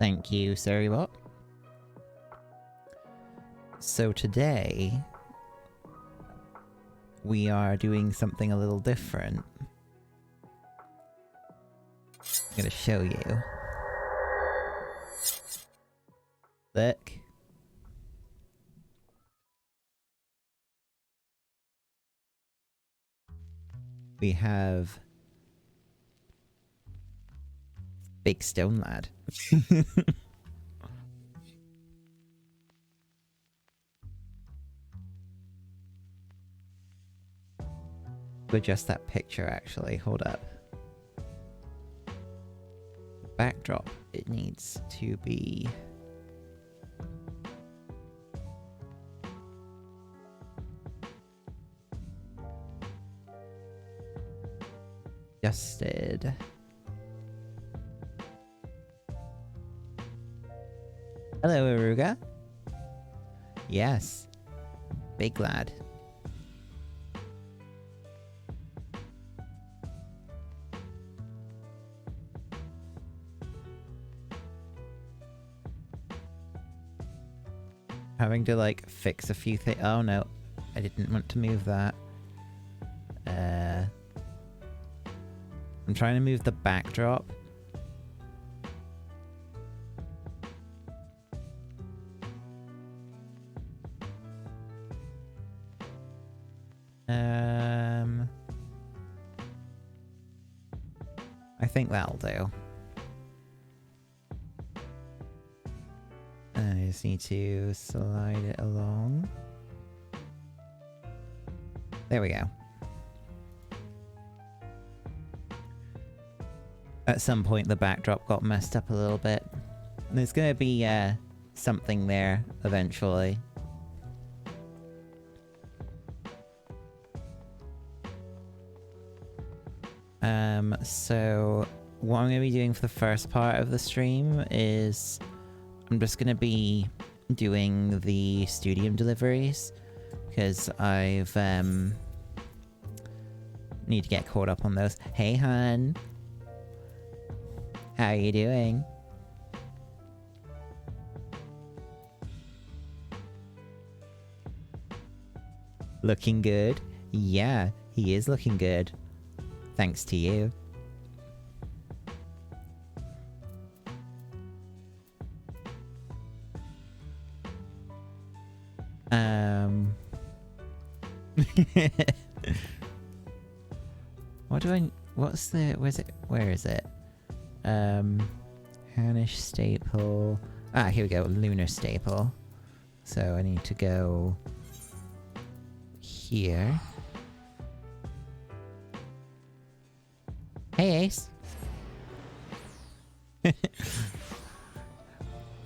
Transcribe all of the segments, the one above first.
Thank you, Seribot. So today, we are doing something a little different. I'm gonna show you. Look. We have... Big Stone Lad. Adjust that picture actually, hold up. The backdrop, it needs to be... adjusted. Hello, Aruga. Yes. Big lad. Having to, like, fix a few things. Oh no, I didn't want to move that. I'm trying to move the backdrop. I think that'll do. I just need to slide it along. There we go. At some point the backdrop got messed up a little bit. There's gonna be something there eventually. So what I'm gonna be doing for the first part of the stream is I'm just gonna be doing the Studium deliveries because I've need to get caught up on those. Hey hun! How are you doing? Looking good? Yeah, he is looking good. Thanks to you. Where is it? Hanish staple. Ah, here we go, lunar staple. So I need to go here. Hey Ace!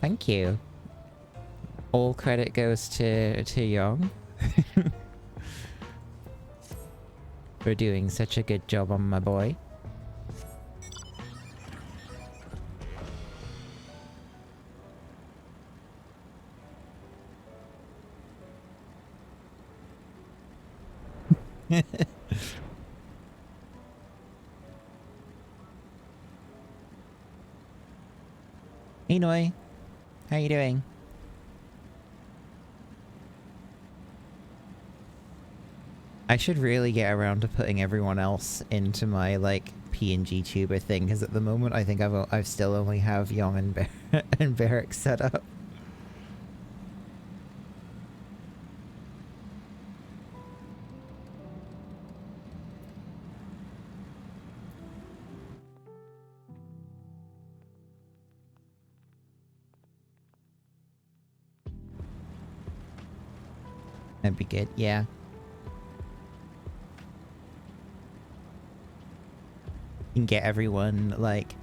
Thank you. All credit goes to Young. For doing such a good job on my boy. Hey Noi, how you doing? I should really get around to putting everyone else into my, like, PNG tuber thing, because at the moment I think I've still only have Young and Barrick set up. That'd be good, yeah. You can get everyone, like,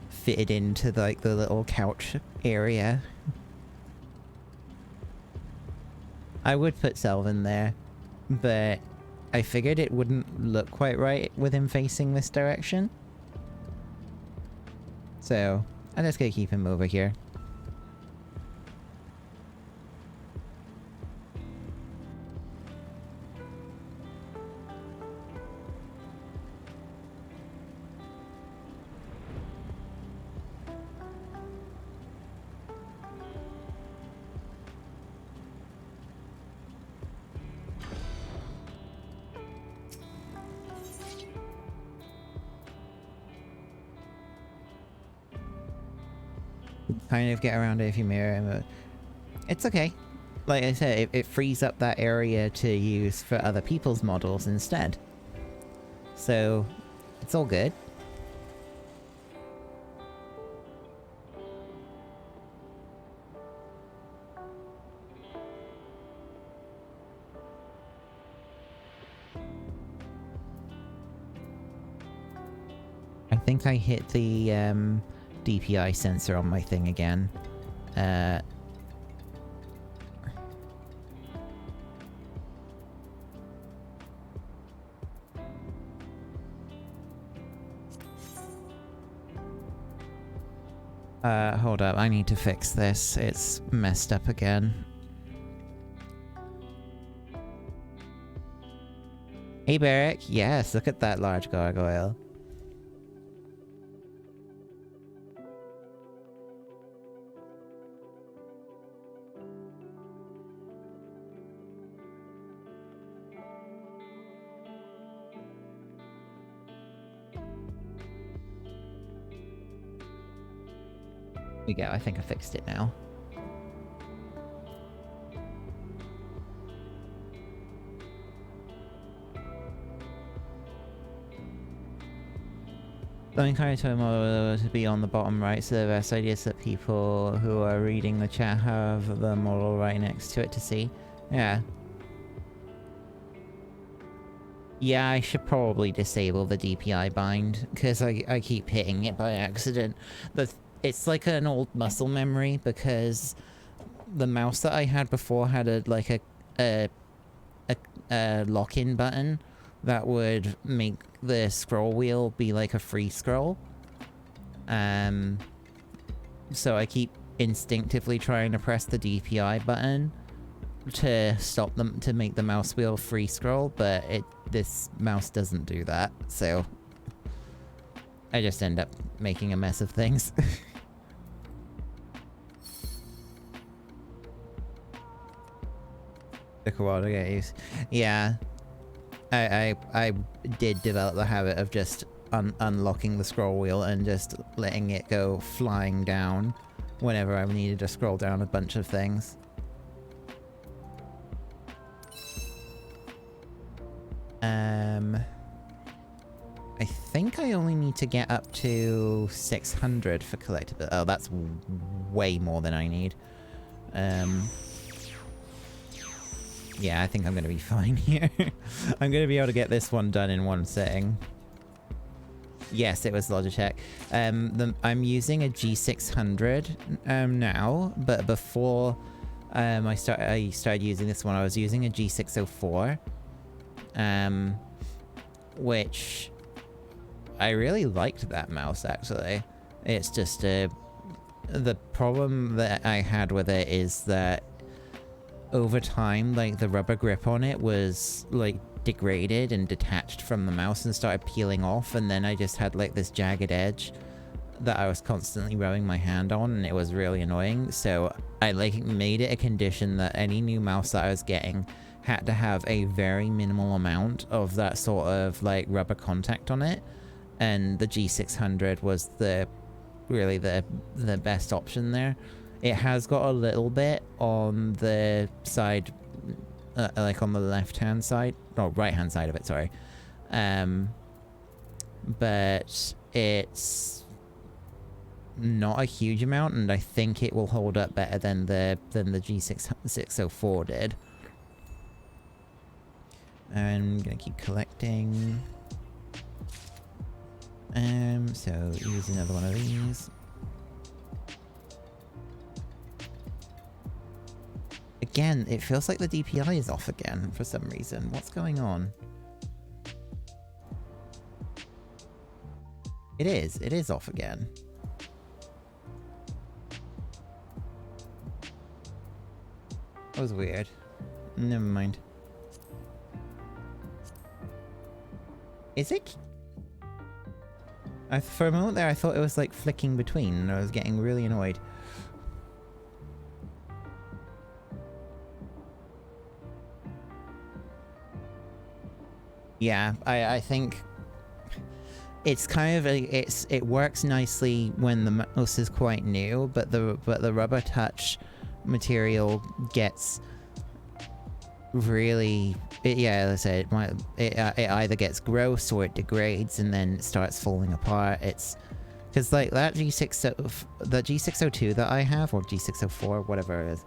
fitted into, like, the little couch area. I would put Selvin there, but I figured it wouldn't look quite right with him facing this direction. So, I'm just gonna keep him over here. kind of get around it if you mirror, but it's okay. Like I said, it frees up that area to use for other people's models instead. So, it's all good. I think I hit the DPI sensor on my thing again. Hold up, I need to fix this. It's messed up again. Hey Barrick, yes, look at that large gargoyle. There we go, I think I fixed it now. Something kind of told model to be on the bottom right, so the best idea is that people who are reading the chat have the model right next to it to see. Yeah. Yeah, I should probably disable the DPI bind, because I keep hitting it by accident. It's like an old muscle memory, because the mouse that I had before had a lock-in button that would make the scroll wheel be like a free scroll. So I keep instinctively trying to press the DPI button to stop them, to make the mouse wheel free scroll, but this mouse doesn't do that, so I just end up making a mess of things. Took a while to get used. Yeah. I did develop the habit of just unlocking the scroll wheel and just letting it go flying down whenever I needed to scroll down a bunch of things. I think I only need to get up to 600 for collectible. Oh, that's way more than I need. Yeah, I think I'm gonna be fine here. I'm gonna be able to get this one done in one sitting. Yes, it was Logitech. I'm using a G600 now, but before I started using this one, I was using a G604, which I really liked that mouse actually. It's just the problem that I had with it is that over time, like, the rubber grip on it was like degraded and detached from the mouse and started peeling off, and then I just had like this jagged edge that I was constantly rubbing my hand on, and it was really annoying. So I like made it a condition that any new mouse that I was getting had to have a very minimal amount of that sort of like rubber contact on it, and the G600 was really the best option there. It has got a little bit on the side, like on the left-hand side, no, right-hand side of it, sorry. But it's not a huge amount, and I think it will hold up better than the G604 did. I'm gonna keep collecting. So use another one of these. Again, it feels like the DPI is off again for some reason. What's going on? It is off again. That was weird. Never mind. Is it? For a moment there, I thought it was like flicking between, and I was getting really annoyed. Yeah, I think it's kind of it works nicely when the mouse is quite new, but the rubber touch material gets really yeah, as I said, it either gets gross or it degrades and then it starts falling apart. It's because like that the G602 that I have, or G604, whatever it is,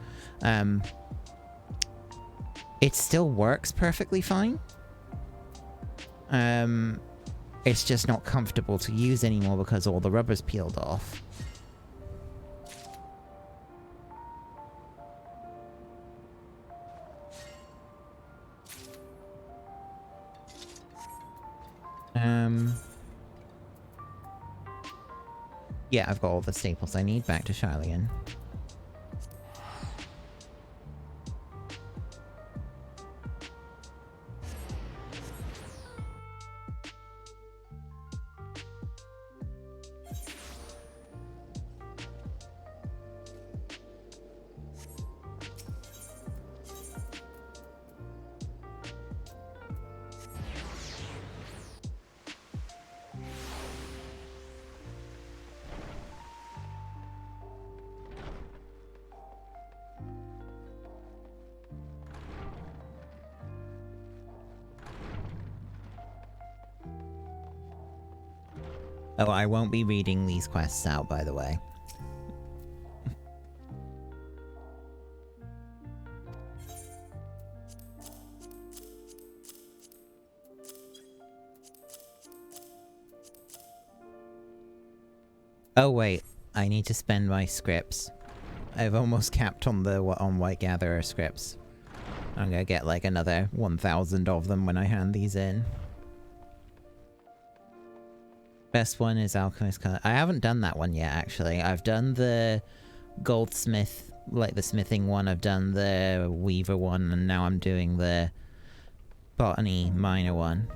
it still works perfectly fine. It's just not comfortable to use anymore because all the rubber's peeled off. Yeah, I've got all the staples I need. Back to Charlian. Oh, I won't be reading these quests out, by the way. Oh wait, I need to spend my scripts. I've almost capped on the White Gatherer scripts. I'm gonna get like another 1,000 of them when I hand these in. Best one is Alchemist Color. I haven't done that one yet, actually. I've done the Goldsmith, like the smithing one. I've done the Weaver one, and now I'm doing the Botany Miner one.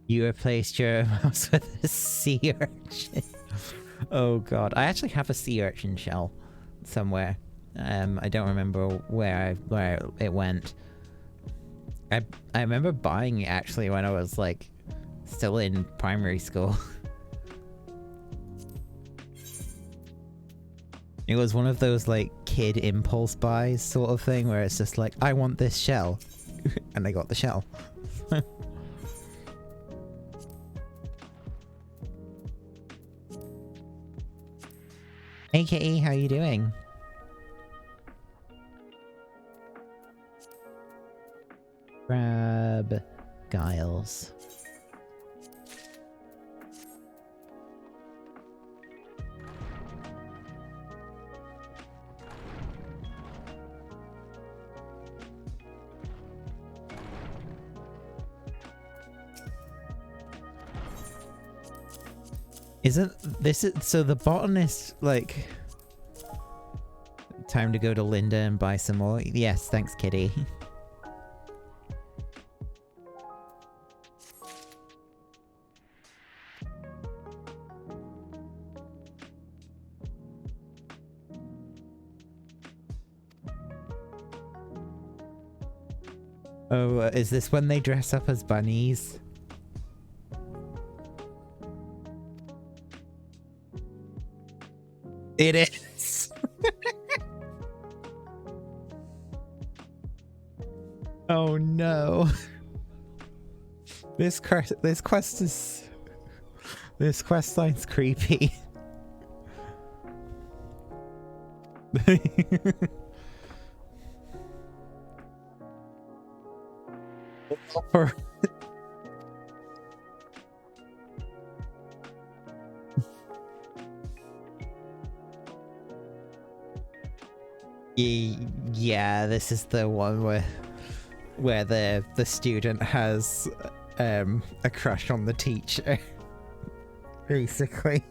You replaced your mouse with a sea urchin. Oh god. I actually have a sea urchin shell somewhere. I don't remember where it went. I remember buying it actually when I was like still in primary school. It was one of those like kid impulse buys sort of thing where it's just like, I want this shell. And I got the shell. AKE, how you doing? Grab Giles. Isn't this is so the botanist like time to go to Linda and buy some more? Yes, thanks, Kitty. Oh, is this when they dress up as bunnies? It is. Oh no. This quest line's creepy. Yeah, this is the one where the student has a crush on the teacher. Basically.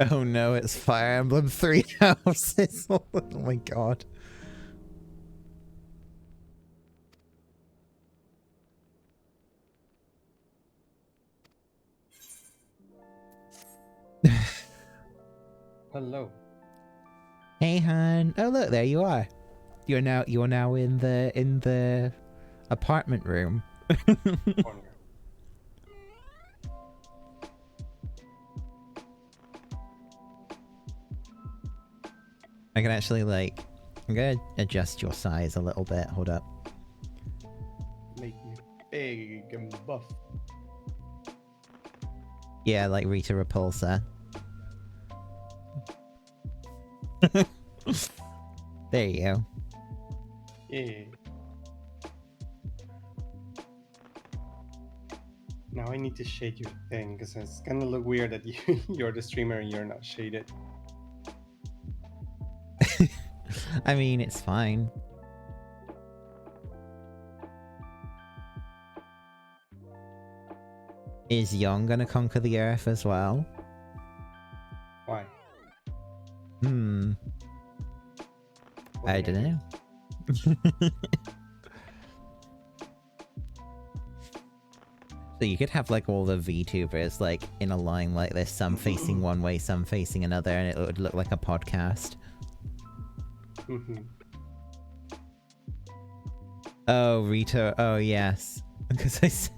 Oh no, it's Fire Emblem 3 houses. Oh my god. Hello. Hey Han. Oh look, there you are. You're now in the apartment room. Corner. I can actually like I'm gonna adjust your size a little bit. Hold up. Make me big and buff. Yeah, like Rita Repulsa. There you go. Yeah. Now I need to shade your thing because it's gonna look weird that you're the streamer and you're not shaded. I mean, it's fine. Is Young gonna conquer the earth as well? Why? Hmm. What I do don't you know. So you could have like all the VTubers like in a line like this, some facing one way, some facing another, and it would look like a podcast. Mhm. Oh, Rita. Oh, yes. Because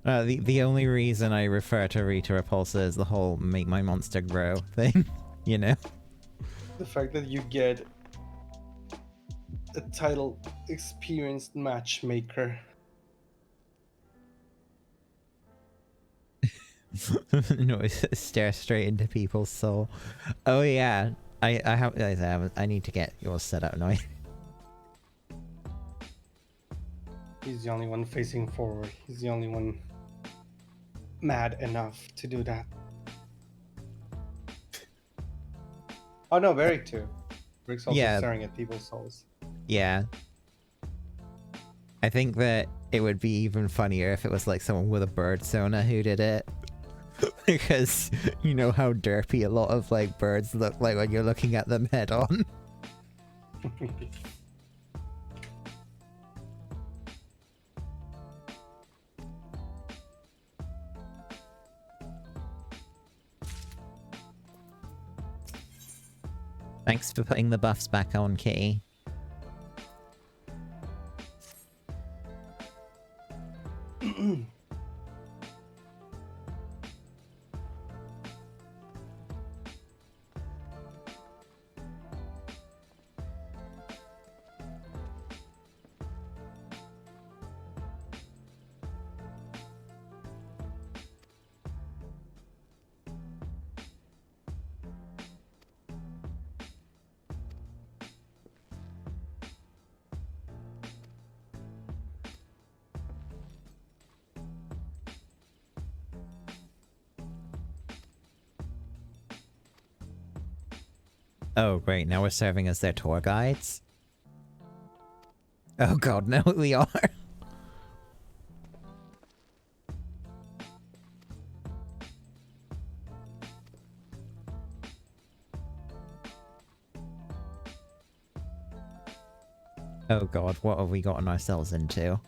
the only reason I refer to Rita Repulsa is the whole make my monster grow thing, you know? The fact that you get a title experienced matchmaker. No, stare straight into people's soul. Oh yeah, I need to get yours set up now. He's the only one facing forward. He's the only one mad enough to do that. Oh no, Beric too. Beric's also Yeah. staring at people's souls. Yeah. I think that it would be even funnier if it was like someone with a bird sona who did it. Because you know how derpy a lot of like birds look like when you're looking at them head on. Thanks for putting the buffs back on, Kitty. Oh, great. Now we're serving as their tour guides? Oh god, no, we are. Oh god, what have we gotten ourselves into?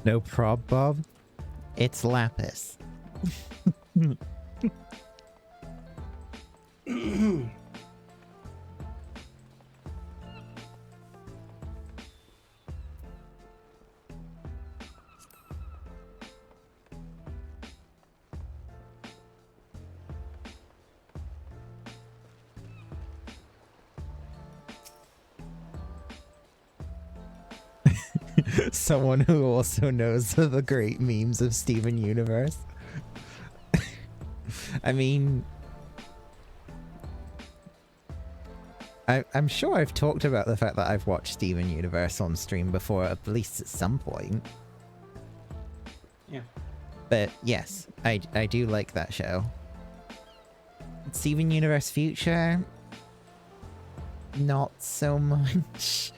No prob, Bob. It's Lapis. Someone who also knows the great memes of Steven Universe. I mean... I'm sure I've talked about the fact that I've watched Steven Universe on stream before, at least at some point. Yeah. But yes, I do like that show. Steven Universe Future, not so much.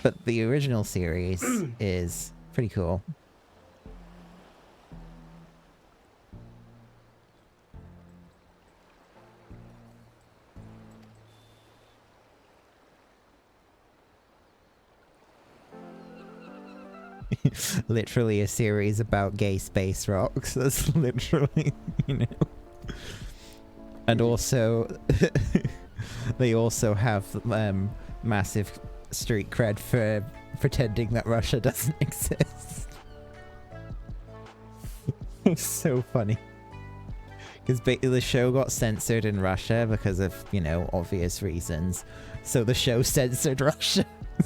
But the original series is pretty cool. Literally a series about gay space rocks. That's literally, you know. And also, they also have massive street cred for pretending that Russia doesn't exist. It's so funny. Because the show got censored in Russia because of, you know, obvious reasons. So the show censored Russia.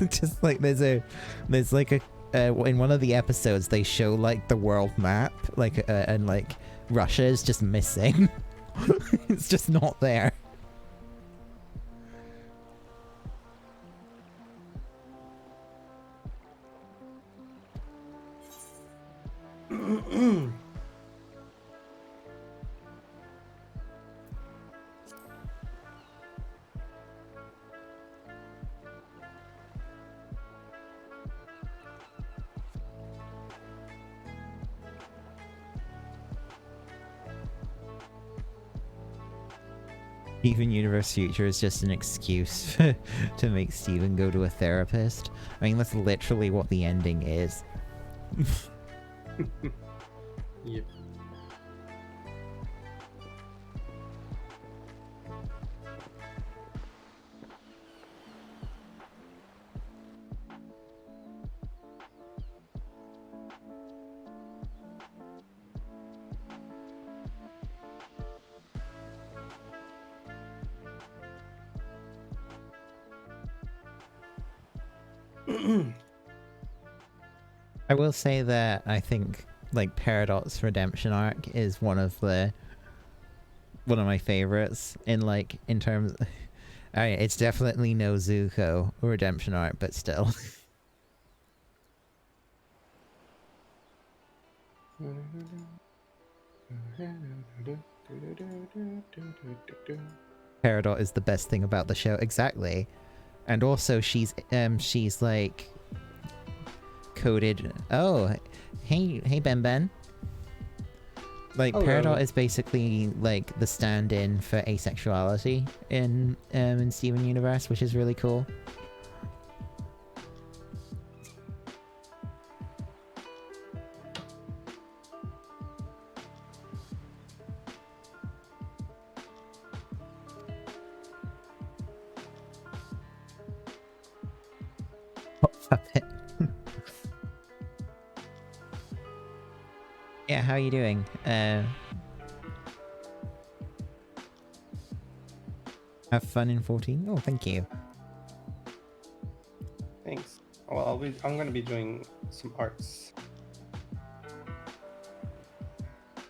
Just like there's like a in one of the episodes they show like the world map, like and like Russia is just missing. It's just not there. Steven Universe Future is just an excuse to make Steven go to a therapist. I mean, that's literally what the ending is. Yep. I will say that I think like Paradox Redemption arc is one of my favorites in terms. I mean, it's definitely no Zuko Redemption arc, but still. Peridot is the best thing about the show, exactly. And also she's like coded. Oh, hey Ben Ben. Like Peridot is basically like the stand-in for asexuality in Steven Universe, which is really cool. Puppet. Yeah, how are you doing? Have fun in 14? Oh, thank you. Thanks. Well, I'm gonna be doing some arts.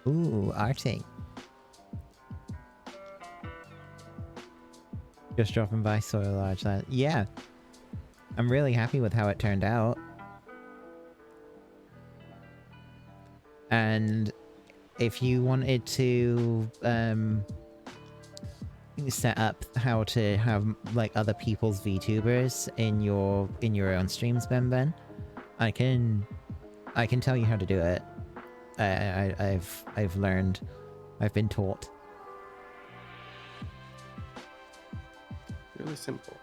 Ooh, arting. Just dropping by, saw a large land. Yeah. I'm really happy with how it turned out. And if you wanted to set up how to have like other people's VTubers in your own streams, Ben, I can tell you how to do it. I've learned. I've been taught. Really simple.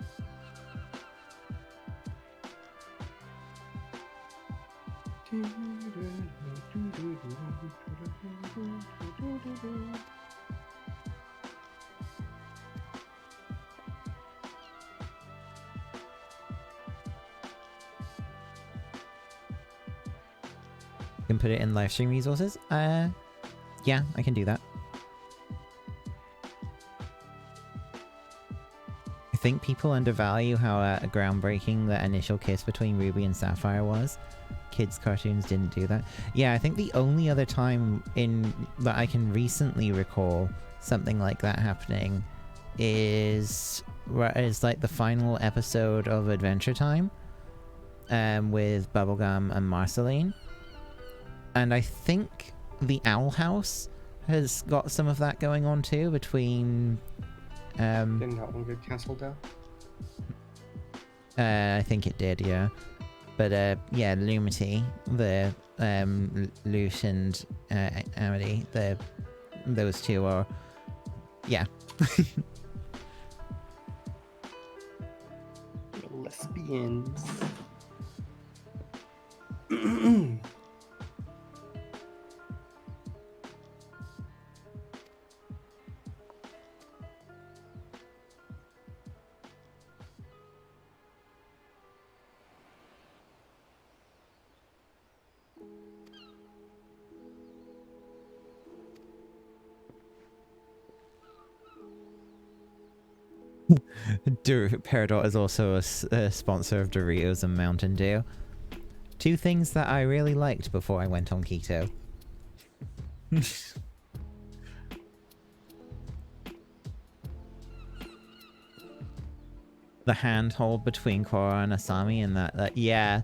Can put it in live stream resources. Yeah, I can do that. I think people undervalue how groundbreaking the initial kiss between Ruby and Sapphire was. Kids' cartoons didn't do that. Yeah, I think the only other time that I can recently recall something like that happening is is like the final episode of Adventure Time, with Bubblegum and Marceline. And I think the Owl House has got some of that going on too between... Didn't that one get cancelled out? I think it did, yeah. But yeah, Lumity, the Luce and Amity, those two are, yeah. Lesbians. Peridot is also a sponsor of Doritos and Mountain Dew. Two things that I really liked before I went on keto. The handhold between Korra and Asami and that yeah.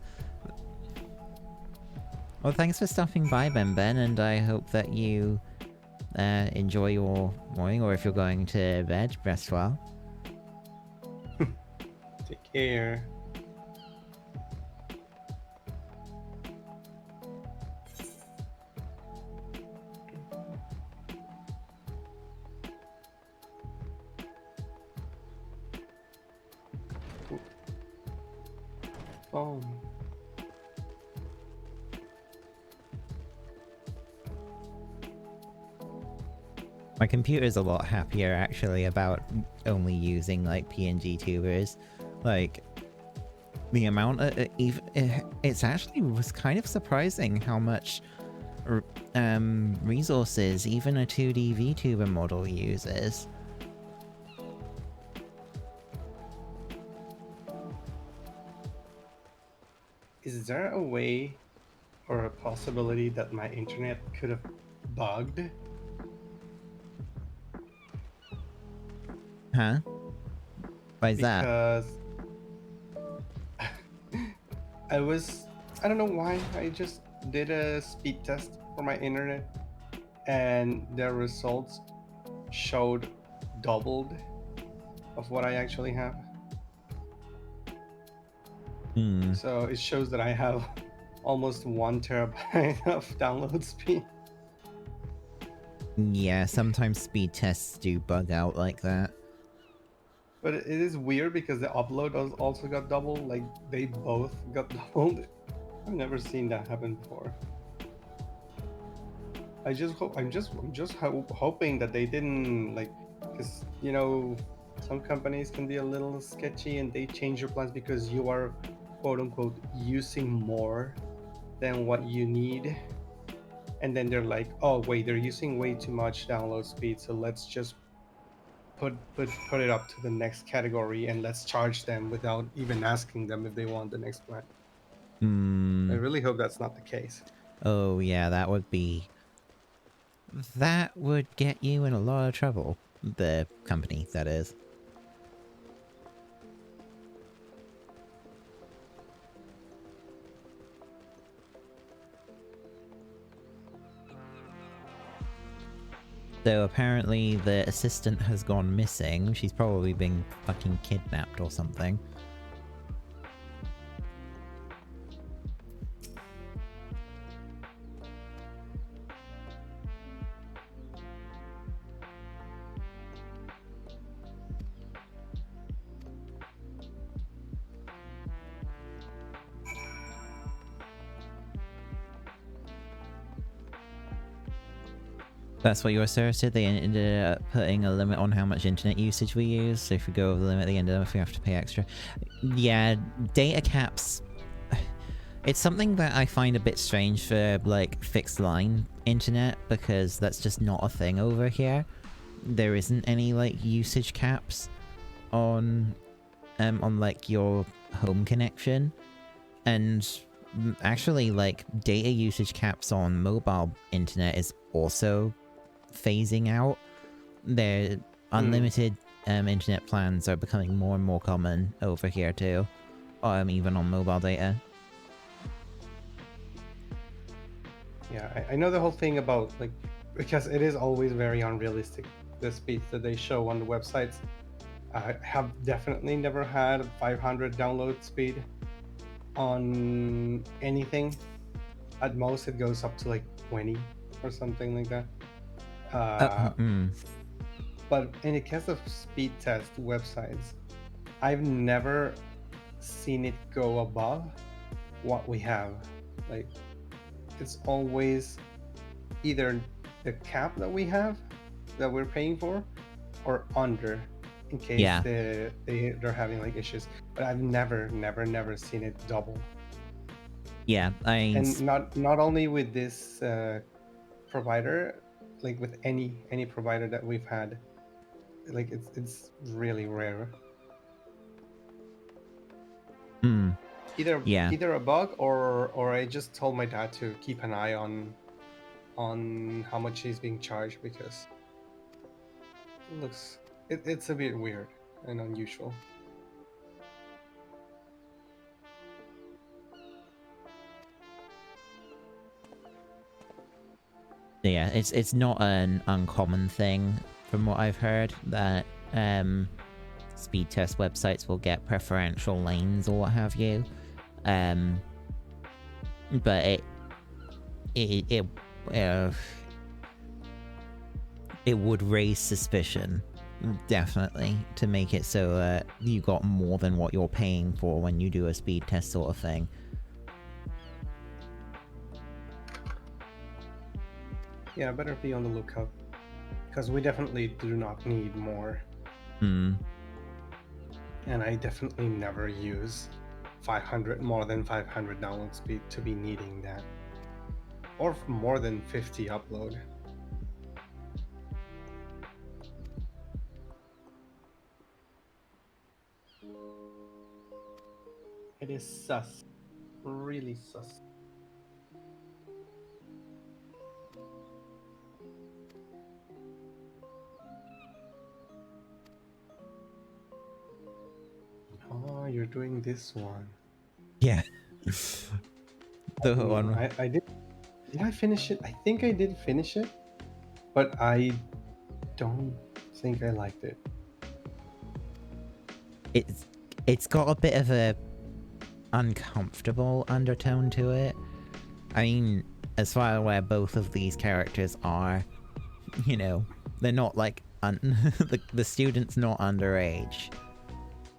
Well, thanks for stopping by, Ben, and I hope that you enjoy your morning, or if you're going to bed, rest well. Take care. Oh. My computer's a lot happier actually about only using like PNG tubers. Like the amount of it's actually was kind of surprising how much resources even a 2D VTuber model uses. Is there a way or a possibility that my internet could have bugged? Huh? Why is that? Because I don't know why, I just did a speed test for my internet and the results showed doubled of what I actually have. So it shows that I have almost 1 terabyte of download speed. Yeah, sometimes speed tests do bug out like that. But it is weird because the upload also got doubled. Like they both got doubled. I've never seen that happen before. I'm just hoping that they didn't like, because you know, some companies can be a little sketchy and they change your plans because you are quote unquote using more than what you need, and then they're like, oh wait, they're using way too much download speed, so let's just put it up to the next category and let's charge them without even asking them if they want the next plan. I really hope that's not the case. Oh yeah, that would get you in a lot of trouble. The company, that is. So apparently the assistant has gone missing. She's probably been fucking kidnapped or something. That's what yours said. They ended up putting a limit on how much internet usage we use. So if we go over the limit at the end of it, we have to pay extra. Yeah, data caps. It's something that I find a bit strange for like fixed line internet, because that's just not a thing over here. There isn't any like usage caps on like your home connection, and actually like data usage caps on mobile internet is also phasing out. Their unlimited internet plans are becoming more and more common over here too. Even on mobile data. Yeah, I know the whole thing about, like, because it is always very unrealistic, the speeds that they show on the websites. I have definitely never had 500 download speed on anything. At most, it goes up to like 20 or something like that. But in the case of speed test websites, I've never seen it go above what we have. Like, it's always either the cap that we have that we're paying for, or under, in case Yeah. they're having like issues. But I've never seen it double. Yeah, And not only with this provider, like with any provider that we've had, like it's really rare. Either a bug, or I just told my dad to keep an eye on how much he's being charged, because it's a bit weird and unusual. Yeah, it's not an uncommon thing from what I've heard that speed test websites will get preferential lanes or what have you. But it would raise suspicion, definitely, to make it so that you got more than what you're paying for when you do a speed test sort of thing. Yeah, better be on the lookout, because we definitely do not need more. And I definitely never use more than 500 download speed to be needing that, or more than 50 upload. It is sus, really sus. Oh, you're doing this one. Yeah. The one. I did. Did I finish it? I think I did finish it, but I don't think I liked it. It's got a bit of a uncomfortable undertone to it. I mean, as far as where both of these characters are, you know, they're not like the student's not underage,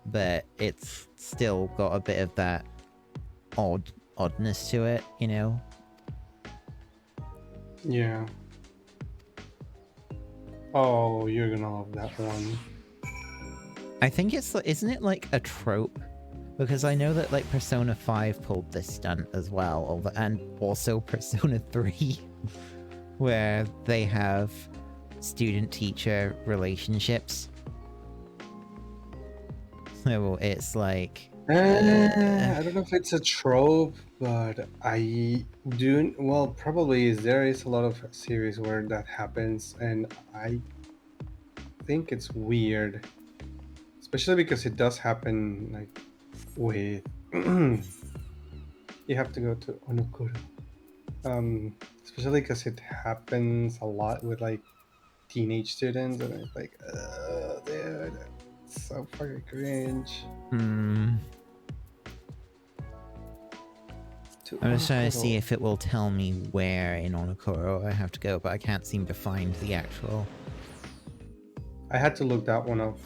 but it's still got a bit of that oddness to it, you know. Yeah. Oh, you're gonna love that one. I think isn't it like a trope? Because I know that like Persona 5 pulled this stunt as well, and also Persona 3, where they have student-teacher relationships. So it's like... I don't know if it's a trope, but probably there is a lot of series where that happens, and I think it's weird, especially because it does happen like with you have to go to Onokuro, especially because it happens a lot with like teenage students, and it's like, dude, it's so fucking cringe. I'm just trying to see if it will tell me where in Onokuro I have to go, but I can't seem to find the actual... I had to look that one up.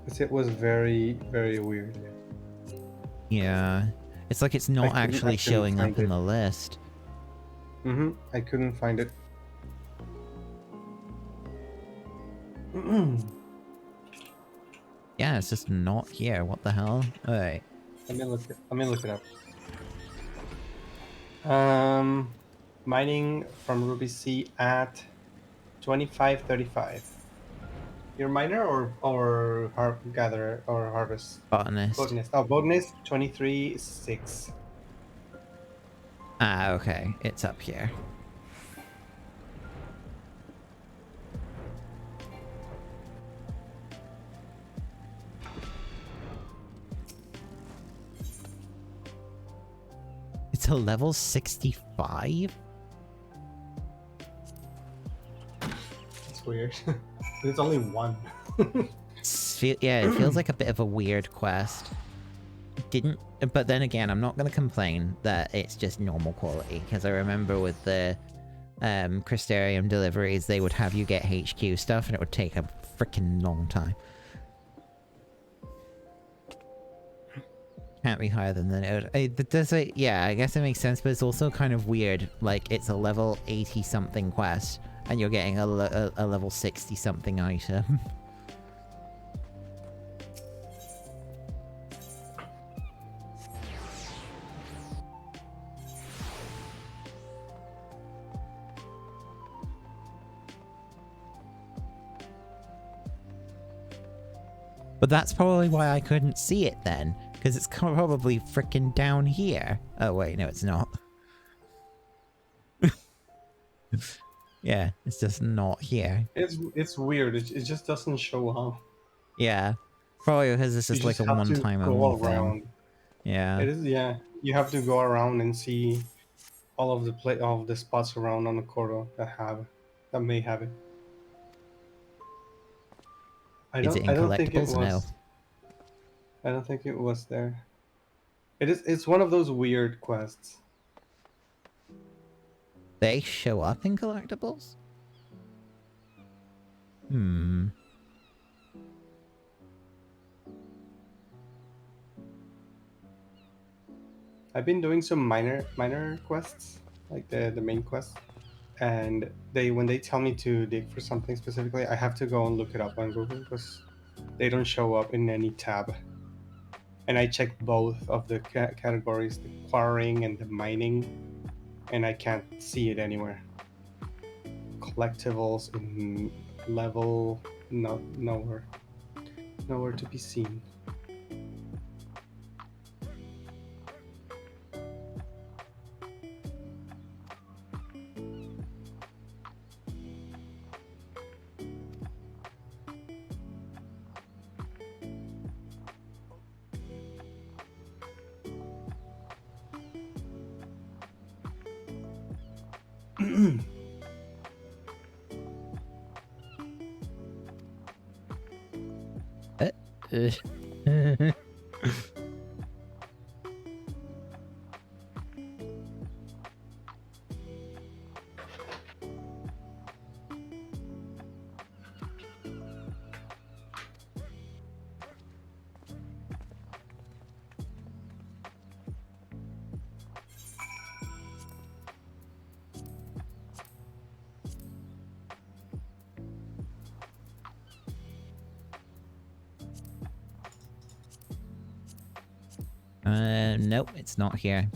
Because it was very, very weird. Yeah. It's like it's not actually showing up in the list. I couldn't find it. Yeah, it's just not here. What the hell? Alright. Let me look it up. Mining from Ruby C at 2535. Your miner or gatherer or harvest? Botanist. Botanist. Oh, botanist 23.6. Ah, okay. It's up here. to level 65? It's weird. It's only one. Yeah, it feels like a bit of a weird quest. But then again, I'm not going to complain that it's just normal quality, because I remember with the Crystarium deliveries, they would have you get HQ stuff, and it would take a freaking long time. Can't be higher than the node. Yeah, I guess it makes sense, but it's also kind of weird. Like, it's a level 80-something quest, and you're getting a level 60-something item. But that's probably why I couldn't see it then, because it's probably freaking down here. Oh wait, no it's not. Yeah, it's just not here. It's weird. It just doesn't show up. Yeah, probably because this is like a have to one-time go only around. thing. Yeah. It is, yeah. You have to go around and see all of the spots around on the corridor that may have it. Is it in I don't think it collectibles? No. was. I don't think it was there. It's one of those weird quests. They show up in collectibles? Hmm. I've been doing some minor quests, like the main quest, and when they tell me to dig for something specifically, I have to go and look it up on Google because they don't show up in any tab. And I checked both of the categories, the quarrying and the mining, and I can't see it anywhere. Collectibles in level, nowhere to be seen. Nope, it's not here.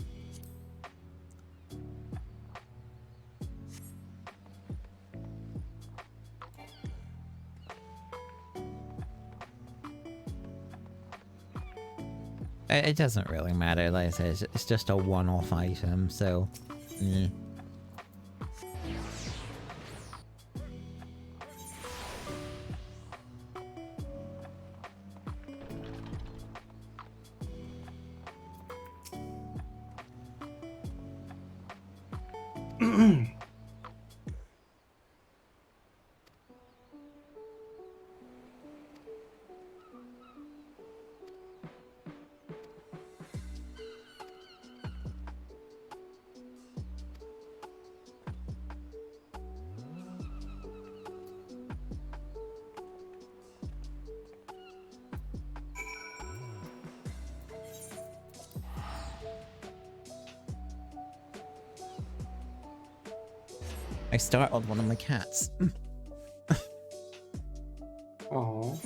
It doesn't really matter, like I said, it's just a one-off item, so... I startled one of my cats. Oh.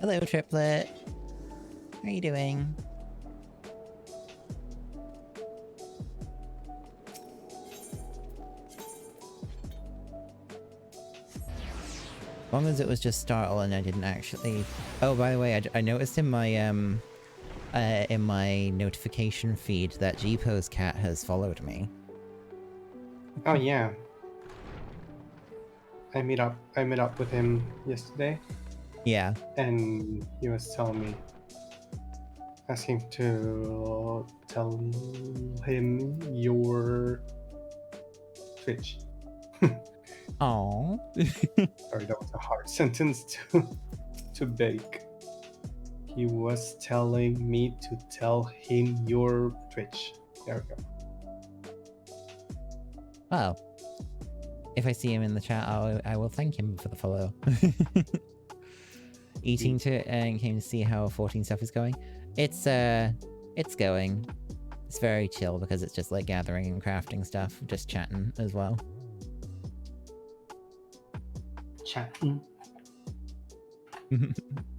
Hello, Triplet. How are you doing? As long as it was just startle and I didn't actually... Oh, by the way, I noticed in my notification feed that G-Pose cat has followed me. Oh yeah. I met up with him yesterday. Yeah. And he was telling me Ask him to tell him your Twitch. Oh. Sorry, that was a hard sentence to bake. He was telling me to tell him your Twitch. There we go. Well, if I see him in the chat, I will thank him for the follow. Eating to and came to see how 14 stuff is going. It's going. It's very chill because it's just like gathering and crafting stuff, just chatting as well. Chatting.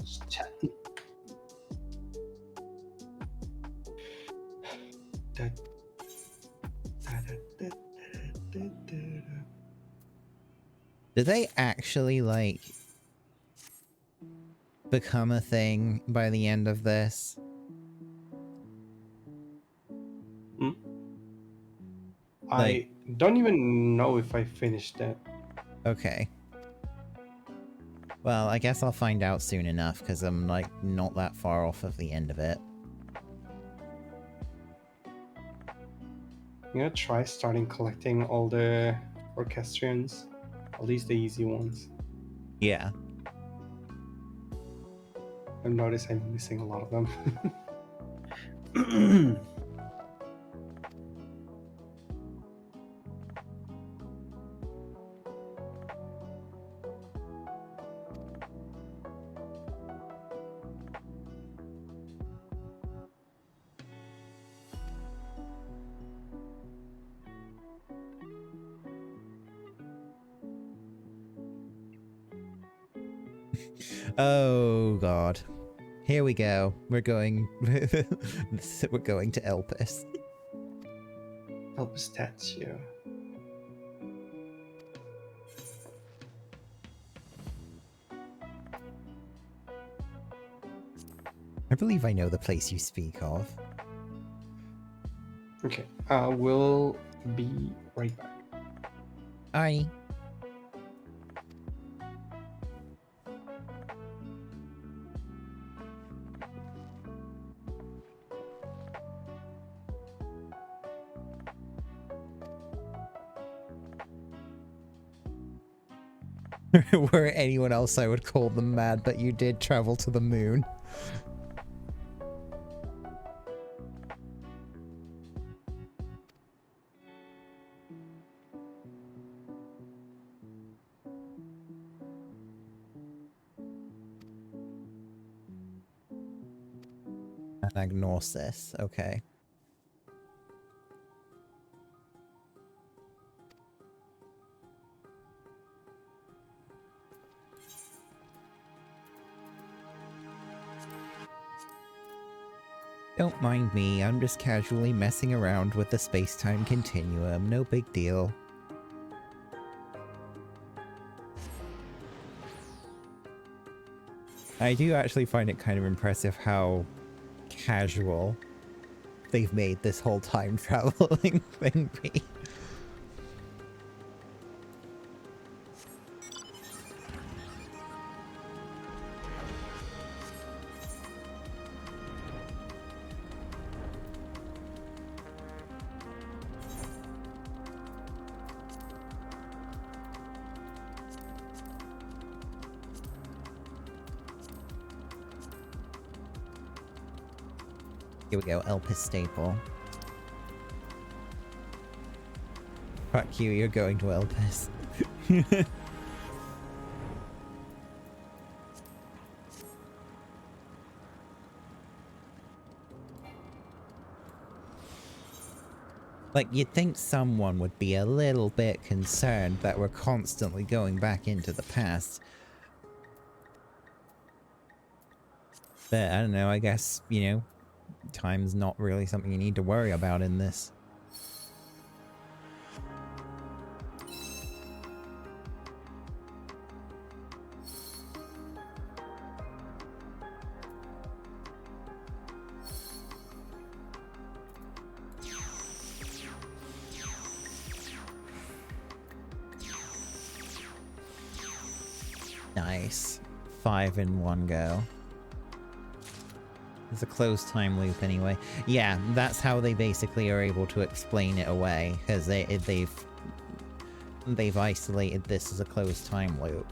Just chatting. Do they actually like become a thing by the end of this? I don't even know if I finished it. Okay. Well, I guess I'll find out soon enough, because I'm, like, not that far off of the end of it. I'm gonna try starting collecting all the orchestrions, at least the easy ones. Yeah. I've noticed I'm missing a lot of them. Oh, God. Here we go. We're going... we're going to Elpis. Elpis statue. I believe I know the place you speak of. Okay, we'll be right back. Aye. Were anyone else, I would call them mad, but you did travel to the moon. Agnosis, okay. Don't mind me, I'm just casually messing around with the space-time continuum, no big deal. I do actually find it kind of impressive how casual they've made this whole time traveling thing be. Here we go, Elpis staple. Fuck you, you're going to Elpis. Like, you'd think someone would be a little bit concerned that we're constantly going back into the past. But, I don't know, I guess, you know, time's not really something you need to worry about in this. Nice. 5 in one go. It's a closed time loop anyway. Yeah, that's how they basically are able to explain it away, because they've isolated this as a closed time loop.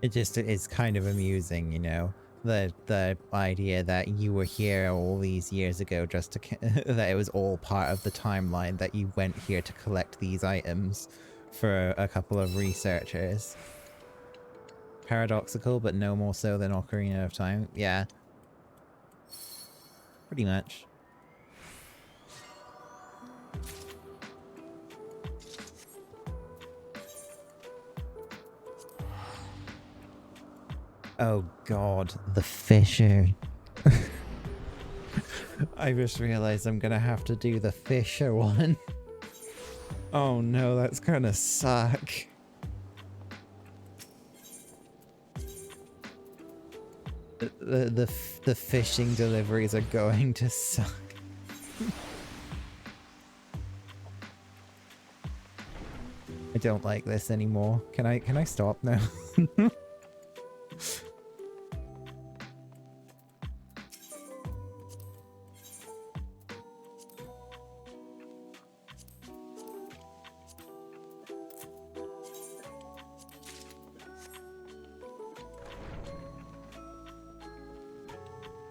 It's kind of amusing, you know, the idea that you were here all these years ago just to that it was all part of the timeline, that you went here to collect these items for a couple of researchers. Paradoxical, but no more so than Ocarina of Time. Yeah. Pretty much. Oh god, the Fisher. I just realized I'm gonna have to do the Fisher one. Oh no, that's gonna suck. The fishing deliveries are going to suck. I don't like this anymore. Can I stop now?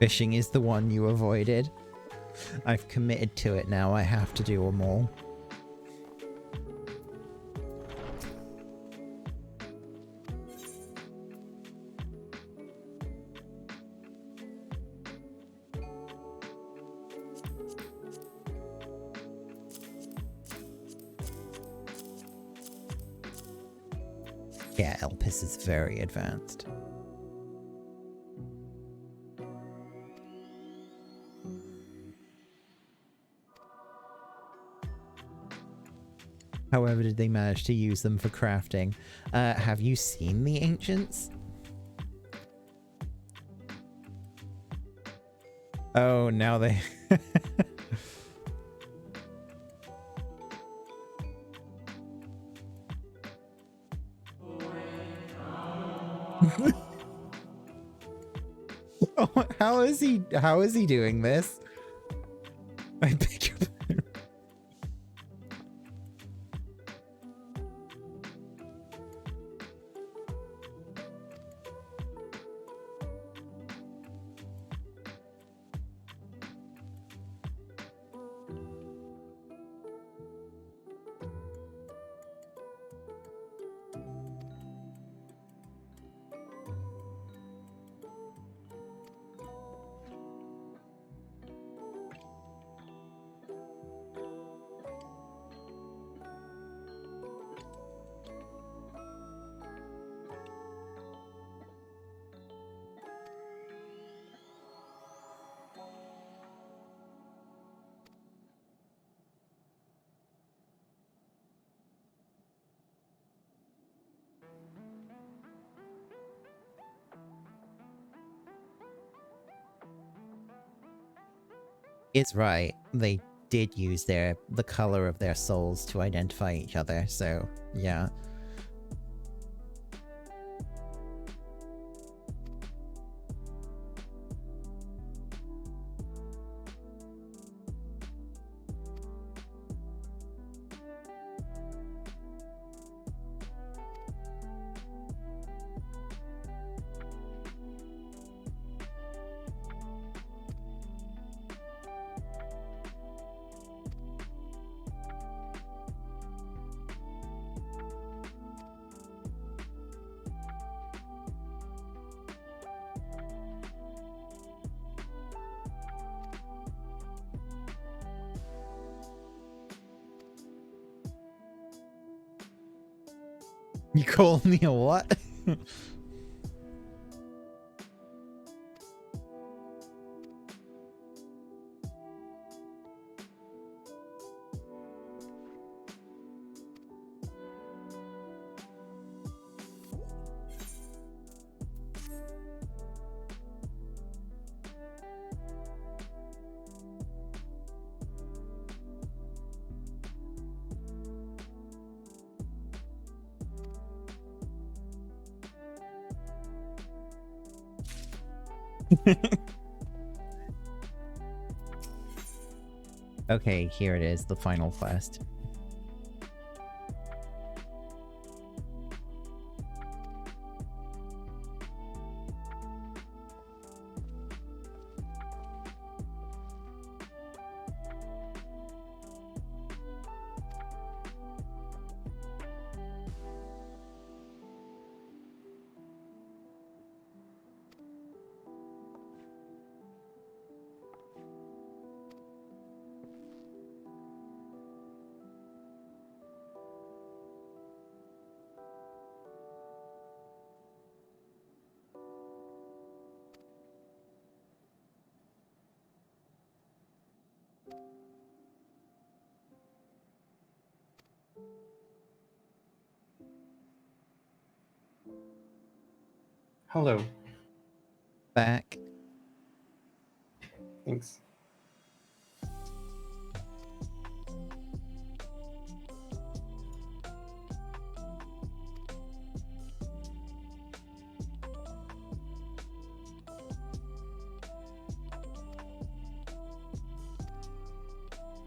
Fishing is the one you avoided. I've committed to it now. I have to do them all. Yeah, Elpis is very advanced. However, did they manage to use them for crafting? Have you seen the ancients? Oh, now they... Oh, how is he doing this? I beg your pardon. It's right. They did use the color of their souls to identify each other, so yeah. You call me a what? Okay, here it is, the final quest. Hello. Back. Thanks.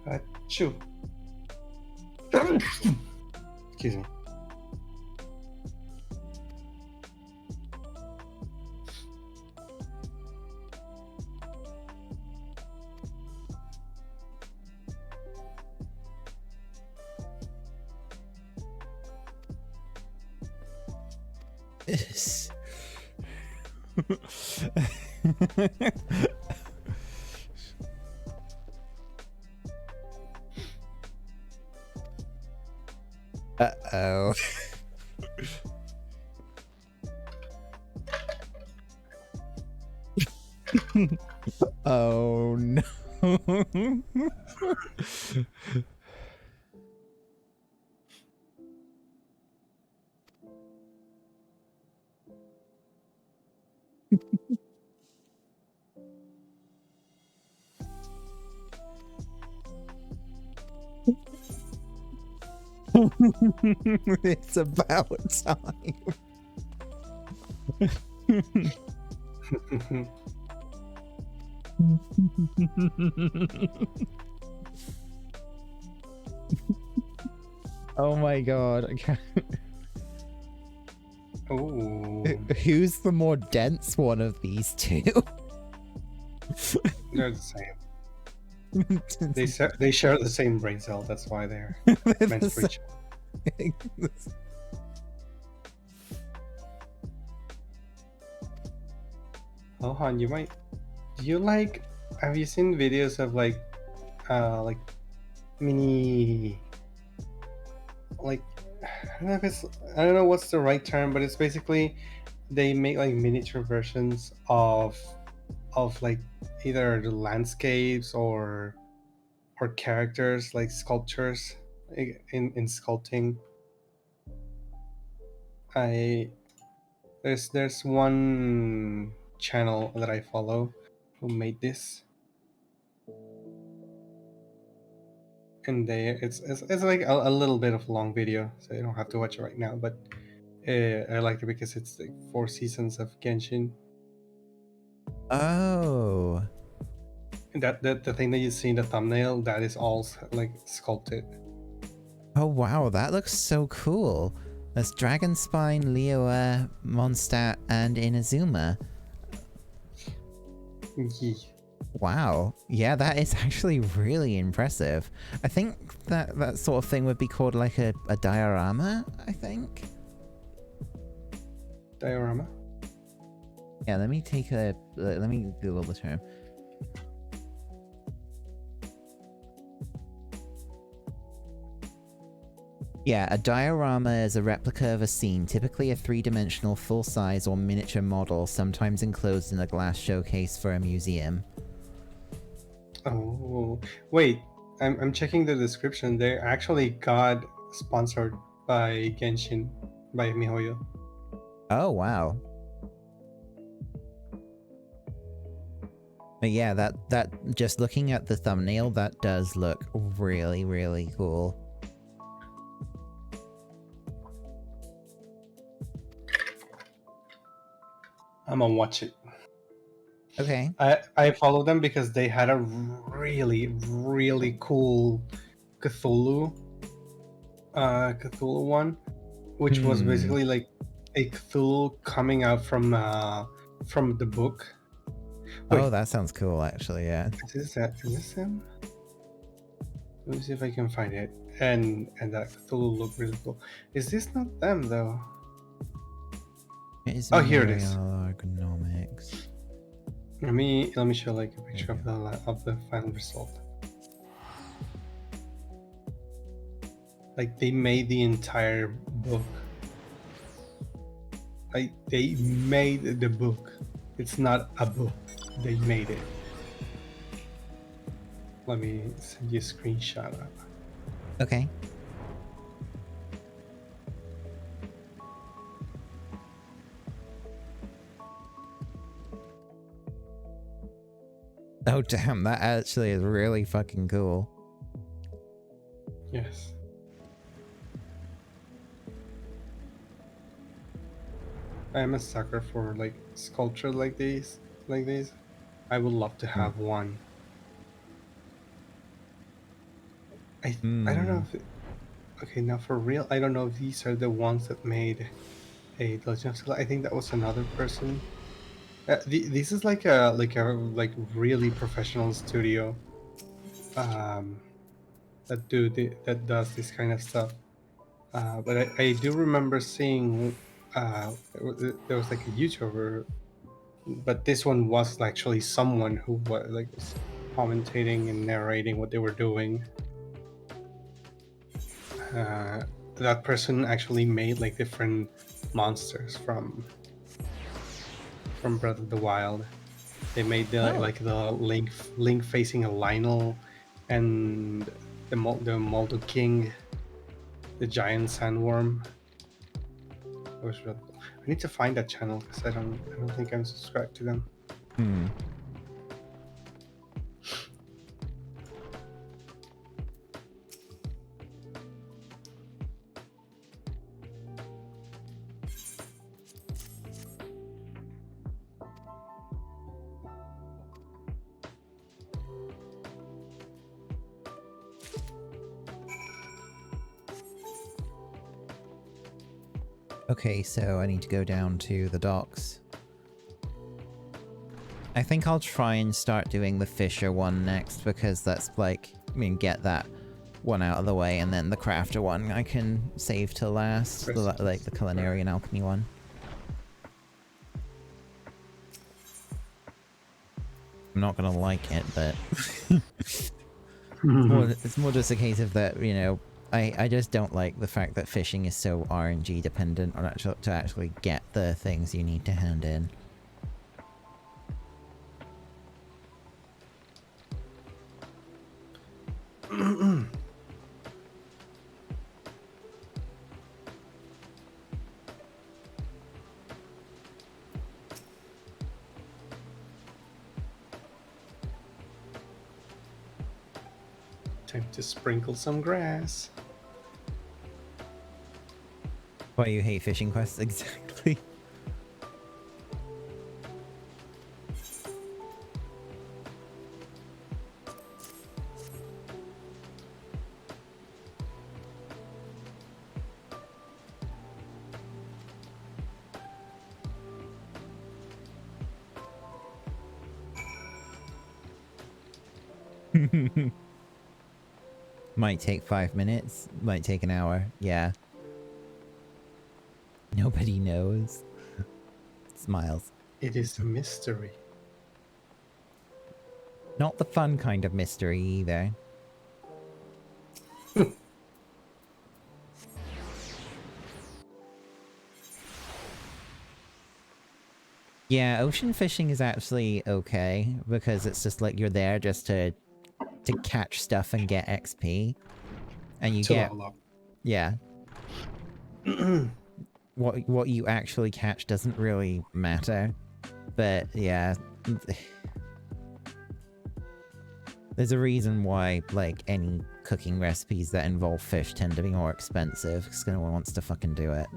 Achoo. Excuse me. Uh-oh. Oh no. It's about time. Oh my god. Oh. Who's the more dense one of these two? They're the same. They share the same brain cell. That's why they're meant for each other. Oh, Han, you might. Do you like? Have you seen videos of like mini, like, I don't know if it's, I don't know what's the right term, but it's basically they make like miniature versions of like either the landscapes or characters, like sculptures in sculpting. I there's one channel that I follow who made this, and it's like a little bit of a long video, so you don't have to watch it right now. But I like it because it's like 4 seasons of Genshin. Oh. And that the thing that you see in the thumbnail, that is all like sculpted. Oh wow, that looks so cool. There's Dragonspine, Leoa, Mondstadt, and Inazuma. Yeah. Wow. Yeah, that is actually really impressive. I think that sort of thing would be called like a diorama, I think. Diorama. Yeah, let me Google the term. Yeah, a diorama is a replica of a scene, typically a three-dimensional full-size or miniature model, sometimes enclosed in a glass showcase for a museum. Oh, wait. I'm checking the description. They actually got sponsored by Genshin, by MiHoYo. Oh, wow. But yeah, that just looking at the thumbnail, that does look really, really cool. I'm gonna watch it. Okay. I follow them because they had a really cool Cthulhu Cthulhu one, which was basically like a Cthulhu coming out from the book. Wait, Oh, that sounds cool, actually, yeah. is this him? Let me see if I can find it. And that Cthulhu looked really cool. Is this not them though? It's Oh, here it is. ergonomics. Let me show like a There picture you of the final result. Like they made the entire book. Like they made the book. It's not a book. They made it. Let me send you a screenshot of it. Okay. Oh, damn, that actually is really fucking cool. Yes. I am a sucker for like sculpture like these. I would love to have one. I don't know if okay, now for real, I don't know if these are the ones that made a Legend of Zelda. I think that was another person. This is like a really professional studio that does this kind of stuff. But I do remember seeing there was like a YouTuber, but this one was actually someone who was commentating and narrating what they were doing. That person actually made like different monsters from Breath of the Wild. They made like the Link facing a Lionel, and the Moldo King, the giant sandworm. That was really cool. I need to find that channel because I don't think I'm subscribed to them. Okay, so I need to go down to the docks. I think I'll try and start doing the Fisher one next, because that's like, I mean, get that one out of the way, and then the crafter one I can save to last, like the culinary and alchemy one. I'm not gonna like it, but it's more just a case of that, you know, I just don't like the fact that fishing is so RNG dependent on to actually get the things you need to hand in. Time to sprinkle some grass. Why you hate fishing quests exactly? Might take 5 minutes, might take an hour, yeah. Nobody knows. Smiles. It is a mystery. Not the fun kind of mystery either. Yeah, ocean fishing is actually okay, because it's just like you're there just to catch stuff and get XP. And you get... level up. Yeah. What you actually catch doesn't really matter. But yeah. There's a reason why, like, any cooking recipes that involve fish tend to be more expensive, because no one wants to fucking do it.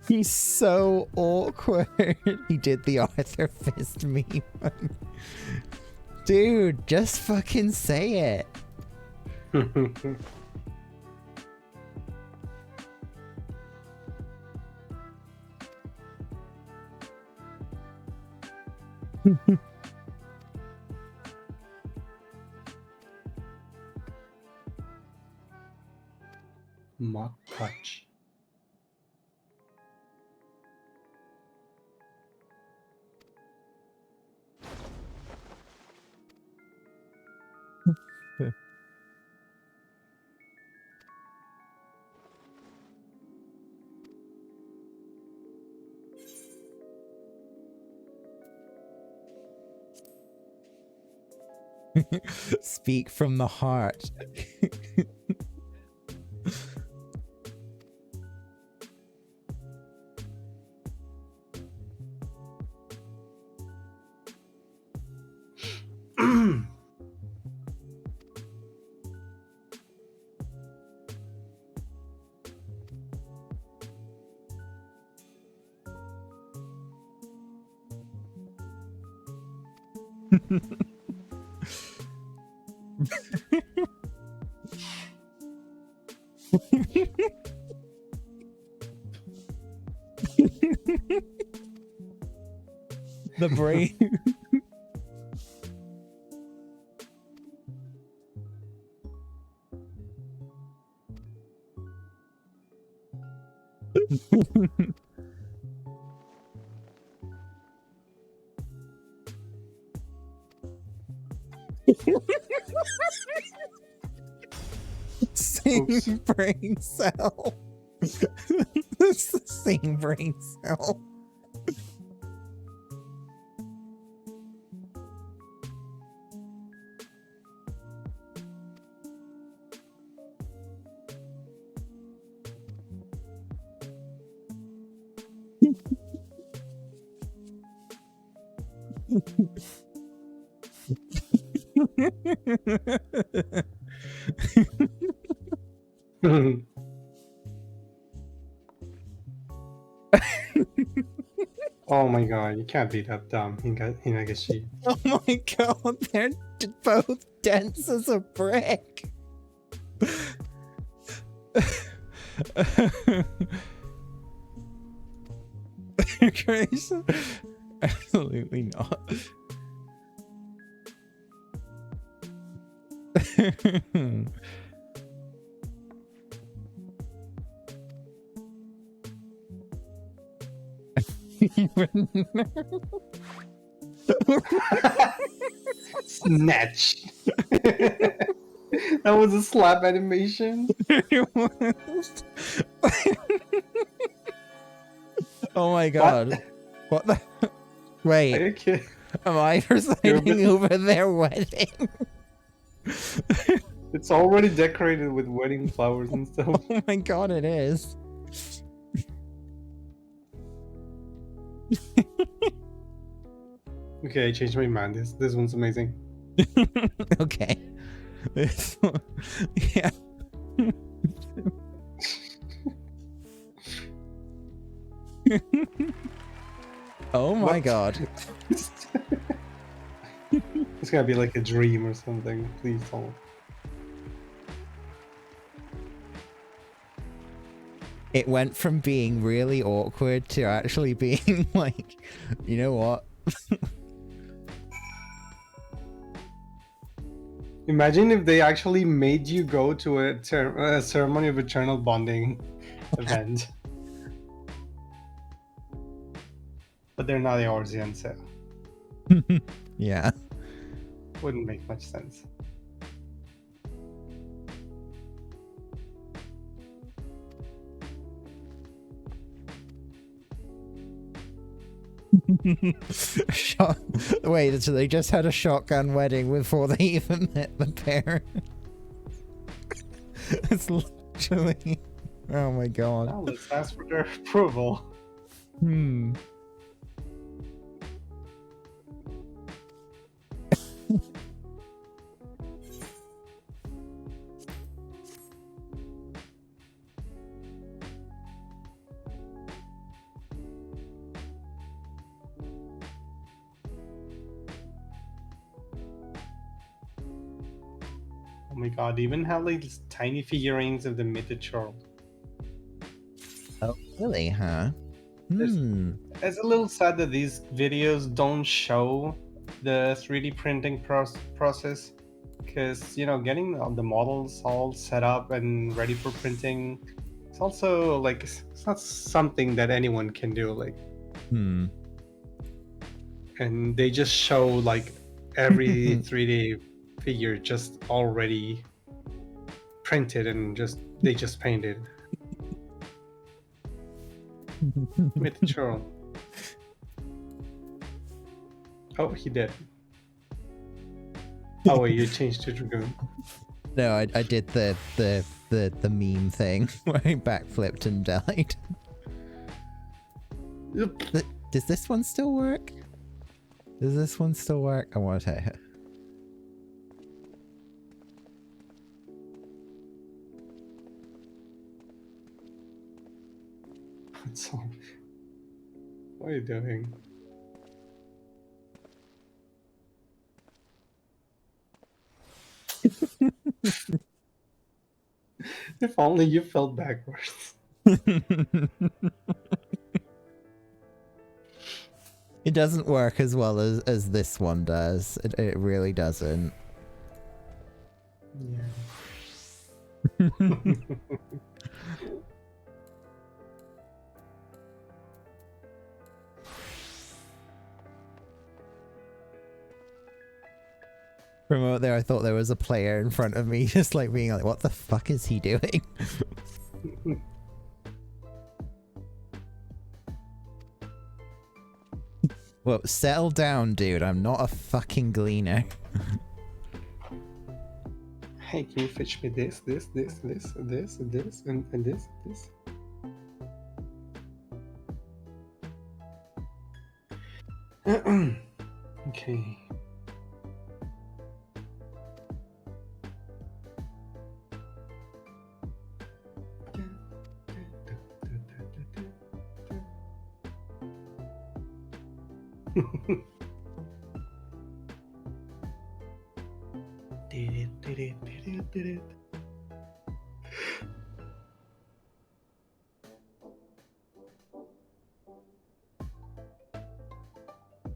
He's so awkward. He did the Arthur Fist meme. Dude, just fucking say it. Mock touch. Speak from the heart. The brain. Same Oops. brain cell. It's the same brain cell. Oh my god, you can't be that dumb, Hinagashi. Oh my god, they're both dense as a brick. Crazy? Absolutely not. Snatch. That was a slap animation. Oh my god. What the? Wait, Okay. am I presiding over their wedding? It's already decorated with wedding flowers and stuff. Oh my god, it is. Okay, I changed my mind. This one's amazing. Okay. This one- yeah. Oh my What? god. It's gotta be like a dream or something. Please don't. It went from being really awkward to actually being like, you know what? Imagine if they actually made you go to a ceremony of eternal bonding event. But they're not Eorzean, so Yeah. wouldn't make much sense. Wait, so they just had a shotgun wedding before they even met the parents? It's literally... Oh my god. Now let's ask for their approval. Hmm. Oh my god, they even have like these tiny figurines of the mythic child. Oh, really, huh? Hmm. It's a little sad that these videos don't show the 3D printing process, because you know, getting all the models all set up and ready for printing, it's also like it's not something that anyone can do. Like, Hmm. and they just show like every 3D figure just already printed and they just painted. Mitchell. Oh, he did. Oh wait, you changed to Dragoon. No, I did the meme thing where I backflipped and died. Does this one still work? Does this one still work? I want to take it. What are you doing? If only you fell backwards. It doesn't work as well as this one does. It really doesn't. Yeah. From out there, I thought there was a player in front of me, just like being like, what the fuck is he doing? Well, settle down, dude. I'm not a fucking gleaner. Hey, can you fetch me this, and this? Okay. Did it.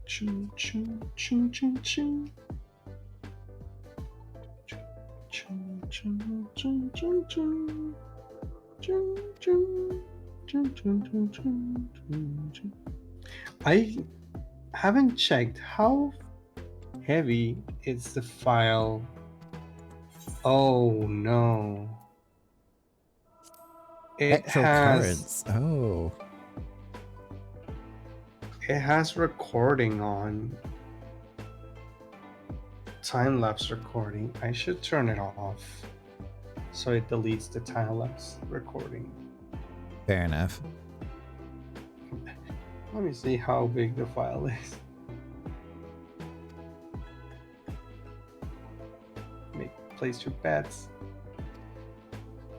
Choo choo choo choo choo. Choo choo choo choo choo choo. Choo choo choo choo choo choo choo. I haven't checked how heavy is the file. Oh no. It Currents. Oh. It has recording on. Time-lapse recording. I should turn it off so it deletes the time-lapse recording. Fair enough. Let me see how big the file is. Place your bets.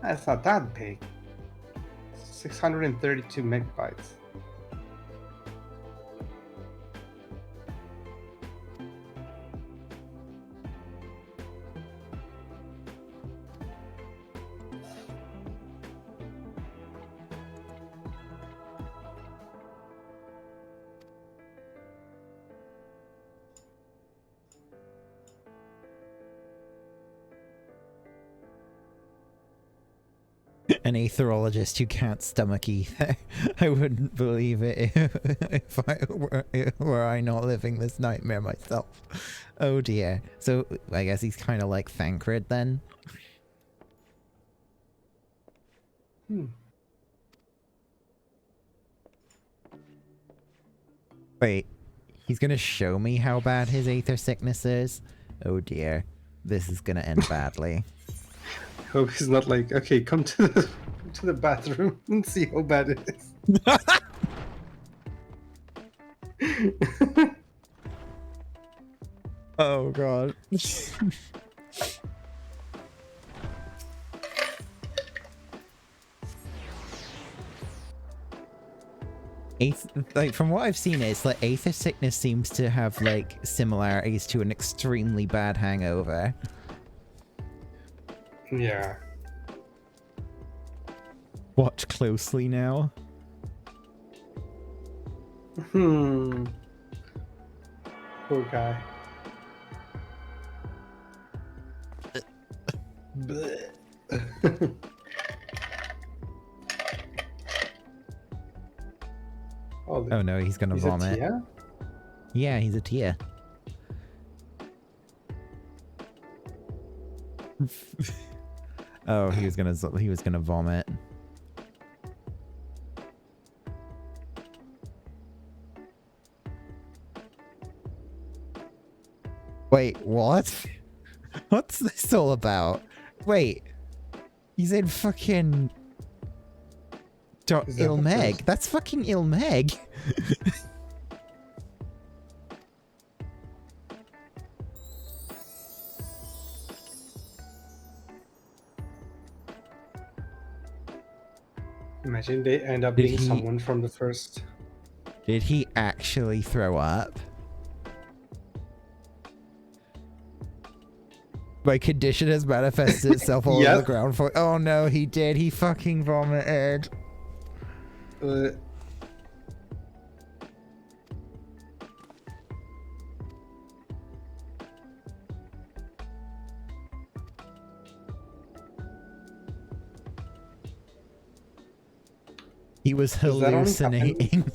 That's not that big. 632 megabytes. An aetherologist who can't stomach ether. I wouldn't believe it if I were I not living this nightmare myself. Oh dear. So I guess he's kind of like Thancred then. Wait, he's gonna show me how bad his aether sickness is? Oh dear. This is gonna end badly. Hope he's not like, okay, come to the bathroom and see how bad it is. Oh god. Like from what I've seen, it's like aether sickness seems to have like similarities to an extremely bad hangover. Yeah. Watch closely now. Poor guy. Oh no, he's gonna vomit. A Tia? Yeah, he's a Tia. Oh, he was gonna vomit. Wait, what? What's this all about? Wait, he's in fucking Ilmeg. That's fucking Ilmeg. Imagine they end up being someone from the first. Did he actually throw up? My condition has manifested itself all over the ground for— oh no, he did. He fucking vomited. He was hallucinating.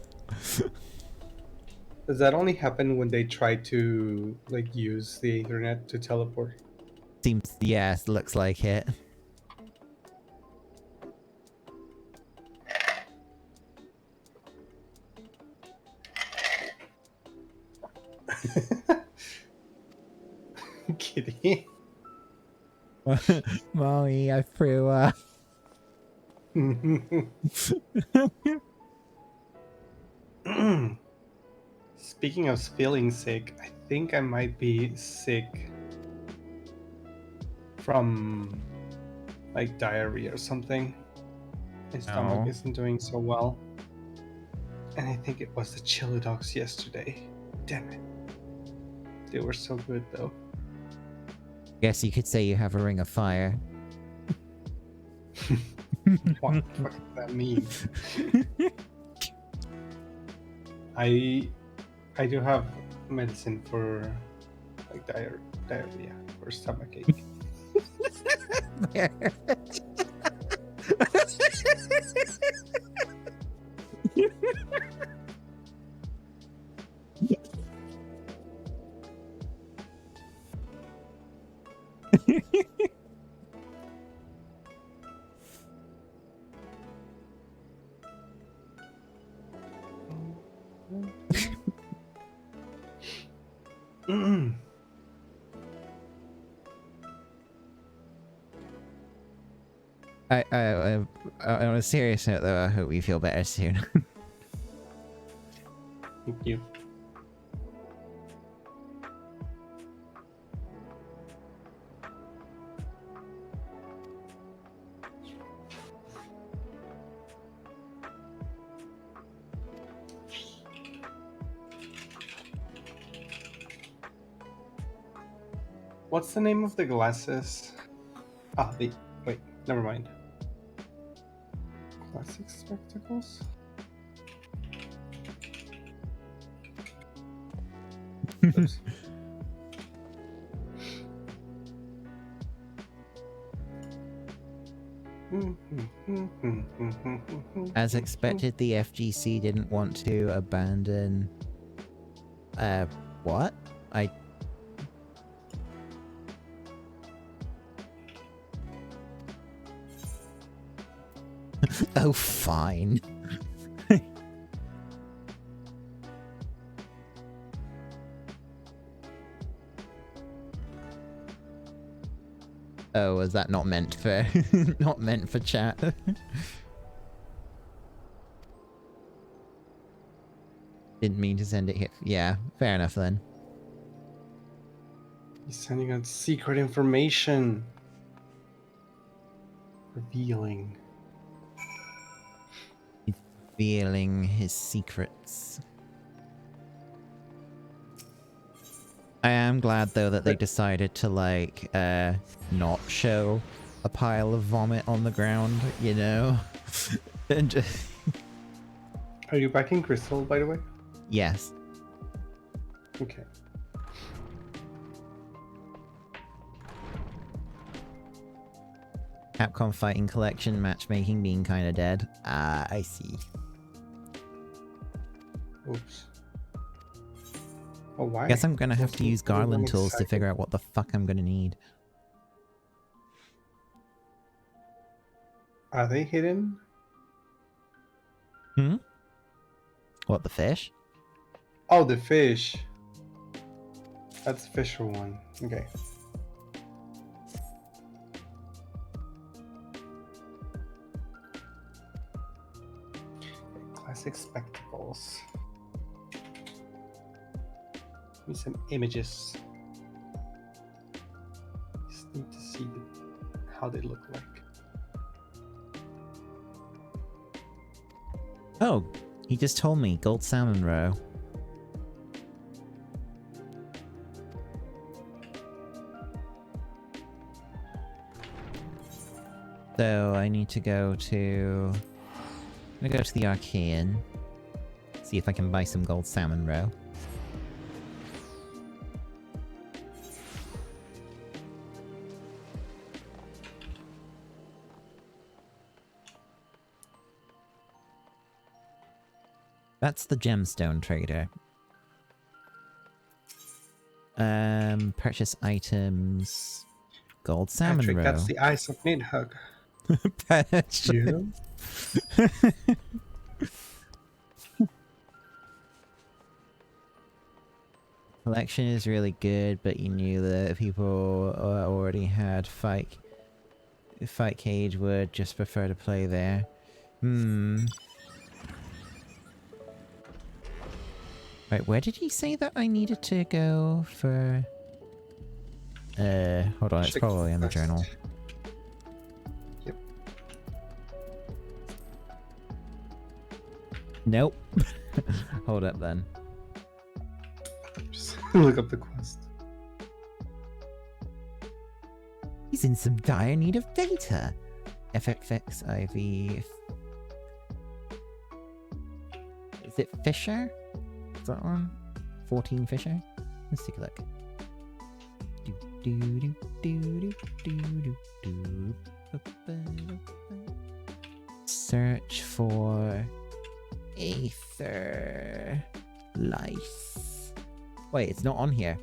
Does that only happen when they try to like use the internet to teleport? Seems, yes, looks like it. Kitty. Mommy, I threw up. Speaking of feeling sick, I think I might be sick from like diarrhea or something. My stomach isn't doing so well. And I think it was the chili dogs yesterday. Damn it. They were so good though. Guess you could say you have a ring of fire. What the fuck does that mean? I do have medicine for like diarrhea or stomachache. On a serious note, though, I hope you feel better soon. Thank you. What's the name of the glasses? Wait, never mind. Classic spectacles? Oops. As expected, the FGC didn't want to abandon... what? Oh, fine. Oh, was that not meant for... not meant for chat? Didn't mean to send it here. Yeah, fair enough then. He's sending out secret information. Revealing. He's revealing his secrets. I am glad though that they decided to like not show a pile of vomit on the ground, you know? And just... Are you back in Crystal, by the way? Yes. Okay. Capcom Fighting Collection matchmaking being kinda dead. Ah, I see. Oops. Oh, why? Guess I'm gonna have to use Garland tools to excited. figure out what the fuck I'm gonna need. Are they hidden? Hmm? What, the fish? Oh, the fish. That's the fisher one. Okay. Classic spectacles. Give me some images. Just need to see how they look like. Oh, he just told me. Gold salmon roe. So I need to go to... I'm gonna go to the Archean. See if I can buy some gold salmon roe. That's the gemstone trader. Purchase items. Gold salmon Patrick, roe. that's the eyes of Nidhugg. Patrick. Yeah. Collection is really good, but you knew that people already had Fight Cage would just prefer to play there. Hmm. Right, where did he say that I needed to go for... hold on, it's probably in the journal. Yep. Nope. Hold up then. Just look up the quest. He's in some dire need of data. FFXIV. Is it Fisher? Is that one? 14 Fisher? Let's take a look. Search for Aether Lice. Wait, it's not on here.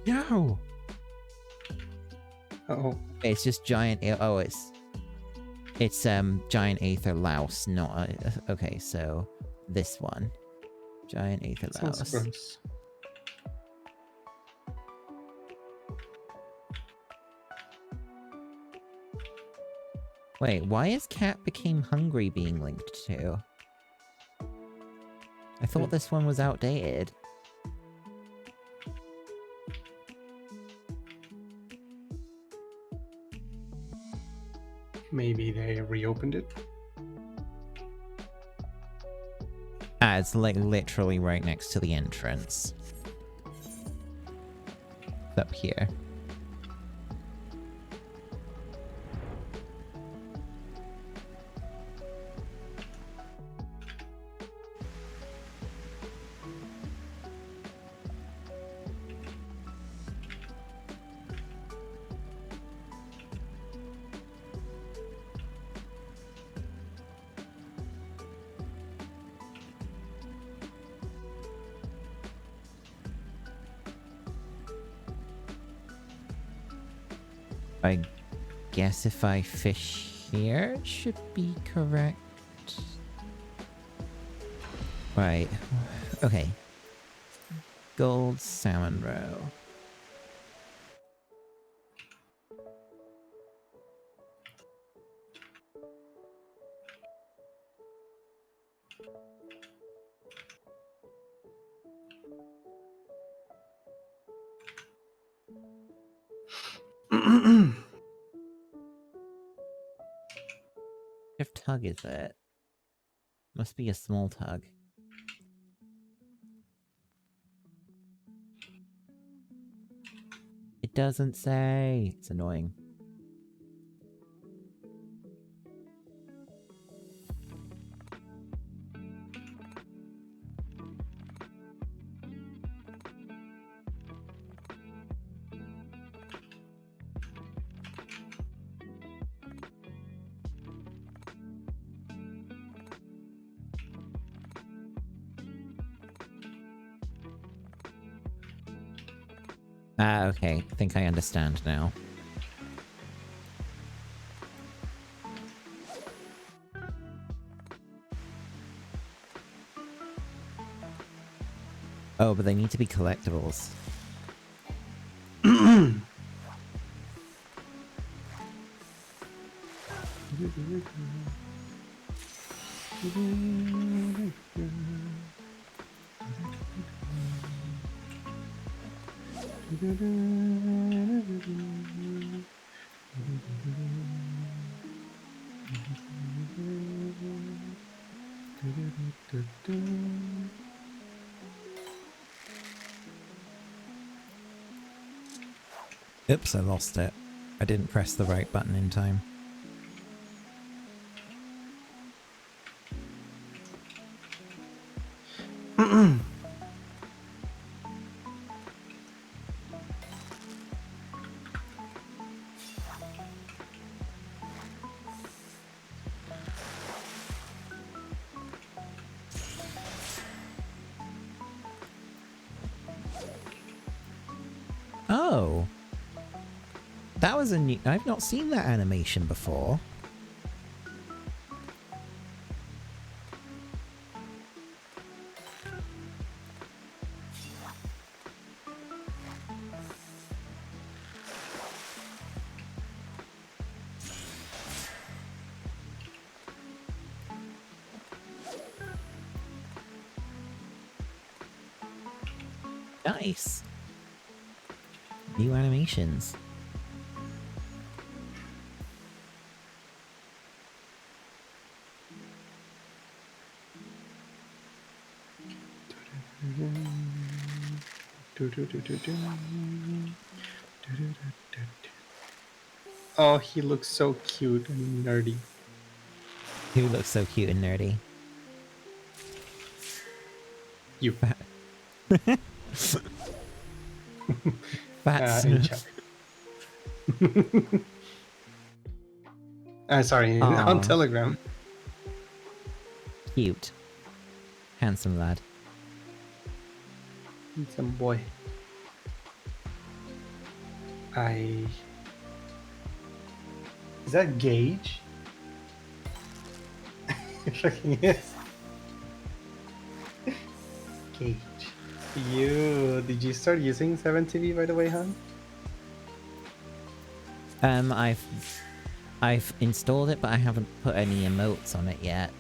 No! Uh-oh. It's just giant... Oh, it's giant Aether Louse, not... okay, so this one. Giant Aether Sounds Louse. gross. Wait, why is Cat Became Hungry being linked to? I thought this one was outdated. Maybe they reopened it. Ah, it's like literally right next to the entrance. It's up here. I guess if I fish here, it should be correct. Right. Okay. Gold salmon roe. What tug is it? Must be a small tug. It doesn't say. It's annoying. Ah, okay. I think I understand now. Oh, but they need to be collectibles. Oops, I lost it. I didn't press the right button in time. Oh! That was a new... I've not seen that animation before. Nice! New animations. Oh, he looks so cute and nerdy. Who looks so cute and nerdy? You. That's In chat. Sorry, on Telegram. Cute. Handsome lad. Some boy. Is that Gage? It fucking is. Gage. Did you start using 7TV by the way, hon? I've installed it, but I haven't put any emotes on it yet.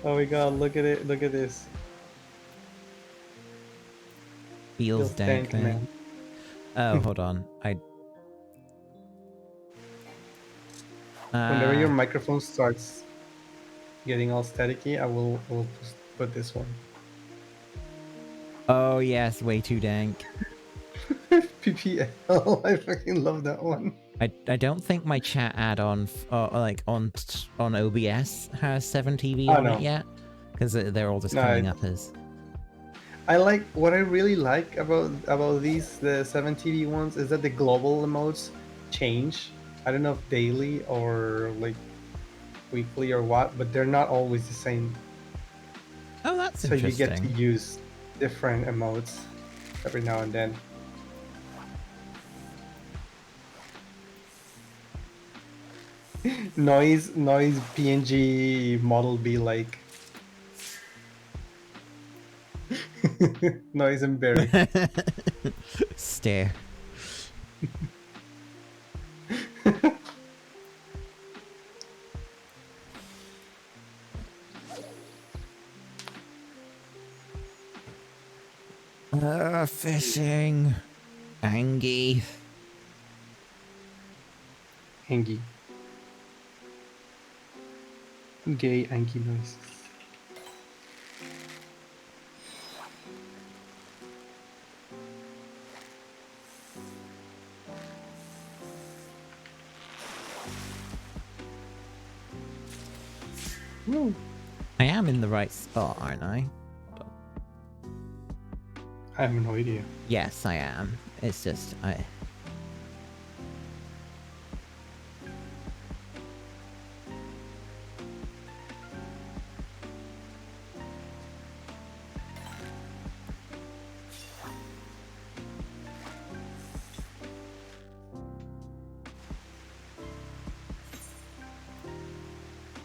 Oh my god, look at it, look at this. Feels dank, man. Oh, hold on. Whenever your microphone starts getting all staticky, I will put this one. Oh yes, way too dank. PPL, I fucking love that one. I don't think my chat add-on like on OBS has 7TV on it yet, because they're all just coming up as. I like what I really like about these the 7TV ones is that the global emotes change. I don't know if daily or like weekly or what, but they're not always the same. Oh, that's so interesting. So you get to use different emotes every now and then. noise PNG model be like? Noise and berry. Stare. Fishing. Angie. Angie. Gay Angie noises. Woo. I am in the right spot, aren't I? I have no idea. Yes, I am. It's just,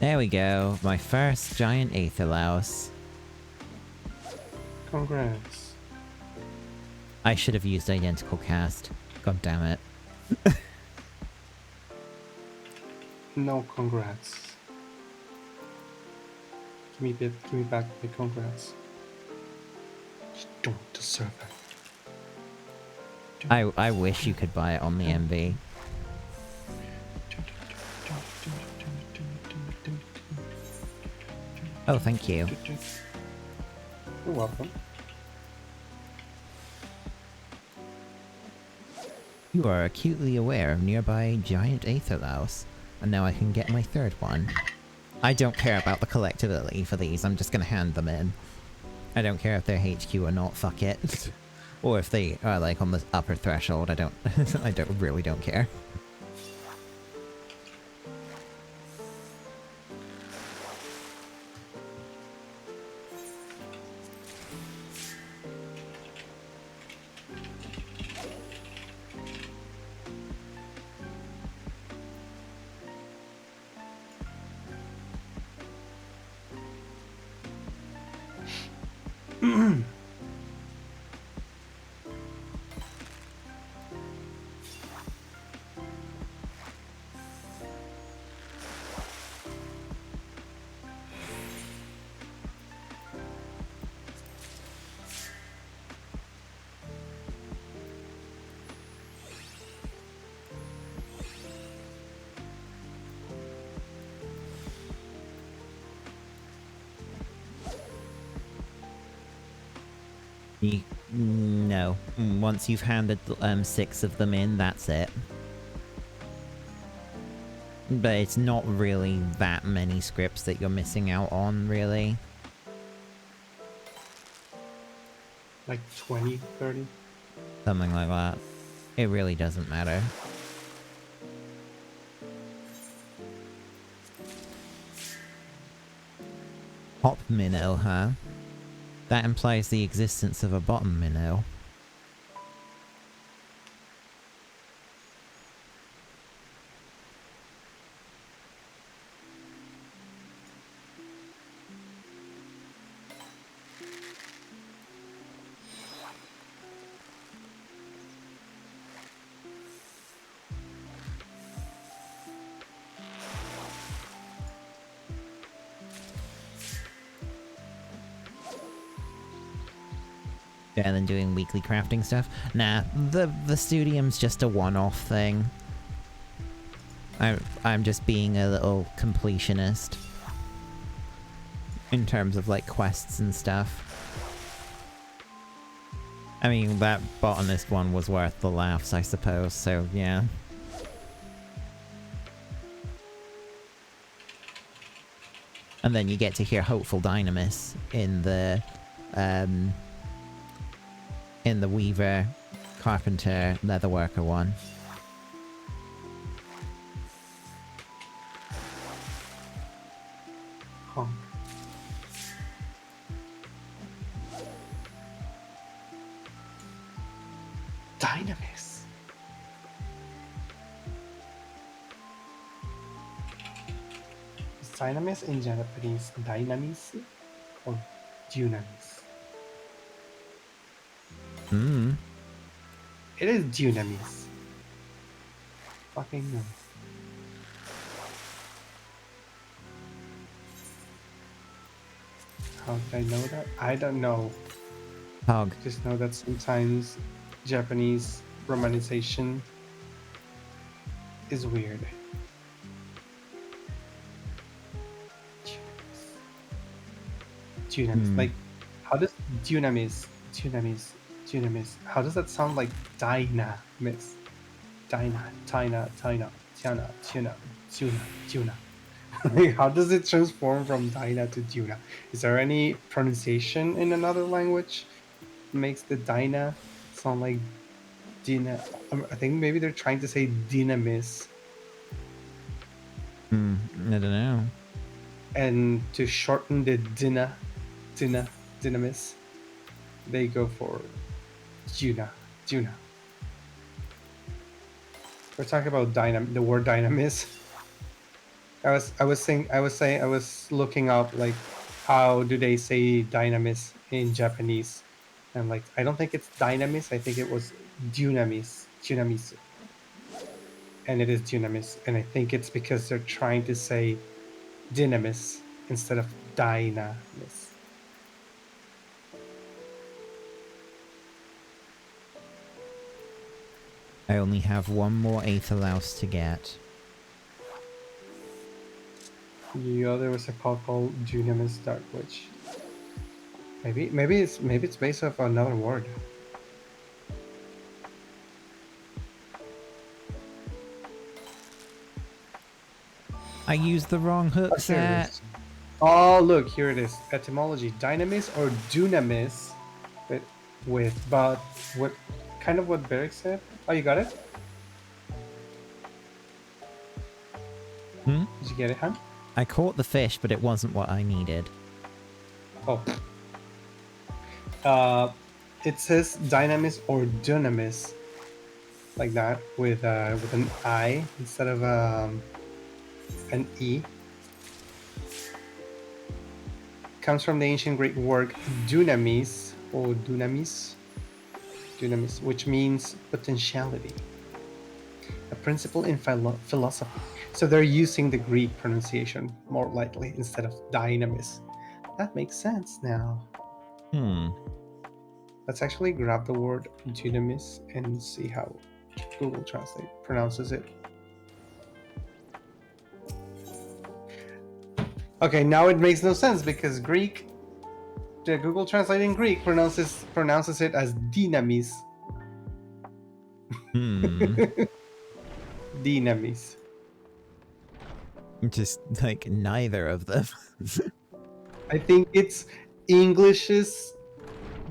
There we go. My first giant aether louse. Congrats. I should have used identical cast. God damn it. No congrats. Give me back my congrats. You don't deserve it. I wish you could buy it on the MV. Oh, thank you. You're welcome. You are acutely aware of nearby giant aether louse, and now I can get my third one. I don't care about the collectability for these, I'm just gonna hand them in. I don't care if they're HQ or not, fuck it. Or if they are like on the upper threshold, I really don't care. No. Once you've handed 6 of them in, that's it. But it's not really that many scripts that you're missing out on, really. Like 20, 30? Something like that. It really doesn't matter. Top minnow, huh? That implies the existence of a bottom minnow. Yeah, and then doing weekly crafting stuff. Nah, the Studium's just a one-off thing. I'm just being a little completionist. In terms of, like, quests and stuff. I mean, that botanist one was worth the laughs, I suppose, so yeah. And then you get to hear Hopeful Dynamis in the Weaver, Carpenter, Leatherworker one. Honk. Dynamis. dynamis in Japanese dynamis or dunamis? Hmm. It is dunamis. Fucking no. How did I know that? I don't know. Hog. Just know that sometimes Japanese romanization is weird. Dunamis. Hmm. Like, how does dunamis, how does that sound like dynamis? Tuna. Like, how does it transform from dyna to tuna? Is there any pronunciation in another language that makes the dyna sound like dina? I think maybe they're trying to say dynamis, Hmm. I don't know. and to shorten the dynamis, they go for tuna. We're talking about the word dynamis. I was looking up like how do they say dynamis in Japanese, and like I don't think it's dynamis. I think it was dunamis, and it is dunamis, and I think it's because they're trying to say dynamis instead of dynamis. I only have one more Aether Louse to get. The other was a call called dunamis dark witch. Maybe it's based off another word. I used the wrong hook Oh, here it set. is. Oh, look, here it is. Etymology: dynamis or dunamis, but what kind of what Beric said. Oh, you got it? Hmm? Did you get it, Han? I caught the fish, but it wasn't what I needed. Oh, uh, it says dynamis or dunamis, like that, with an I instead of an E. Comes from the ancient Greek word dunamis or dunamis, which means potentiality, a principle in philosophy. So they're using the Greek pronunciation more likely instead of dynamis. That makes sense now. Hmm. Let's actually grab the word dunamis and see how Google Translate pronounces it. Okay, now it makes no sense because the Google Translate in Greek pronounces it as dynamis. Hmm. Dynamis. Just, like, neither of them. I think it's English's.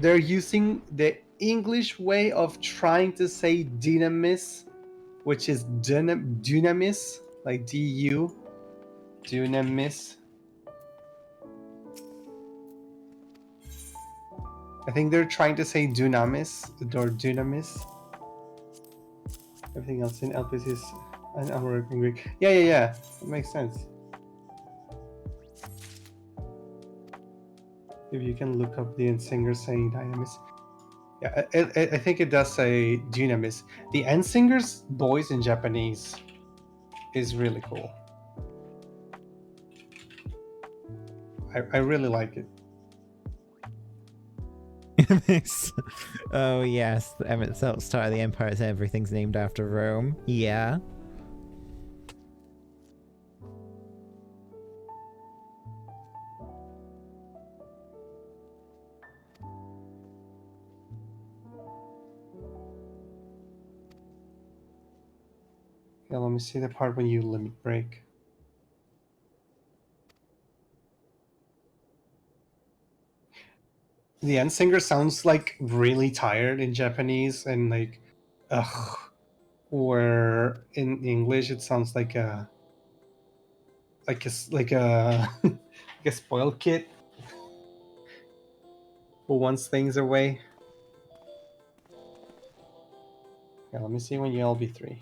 They're using the English way of trying to say dynamis, which is dunamis, like du, dunamis. I think they're trying to say dunamis or dunamis. Everything else in LPC is an American Greek. Yeah. It makes sense. If you can look up the singer saying dynamis. Yeah, I think it does say dunamis. The end singer's voice in Japanese is really cool. I really like it. Oh yes, Emmett Selt's Star of the Empire said everything's named after Rome. Yeah. Yeah, let me see the part when you limit break. The end singer sounds like really tired in Japanese and like ugh, where in English it sounds like a like a spoiled kid who wants things away. Yeah, let me see when you LB3.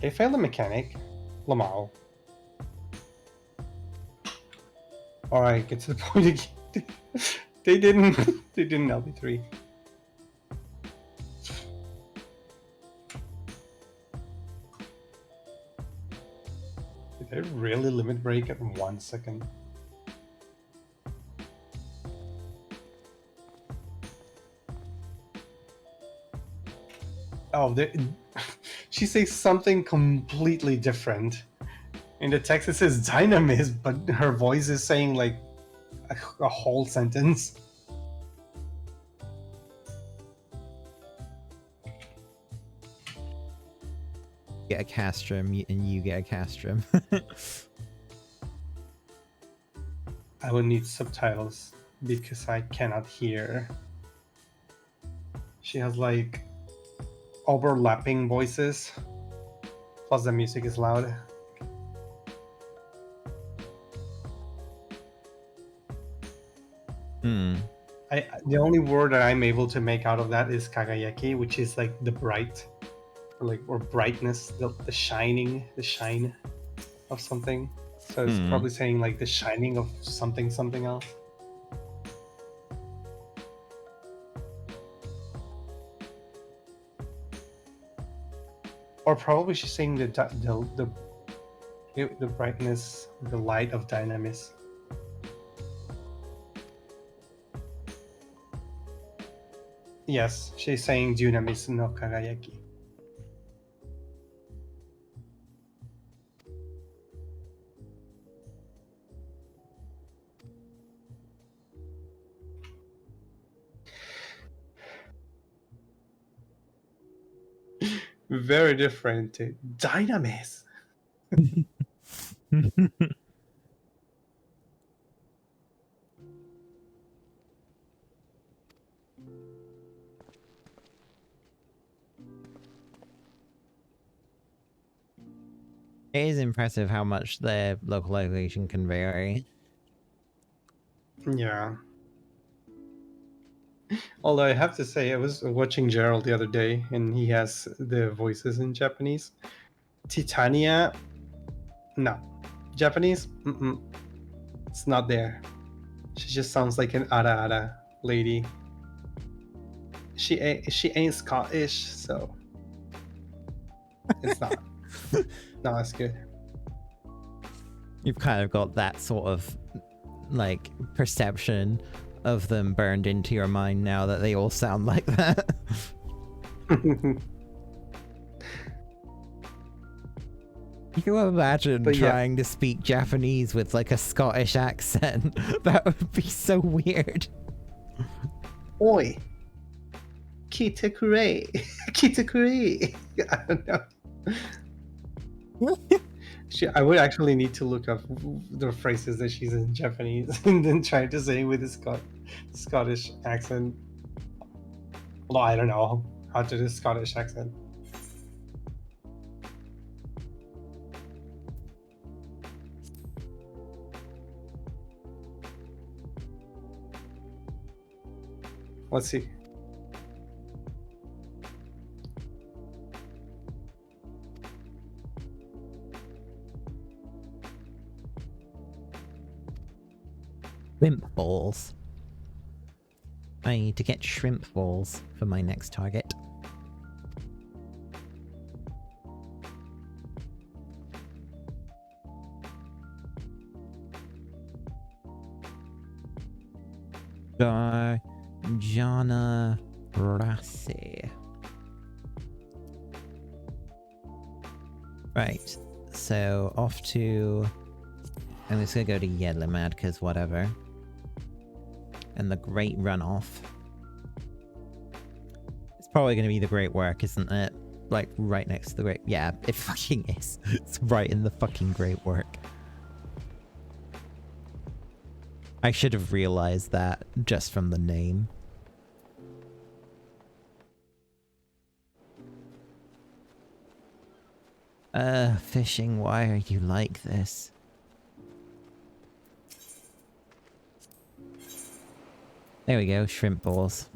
They failed the mechanic. Lamau. Alright, get to the point again. They didn't LB3. Did they really limit break at 1 second? Oh, she says something completely different. In the text it says dynamis, but her voice is saying like a whole sentence. Get a castrum and you get a castrum. I will need subtitles because I cannot hear. She has like overlapping voices, plus the music is loud. The only word that I'm able to make out of that is kagayaki, which is like the bright, or brightness, the shine of something. So it's probably saying like the shining of something else. Or probably she's saying the brightness, the light of dynamis. Yes, she's saying dynamis no kagayaki. Very different. Dynamis. It is impressive how much their localization can vary. Yeah. Although I have to say, I was watching Gerald the other day, and he has the voices in Japanese. Titania, no. Japanese, it's not there. She just sounds like an ara lady. She ain't Scottish, so it's not. No, it's good. You've kind of got that sort of like perception of them burned into your mind now that they all sound like that. You imagine trying to speak Japanese with like a Scottish accent? That would be so weird. Oi. Kitakure. Kitakure. I don't know. I would actually need to look up the phrases that she's in Japanese and then try to say with a Scottish accent. Although I don't know how to do Scottish accent. Let's see. Shrimp balls. I need to get shrimp balls for my next target. Jana Rassi. Right, so off to... I'm just gonna go to Yedlamad, because whatever. And the Great Runoff. It's probably gonna be the Great Work, isn't it? Like, right next to the Great... Yeah, it fucking is. It's right in the fucking Great Work. I should have realized that just from the name. Fishing, why are you like this? There we go, shrimp balls.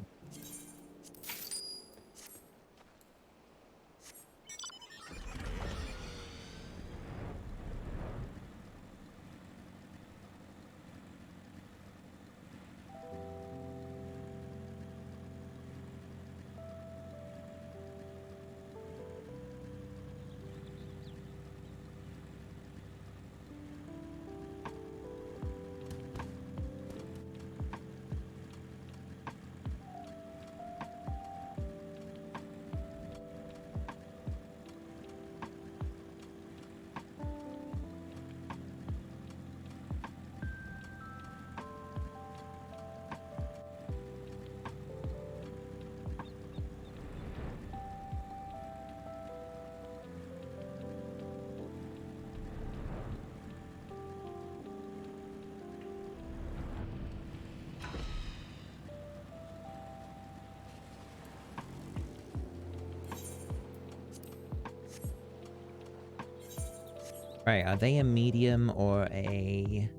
Right, are they a medium or a...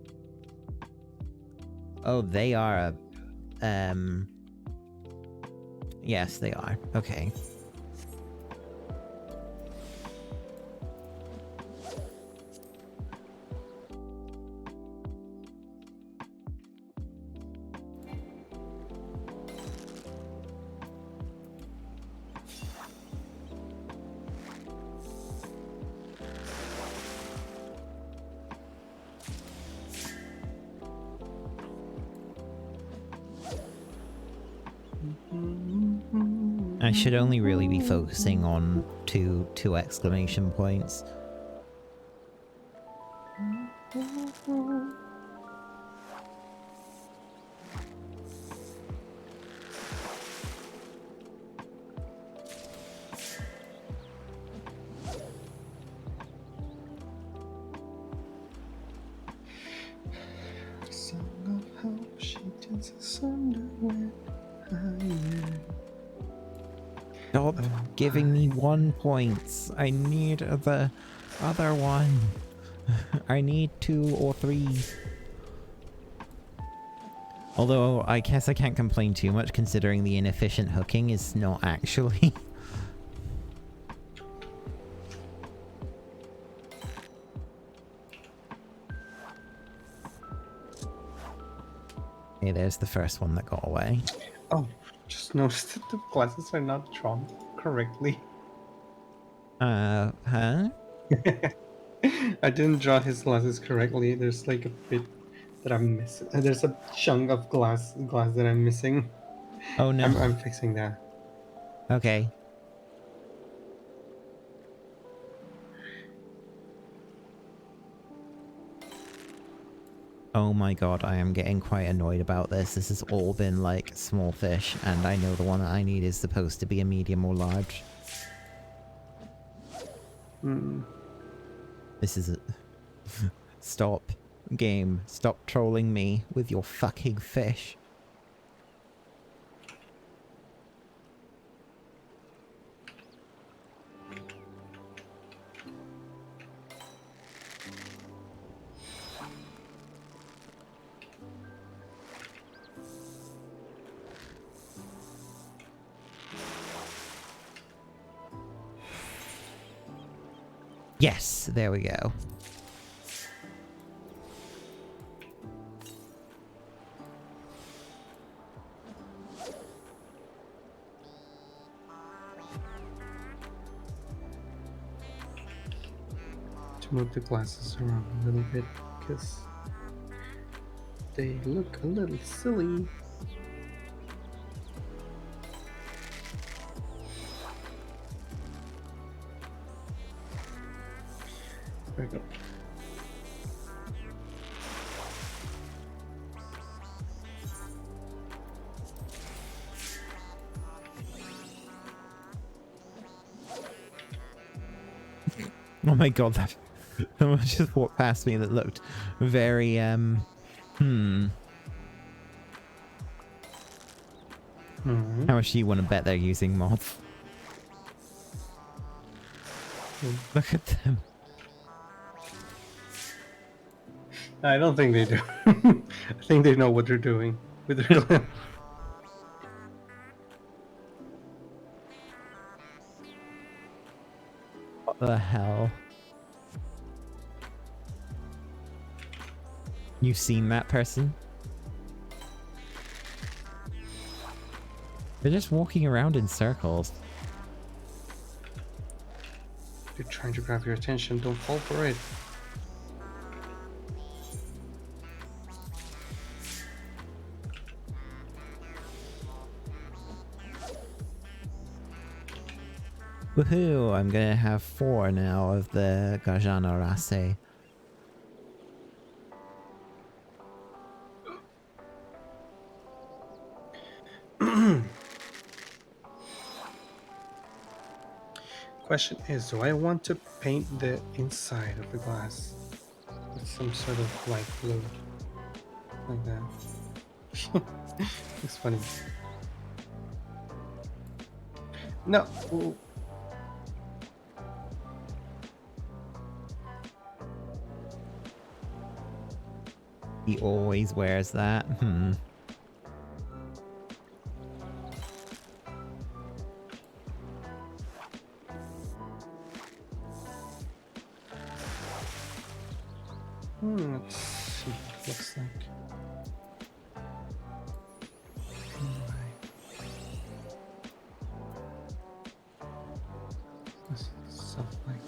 Oh, they are a... Yes, they are. Okay. I should only really be focusing on two exclamation points. Song of hope, she dances asunder when higher. Stop giving me 1 point. I need the other one. I need 2 or 3. Although, I guess I can't complain too much considering the inefficient hooking is not actually. Okay, there's the first one that got away. Oh, just noticed that the glasses are not drawn correctly. Huh? I didn't draw his glasses correctly. There's like a bit that I'm missing. There's a chunk of glass that I'm missing. Oh no. I'm fixing that. Okay. Oh my god, I am getting quite annoyed about this. This has all been like small fish, and I know the one that I need is supposed to be a medium or large. This is a... Stop, game. Stop trolling me with your fucking fish. Yes, there we go. To move the glasses around a little bit because they look a little silly. There we go. Oh my god, that someone just walked past me that looked very, How much do you want to bet they're using mods? Look at them. I don't think they do. I think they know what they're doing with their glasses. What the hell? You've seen that person? They're just walking around in circles. They're trying to grab your attention. Don't fall for it. Woohoo! I'm gonna have 4 now of the Gajana Race. Question is, do I want to paint the inside of the glass with some sort of light blue? Like that. It's funny. No. Ooh. He always wears that. Let's see what it looks like. Self-light.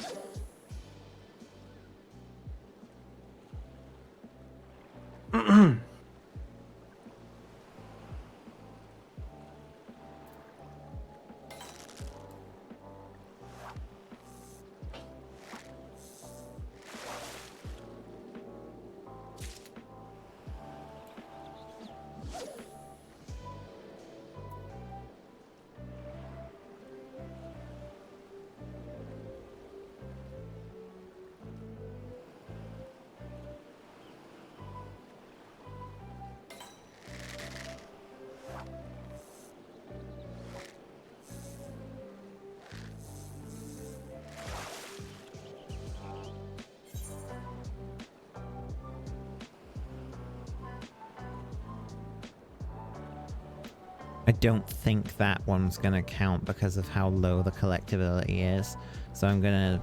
I don't think that one's gonna count because of how low the collectability is, so I'm gonna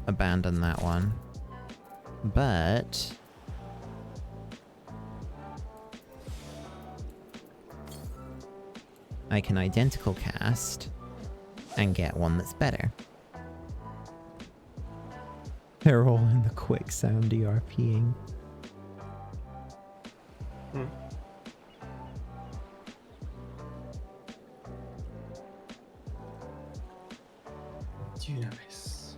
abandon that one. But I can identical cast and get one that's better. They're all in the quick sound DRPing. Nice.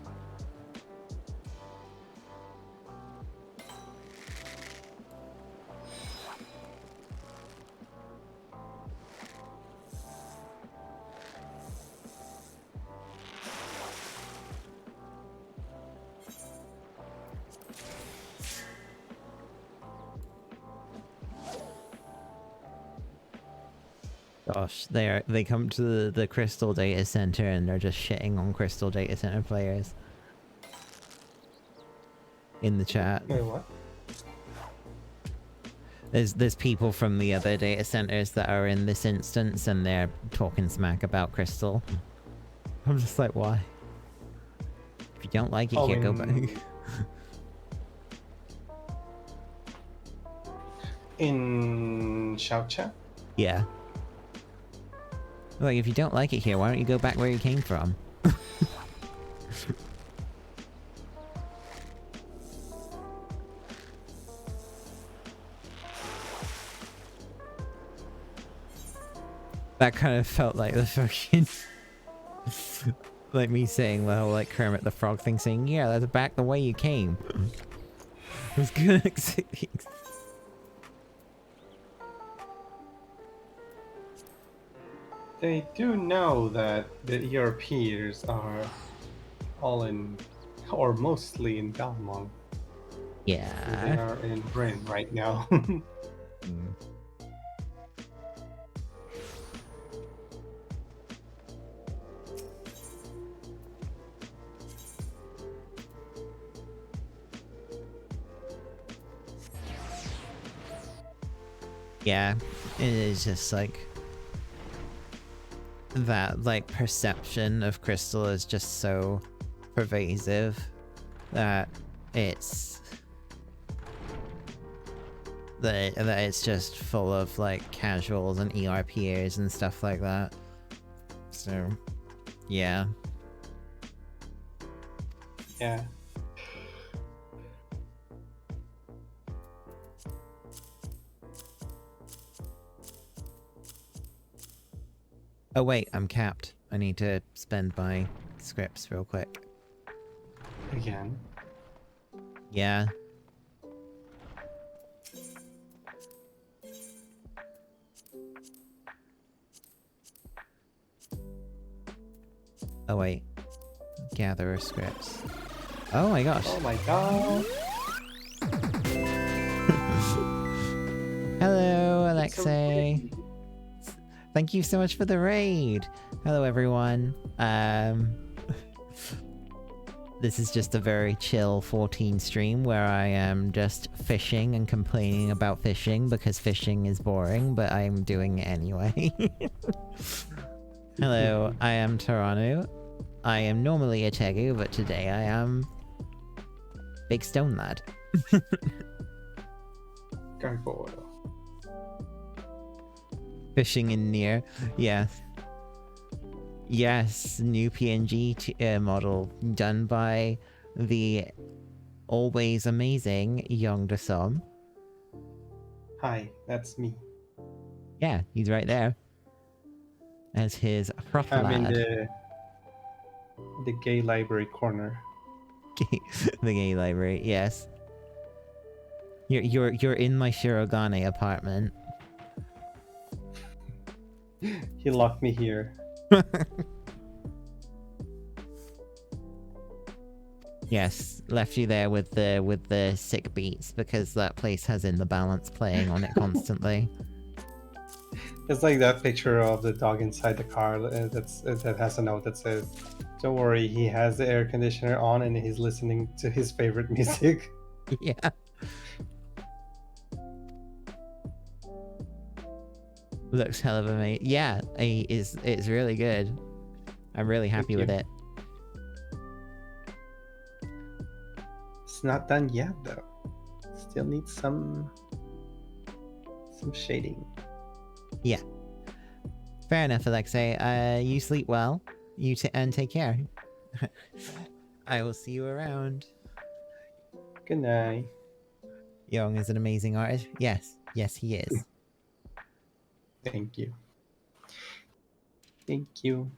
Gosh, they come to the Crystal Data Center and they're just shitting on Crystal Data Center players. In the chat. Wait, what? There's people from the other data centers that are in this instance and they're talking smack about Crystal. I'm just like, why? If you don't like it, here, go back. In shout chat? Yeah. Like, if you don't like it here, why don't you go back where you came from? That kind of felt like the fucking... like me saying the whole, like, Kermit the Frog thing, saying, yeah, that's back the way you came. I was gonna They do know that the ERPs are all in, or mostly in Belmont. Yeah. They are in Bryn right now. Yeah, it is just like... that, like, perception of Crystal is just so pervasive that it's... that it's just full of, like, casuals and ERPers and stuff like that. So, yeah. Yeah. Oh wait, I'm capped. I need to spend my scripts real quick. Again. Yeah. Oh wait. Gatherer scripts. Oh my gosh. Oh my god. Hello, Alexei. Thank you so much for the raid. Hello, everyone. This is just a very chill 14 stream where I am just fishing and complaining about fishing because fishing is boring, but I'm doing it anyway. Hello, I am Teranu. I am normally a Tegu, but today I am Big Stone Lad. Gargoyle. Fishing in Nier, yes. Yes, new PNG model done by the always amazing Young Dasom. Hi, that's me. Yeah, he's right there. As his rough I'm in lad. the gay library corner. The gay library, yes. You're in my Shirogane apartment. He locked me here. Yes, left you there with the sick beats because that place has In the Balance playing on it constantly. It's like that picture of the dog inside the car that has a note that says, "Don't worry, he has the air conditioner on and he's listening to his favorite music." Yeah. Looks hell of amazing. Yeah, it's really good. I'm really happy with it. It's not done yet though. Still needs some shading. Yeah. Fair enough, Alexei. You sleep well. And take care. I will see you around. Good night. Young is an amazing artist. Yes. Yes, he is. Thank you. Thank you.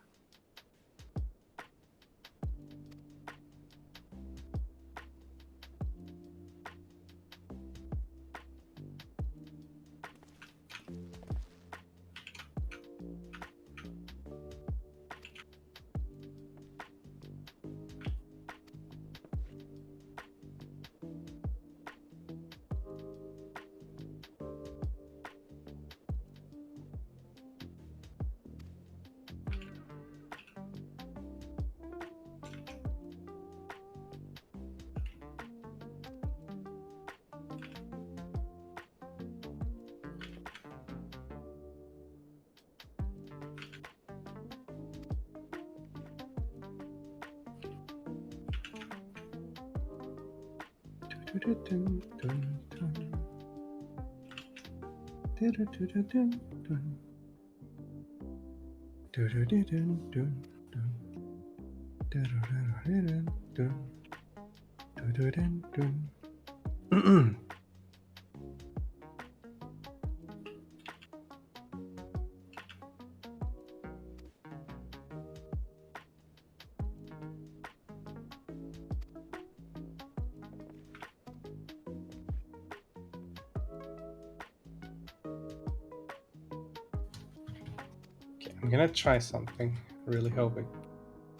I'm gonna try something. Really hoping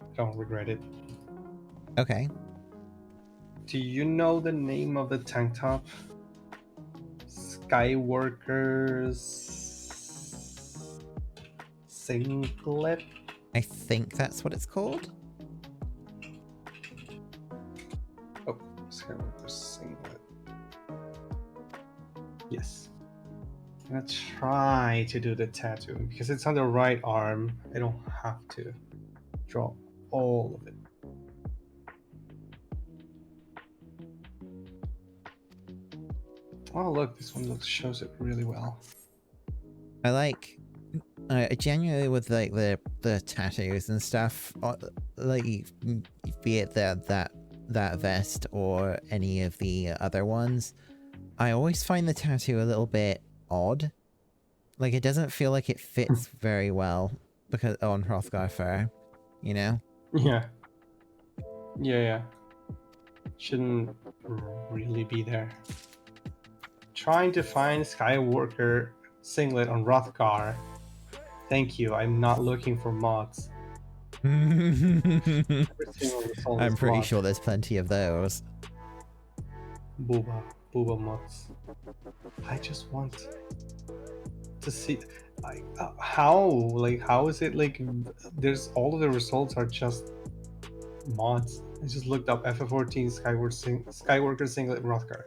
I don't regret it. Okay. Do you know the name of the tank top? Skyworkers singlet? I think that's what it's called. Oh, Skyworkers singlet. Yes. I'm gonna try to do the tattoo because it's on the right arm. I don't have to draw all of it. Oh look, this one shows it really well. I like genuinely with like the tattoos and stuff, like be it that vest or any of the other ones. I always find the tattoo a little bit odd. Like it doesn't feel like it fits very well because on Hrothgar fur, you know? Yeah. Yeah. Shouldn't really be there. Trying to find Skywalker singlet on Hrothgar. Thank you. I'm not looking for mods. I'm pretty sure there's plenty of those. Booba mods. I just want to see like how is it like there's all of the results are just mods. I just looked up FF14 Skywalker singlet Rothgar.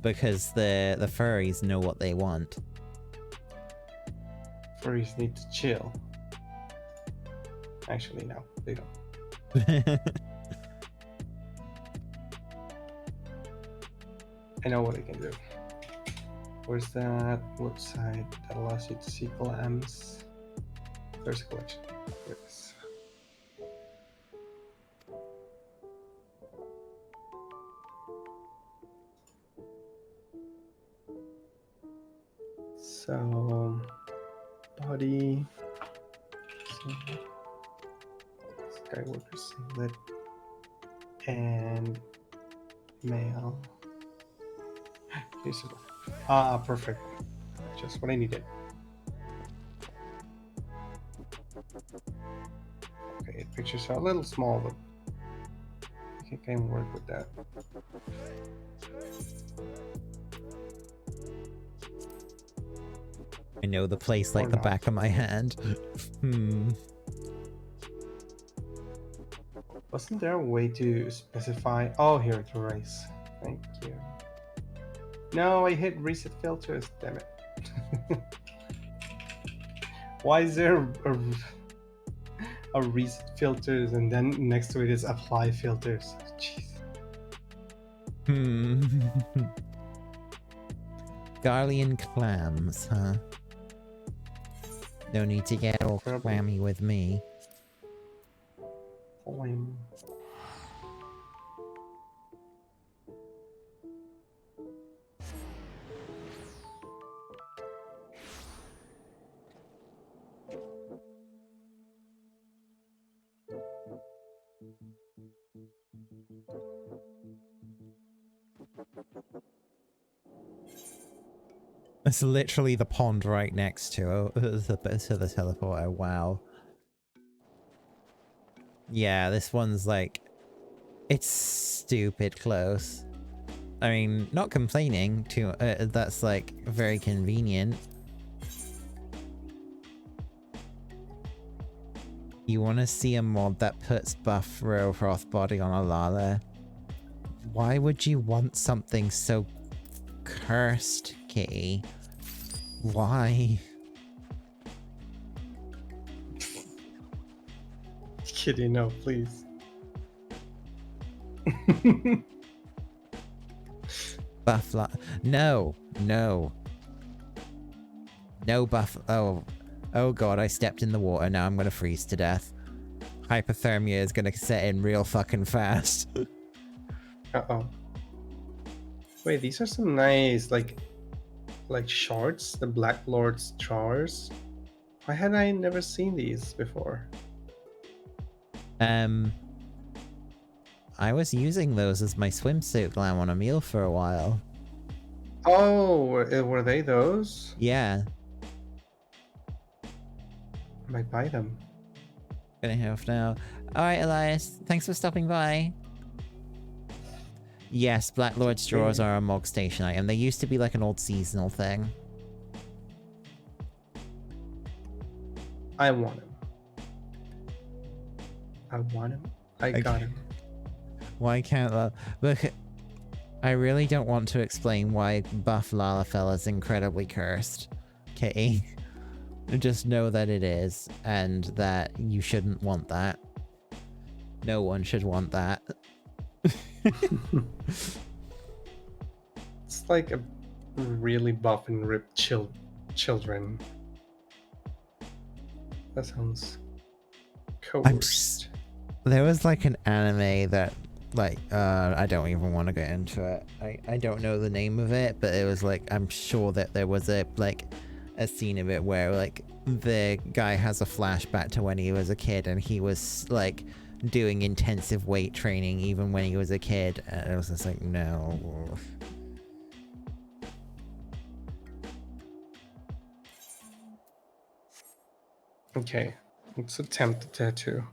Because the furries know what they want. Furries need to chill. Actually, no, they don't. I know what I can do. Where's that website that allows you to see collabs? There's a collection. Here it is. So, body, Skywalker singlet, and male. Here's a look. Perfect. Just what I needed. Okay, pictures are a little small, but I think I can work with that. I know the place like Or the not. back of my hand. Wasn't there a way to specify? Oh, here to erase. Thank you. No, I hit reset filters. Damn it. Why is there a reset filters and then next to it is apply filters? Jeez. Garlean clams, huh? No need to get all clammy with me. It's literally the pond right next to the teleporter. Wow. Yeah, this one's like... It's stupid close. I mean, not complaining too... that's like very convenient. You want to see a mod that puts buff Rothroth body on a Lala? Why would you want something so cursed, Kitty? Why? Kitty, no, please. Buff no, no. No buff. Oh. Oh god, I stepped in the water. Now I'm gonna freeze to death. Hypothermia is gonna set in real fucking fast. Uh-oh. Wait, these are some nice, like shorts, the Black Lord's drawers. Why had I never seen these before? I was using those as my swimsuit glam on a meal for a while. Oh, were they those? Yeah. I might buy them. Gonna have now. Alright, Elias. Thanks for stopping by. Yes, Black Lord straws are a Mog Station item. They used to be like an old seasonal thing. I want him. I want him. I got him. Why can't that? Look, I really don't want to explain why buff Lalafell is incredibly cursed. Okay? Just know that it is, and that you shouldn't want that. No one should want that. It's like a really buff and ripped children. That sounds coerced. There was like an anime that, like, I don't even want to get into it. I don't know the name of it, but it was like, I'm sure that there was a scene of it where like the guy has a flashback to when he was a kid and he was like doing intensive weight training even when he was a kid, and it was just like, no. Okay, let's attempt the tattoo.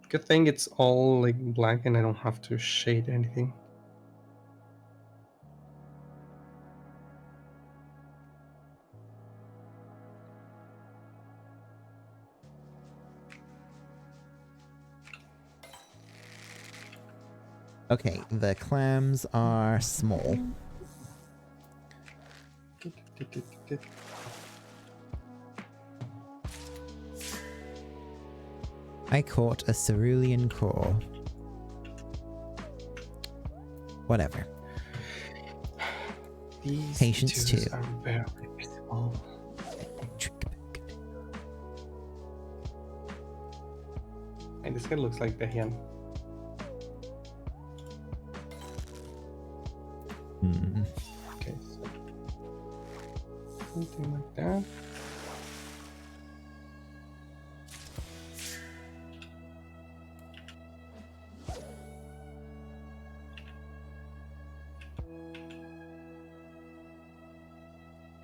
Good thing it's all like black and I don't have to shade anything. Okay, the clams are small. I caught a cerulean core. Whatever. These Patience tattoos too. are very visible. And this guy looks like Behian. Hmm. Okay, so something like that.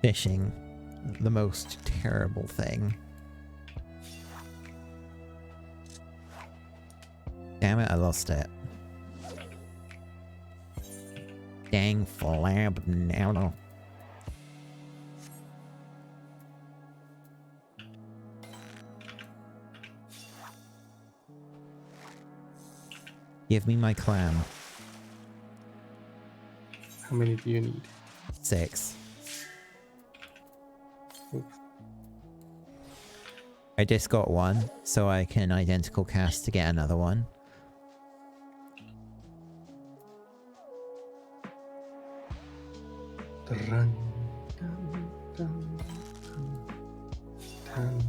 Fishing. The most terrible thing. Damn it, I lost it. Dang flab now. Give me my clam. How many do you need? 6. Oof. I just got 1, so I can identical cast to get another one. Dun, dun, dun, dun, dun.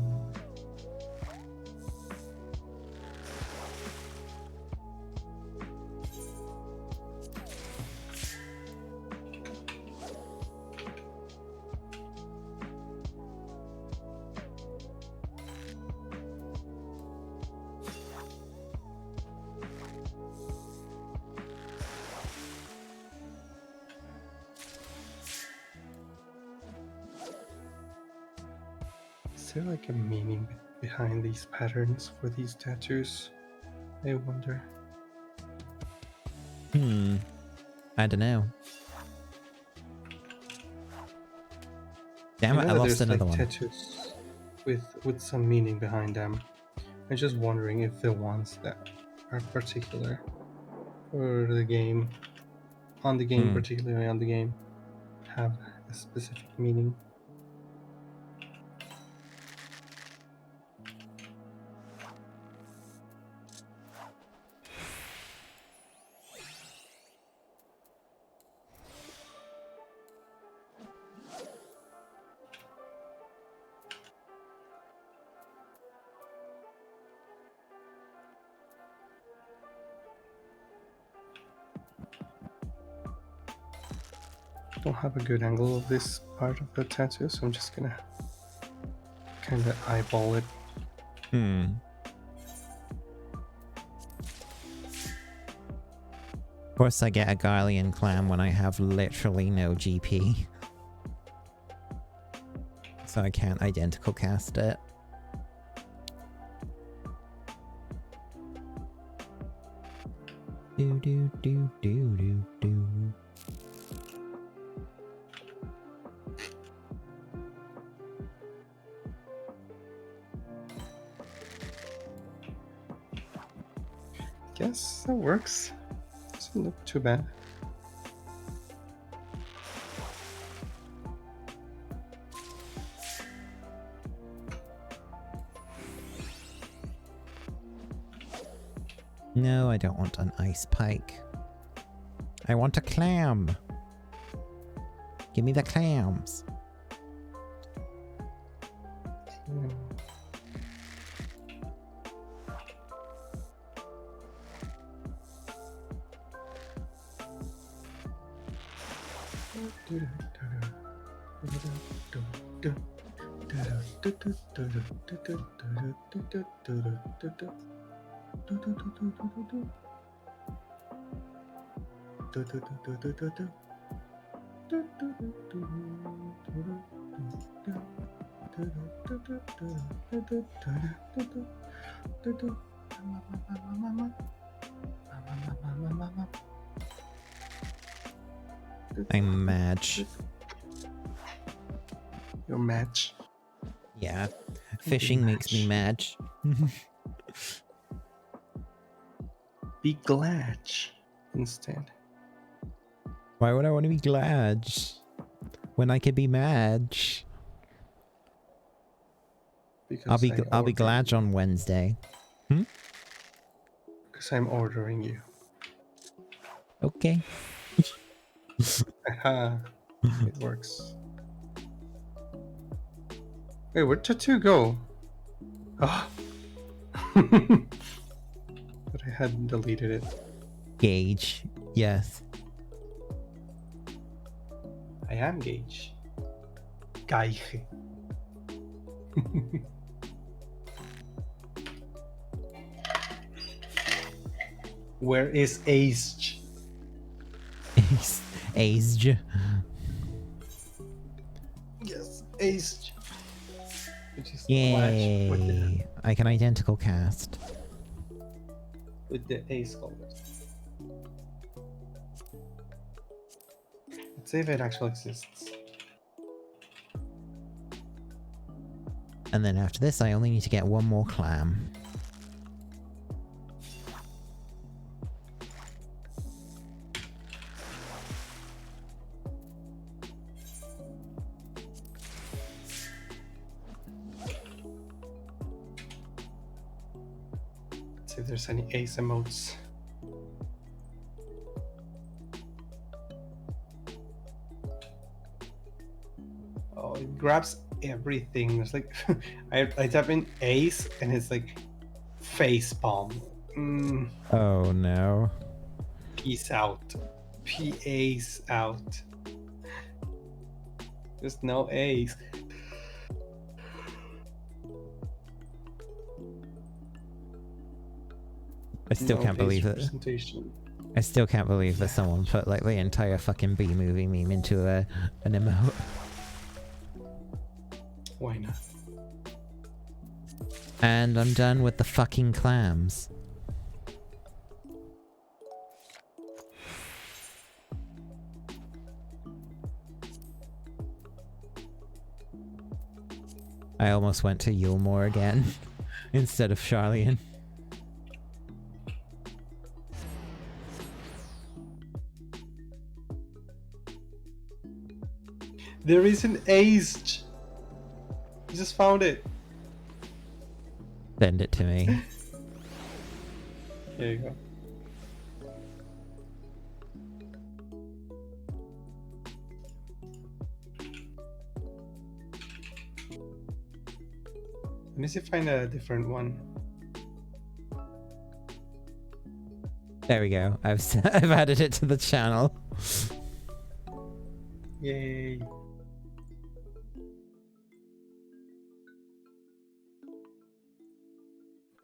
Is there like a meaning behind these patterns for these tattoos? I wonder. I don't know. Damn I it, know I that lost there's another like one. tattoos with some meaning behind them. I'm just wondering if the ones that are particular for the game, on the game, particularly on the game, have a specific meaning. I don't have a good angle of this part of the tattoo, so I'm just gonna kind of eyeball it. Of course I get a Garlean clam when I have literally no GP. So I can't identical cast it. Do do do do do do. Guess that works. Doesn't look too bad. No, I don't want an ice pike. I want a clam. Give me the clams. I'm match. Your match. Yeah. Fishing makes me match. Be glad. instead. Why would I want to be glad when I could be mad? Because I'll be glad on Wednesday. Hmm? Because I'm ordering you. Okay. Aha. It works. Wait, where'd tattoo go? Ah. But I hadn't deleted it. Gauge. Yes. I am Gage. Gage. Where is Age? Age. Yes, Age. Which is Yay. I can identical cast. with the ace holders. Let's see if it actually exists. And then after this, I only need to get one more clam. Let's see if there's any ace emotes. Oh, it grabs everything. It's like I type in ace and it's like face palm. Oh no. Peace out. P-ace out. There's no ace. I still No can't believe it. representation. I still can't believe that someone put like the entire fucking B movie meme into an emote. Why not? And I'm done with the fucking clams. I almost went to Yulmore again instead of Charlian. There is an ace. I just found it. Send it to me. Here you go. Let me see if I find a different one. There we go. I've added it to the channel. Yay.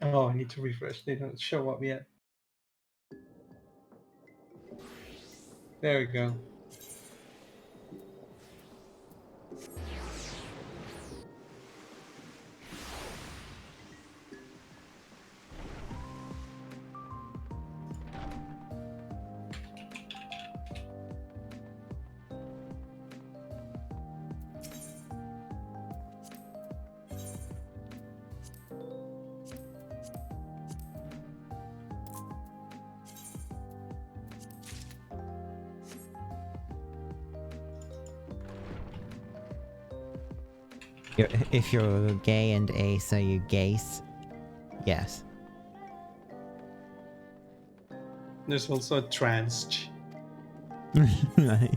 Oh, I need to refresh. They don't show up yet. There we go. If you're gay and ace, are you gace? Yes. There's also a trans. Nice.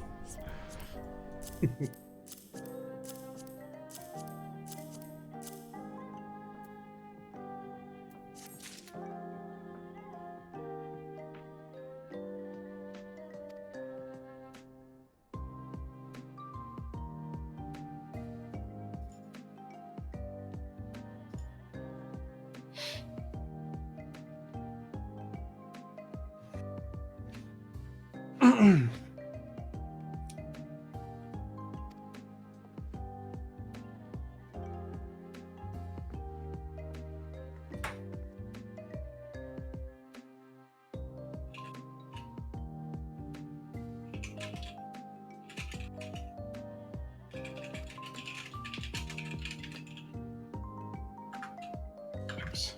Oops.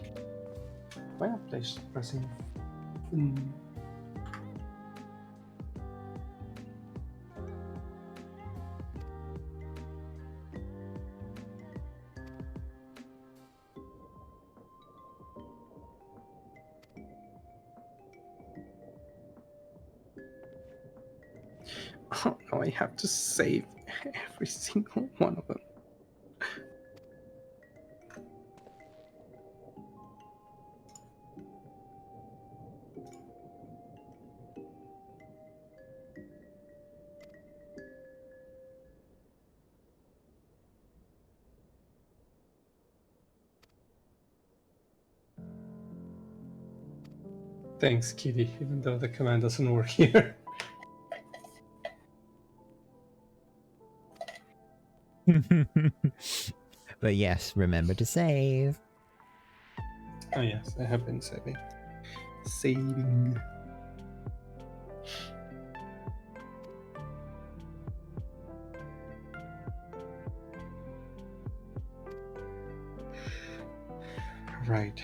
Why am I pressing? Oh no, I have to save every single one of them. Thanks, Kitty, even though the command doesn't work here. But yes, remember to save. Oh yes, I have been saving. Saving. Right.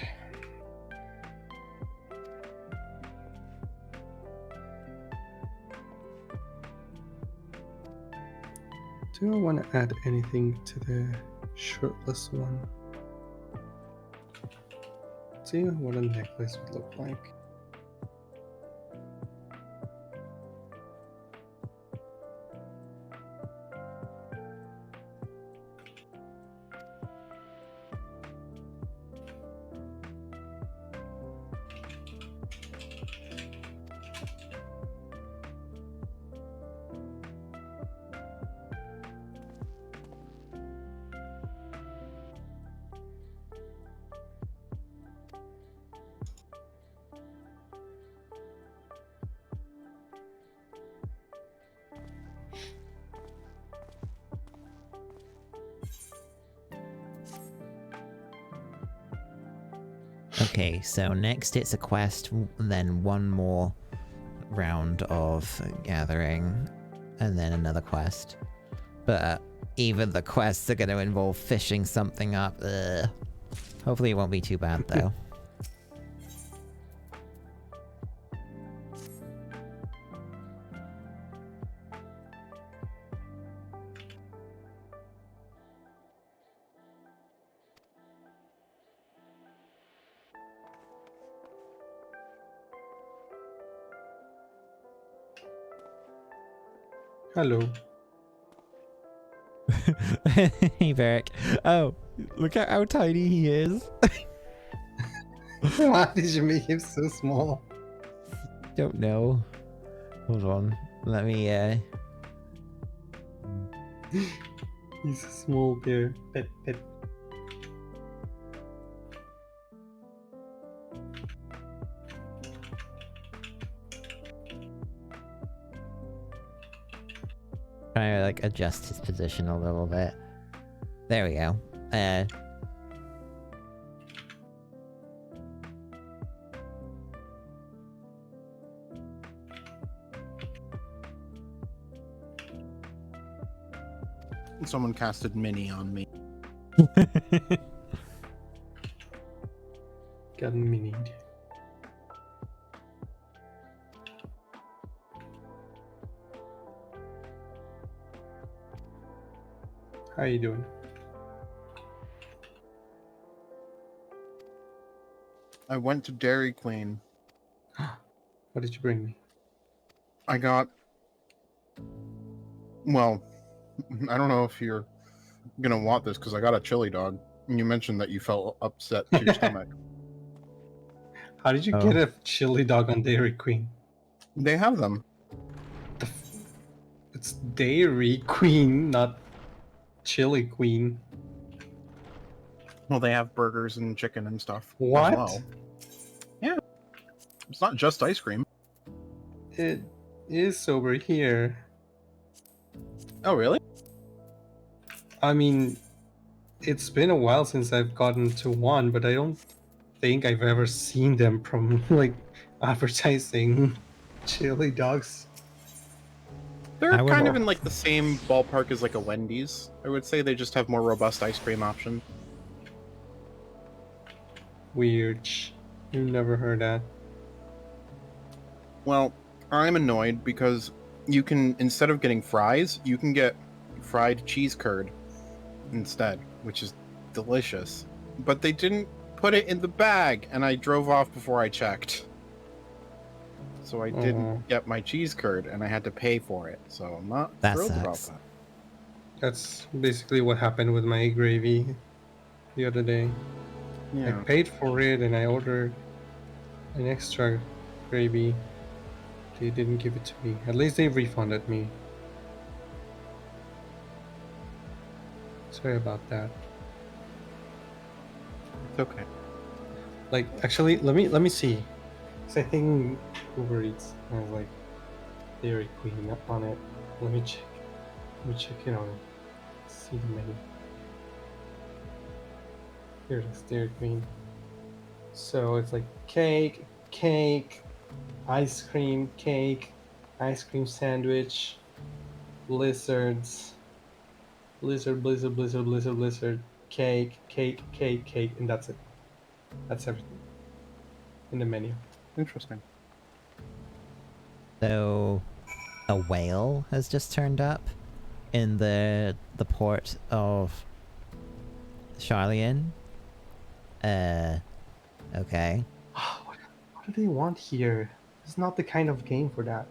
Do I want to add anything to the shirtless one? See what a necklace would look like. Okay, so next it's a quest, then one more round of gathering, and then another quest. But even the quests are going to involve fishing something up. Ugh. Hopefully it won't be too bad, though. Hello. Hey, Varric. Oh, look at how tiny he is. Why did you make him so small? Don't know. Hold on. Let me, He's a small bear. Pet, pet. try to, like, adjust his position a little bit. There we go. Someone casted Mini on me. Got minied. How you doing? I went to Dairy Queen. What did you bring me? I got... Well, I don't know if you're gonna want this because I got a chili dog. And you mentioned that you felt upset to your stomach. How did you Oh. get a chili dog on Dairy Queen? They have them. It's Dairy Queen, not Chili Queen. Well, they have burgers and chicken and stuff What? as well. Yeah. It's not just ice cream. It is over here. Oh, really? I mean, it's been a while since I've gotten to one, but I don't think I've ever seen them from like advertising chili dogs. They're I would kind of al- in like the same ballpark as like a Wendy's. I would say they just have more robust ice cream options. Weird. You've never heard that. Well, I'm annoyed because you can, instead of getting fries, you can get fried cheese curd instead, which is delicious. But they didn't put it in the bag, and I drove off before I checked. so I Oh. didn't get my cheese curd, and I had to pay for it. So I'm not That thrilled about sucks. that. That's basically what happened with my gravy the other day. I Yeah, paid for it and I ordered an extra gravy. They didn't give it to me. At least they refunded me. Sorry about that. it's okay. Like, actually, let me see. 'Cause I think Uber Eats has like Dairy Queen on it. Let me check. Let me check it on. See the menu. Here it is, Dairy Queen. So it's like cake, ice cream sandwich, blizzards, blizzard, cake, and that's it. That's everything in the menu. Interesting. So, a whale has just turned up in the port of Charlian. Okay. What do they want here? It's not the kind of game for that.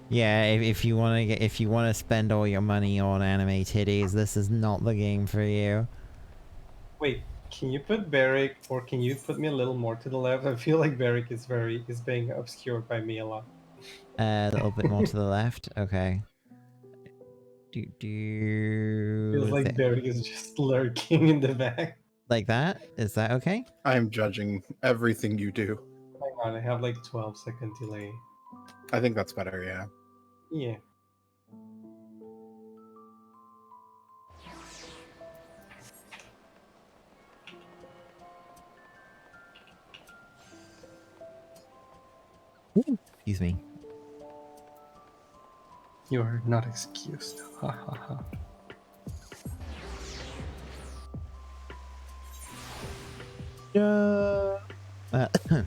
Yeah, if you want to spend all your money on anime titties, this is not the game for you. Wait, can you put Barrick, or can you put me a little more to the left? I feel like Barrick is being obscured by me a lot. A little bit more to the left. Okay. Feels like Barrick is just lurking in the back. Like that? Is that okay? I am judging everything you do. Hang on, I have like 12-second delay. I think that's better, yeah. Yeah. Ooh, excuse me. You are not excused. Ha ha ha. Uh, Uh-oh.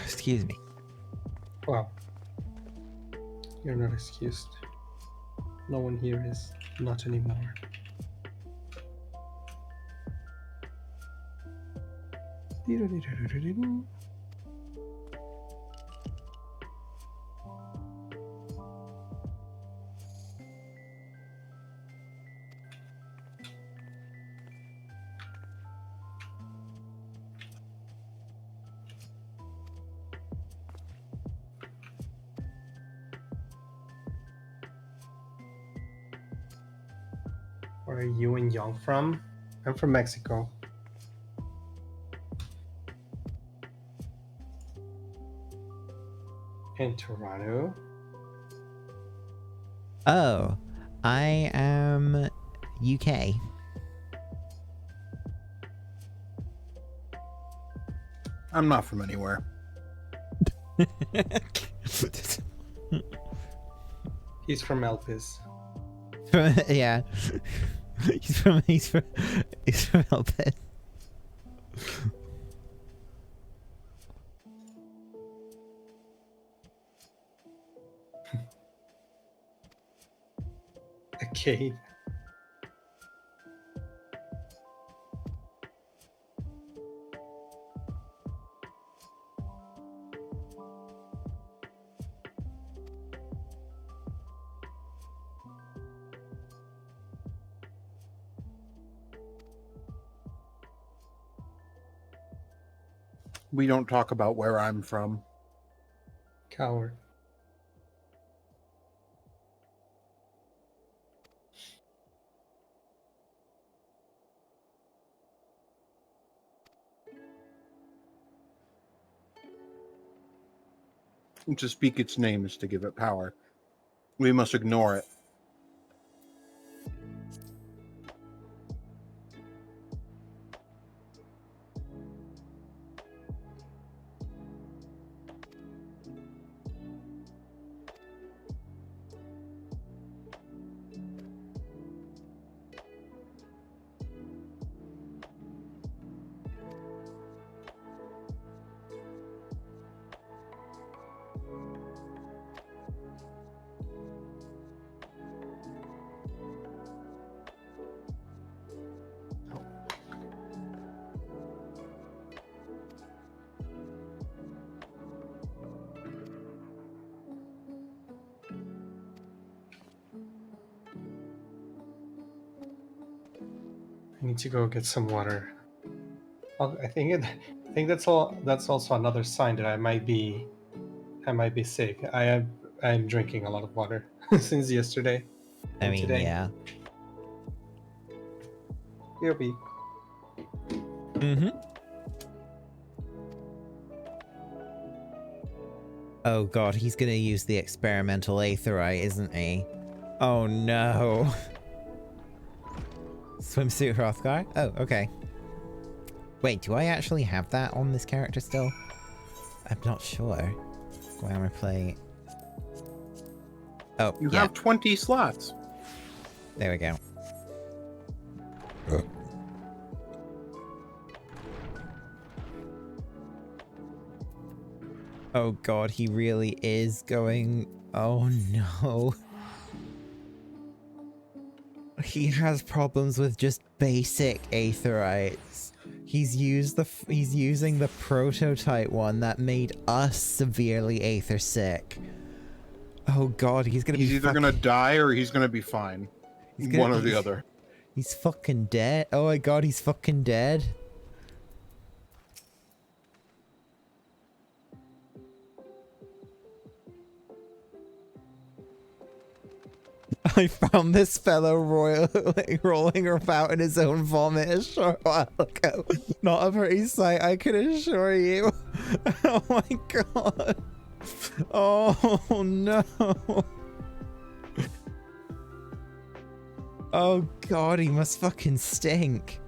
excuse me. Wow. You're not excused. No one here is. Not anymore. Where are you and Young from? I'm from Mexico. In Toronto. Oh, I am UK. I'm not from anywhere. He's from Elpis. Yeah. he's from Elpis. A cave. We don't talk about where I'm from. Coward. To speak its name is to give it power. We must ignore it. I need to go get some water. I think that's all. That's also another sign that I might be sick. I'm drinking a lot of water since yesterday I and mean, today. yeah. BRB. Mm-hmm. Oh god, he's gonna use the experimental aetherite, isn't he? Oh no. Swimsuit Hrothgar? Oh, okay. Wait, do I actually have that on this character still? I'm not sure. Glamour plate. Oh, You yeah. have 20 slots. There we go. Oh god, he really is going... Oh no. He has problems with just basic aetherites. He's using the prototype one that made us severely aether sick. Oh god, he's Either gonna die or he's gonna be fine. One or the other. He's fucking dead. Oh my god, he's fucking dead. I found this fellow rolling about in his own vomit a short while ago. Not a pretty sight, I can assure you. Oh my god. Oh no. Oh god, he must fucking stink.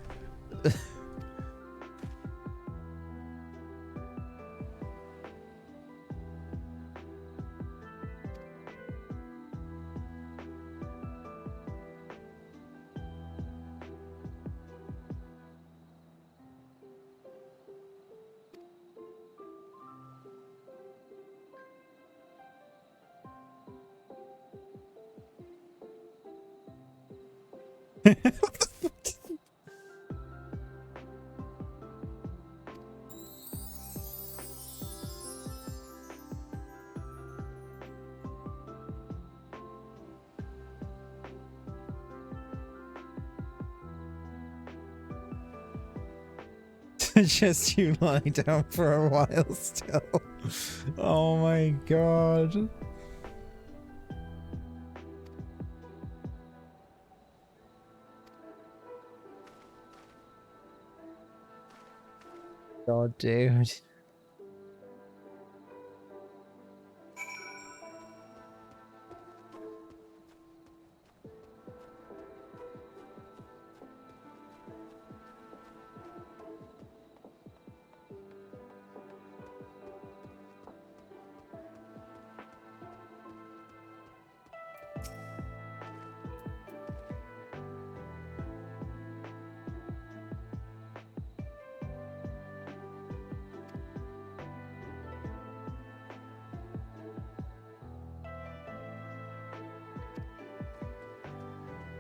Just you lie down for a while still. Oh my god. God, dude.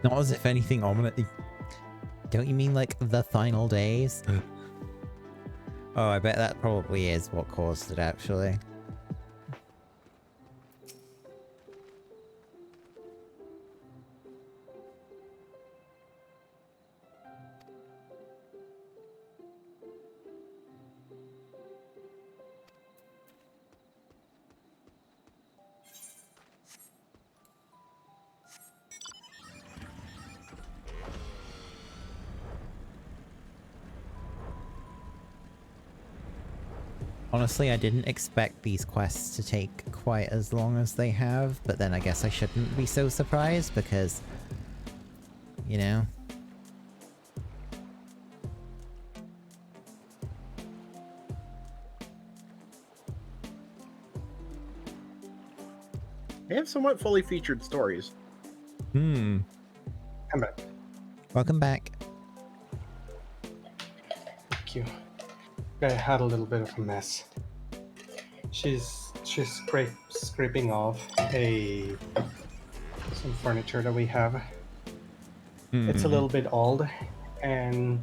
Not as if anything ominous. Don't you mean like the final days? Oh, I bet that probably is what caused it actually. Honestly, I didn't expect these quests to take quite as long as they have, but then I guess I shouldn't be so surprised because, you know. They have somewhat fully featured stories. I'm back. Welcome back. Thank you. I had a little bit of a mess. She's scraping off some furniture that we have. It's a little bit old, and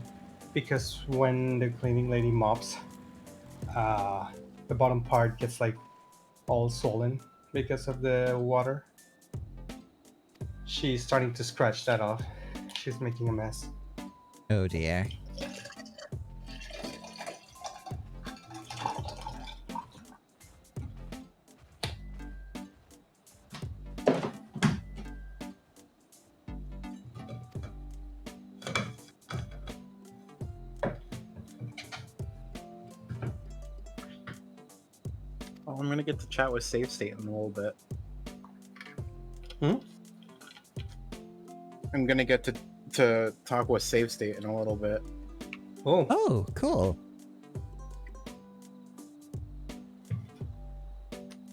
because when the cleaning lady mops, the bottom part gets like all swollen because of the water. She's starting to scratch that off. She's making a mess. Oh dear. Oh, I'm gonna get to chat with Save State in a little bit. Hmm? I'm gonna get to talk with Save State in a little bit. Oh, Oh, cool.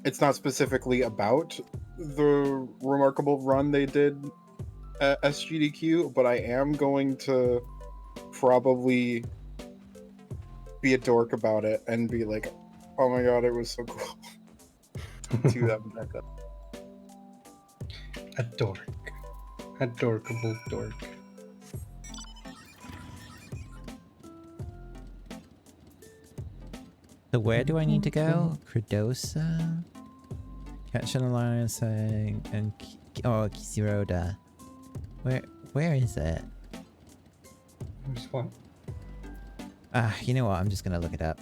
It's not specifically about the remarkable run they did at SGDQ, but I am going to probably be a dork about it and be like, oh my god, it was so cool. To that back up. a dork. A dorkable dork. So where do I need to go? Credosa? Catch an alliance and oh, Kisiroda. Where is it? There's one. Ah, you know what? I'm just gonna look it up.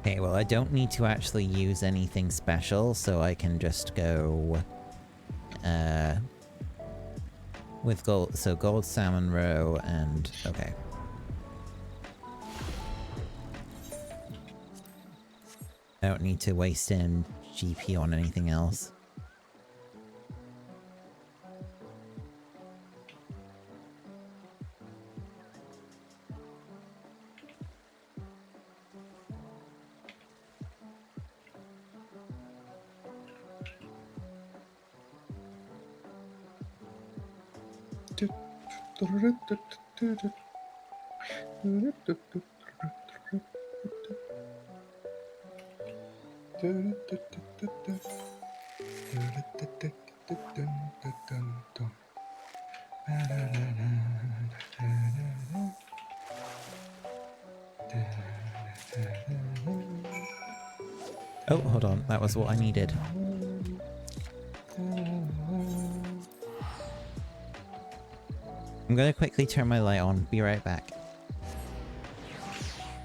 Okay, well I don't need to actually use anything special, so I can just go with gold, so gold salmon roe and okay. I don't need to waste in GP on anything else. Oh, hold on, that was what I needed. I'm gonna quickly turn my light on, be right back.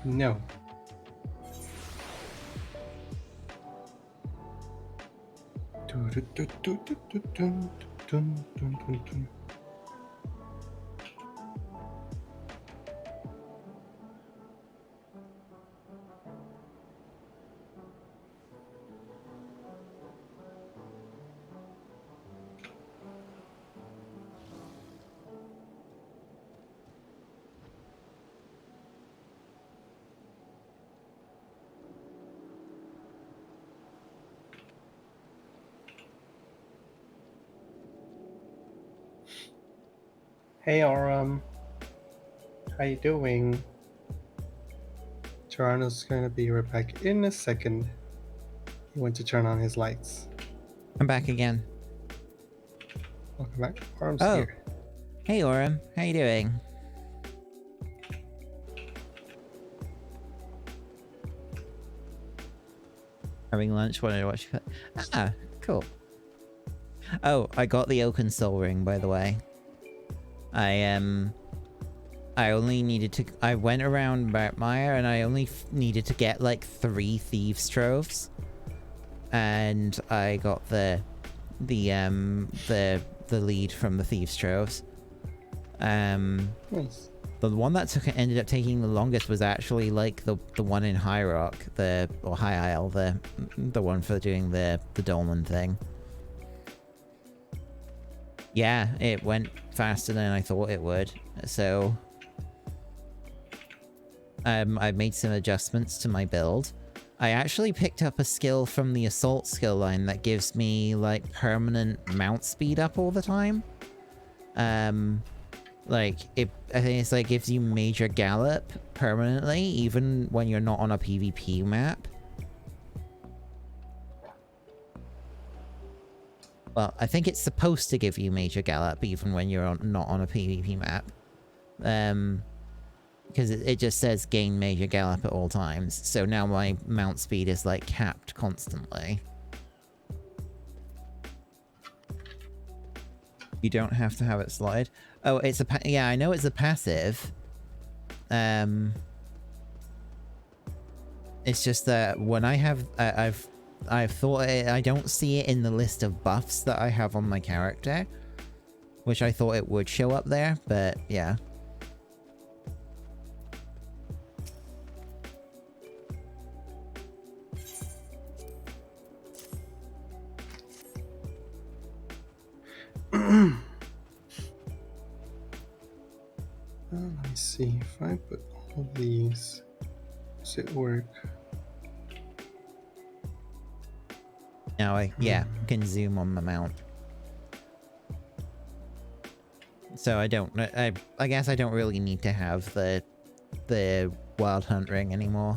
No. Hey, Aram. How you doing? Toronto's gonna be right back in a second. He went to turn on his lights. I'm back again. Welcome back. Aram's Oh. here. Hey Orem, how you doing? Having lunch, wanted to watch you. Ah, cool. Oh, I got the Oaken Soul Ring, by the way. I only needed to... I went around Mount Maya and I only needed to get like 3 Thieves' Troves. And I got the lead from the Thieves' Troves. Nice. The one that ended up taking the longest was actually like the one in High Rock, or High Isle, the one for doing the dolmen thing. Yeah, it went faster than I thought it would. So I've made some adjustments to my build. I actually picked up a skill from the assault skill line that gives me like permanent mount speed up all the time. Like I think it's like gives you major gallop permanently, even when you're not on a PvP map. Well, I think it's supposed to give you major gallop even when you're not on a PvP map. Because it just says gain major gallop at all times. So now my mount speed is like capped constantly. You don't have to have it slide. Oh, it's a yeah, I know it's a passive. It's just that when I have I've thought I don't see it in the list of buffs that I have on my character, which I thought it would show up there, but yeah. Let me see if I put all of these. Does it work? Now I can zoom on the mount. So I guess I don't really need to have the wild hunt ring anymore.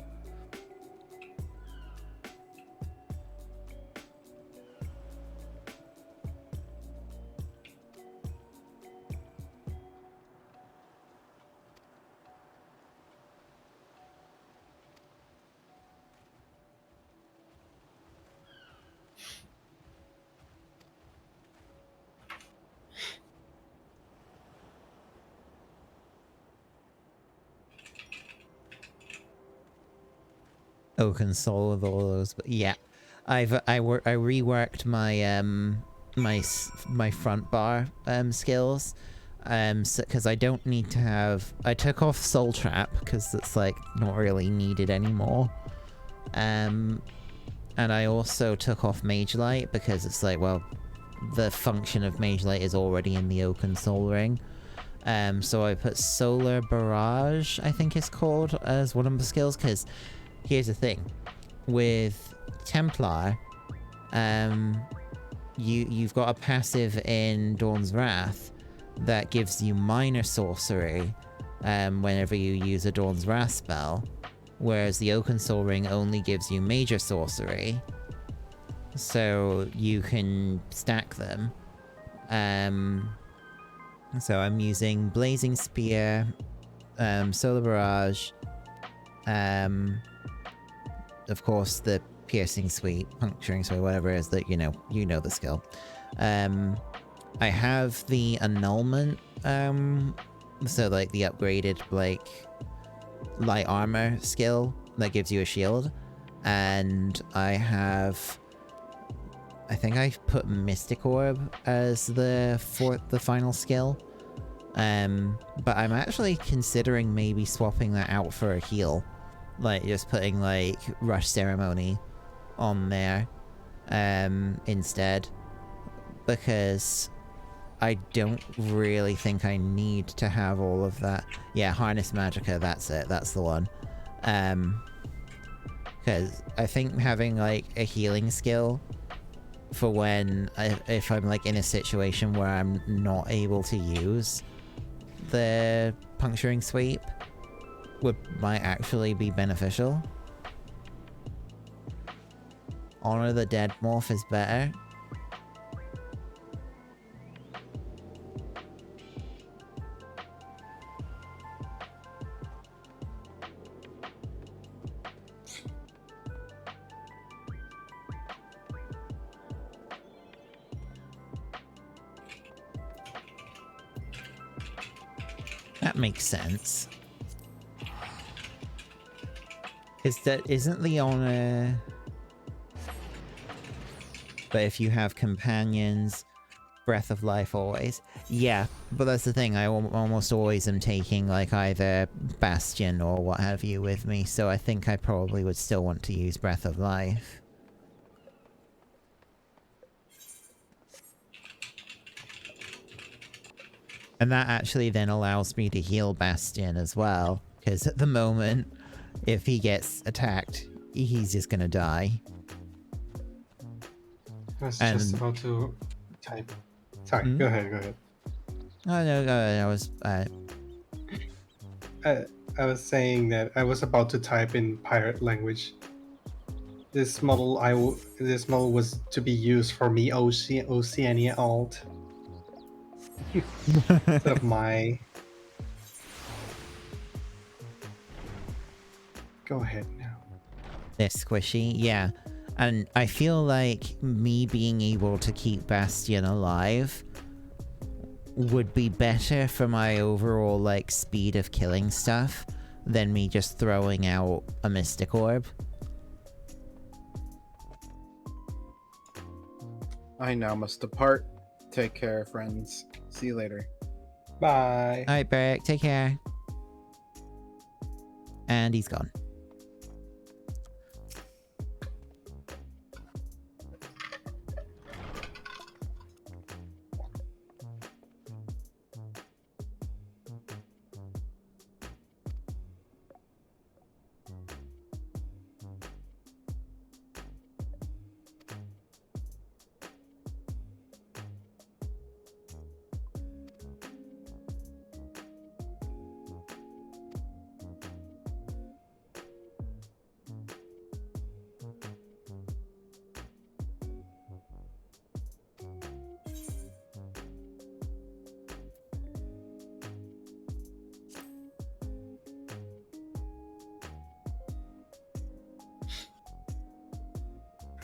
Oh, console with all those, but yeah, I reworked my my front bar skills, because I don't need to have. I took off Soul Trap because it's like not really needed anymore, and I also took off Mage Light because it's like, well, the function of Mage Light is already in the Oaken Soul Ring. So I put Solar Barrage, I think it's called, as one of the skills, because here's the thing. With Templar, you've got a passive in Dawn's Wrath that gives you minor sorcery whenever you use a Dawn's Wrath spell, whereas the Oaken Soul Ring only gives you major sorcery, so you can stack them. So I'm using Blazing Spear, Solar Barrage, of course the Piercing Sweep, Puncturing Sweep, whatever it is that you know the skill. I have the Annulment, so like the upgraded like light armor skill that gives you a shield, and I think I put Mystic Orb as the final skill. But I'm actually considering maybe swapping that out for a heal. Like, just putting, like, Rush Ceremony on there, instead. Because I don't really think I need to have all of that. Yeah, Harness Magicka, that's it, that's the one. Because I think having, like, a healing skill for when, if I'm, like, in a situation where I'm not able to use the Puncturing Sweep might actually be beneficial. Honor the Dead morph is better. That makes sense. Isn't the honor... But if you have companions, Breath of Life always. Yeah, but that's the thing, I almost always am taking, like, either Bastion or what have you with me, so I think I probably would still want to use Breath of Life. And that actually then allows me to heal Bastion as well, because at the moment, if he gets attacked, he's just gonna die. I was just And... about to type. Sorry, Hmm? go ahead. Oh, no, I was... I was saying that I was about to type in pirate language. This model was to be used for me Oceania Alt instead of my. Go ahead now. They're squishy, yeah. And I feel like me being able to keep Bastion alive would be better for my overall, like, speed of killing stuff than me just throwing out a Mystic Orb. I now must depart. Take care, friends. See you later. Bye. Alright, Beric, take care. And he's gone.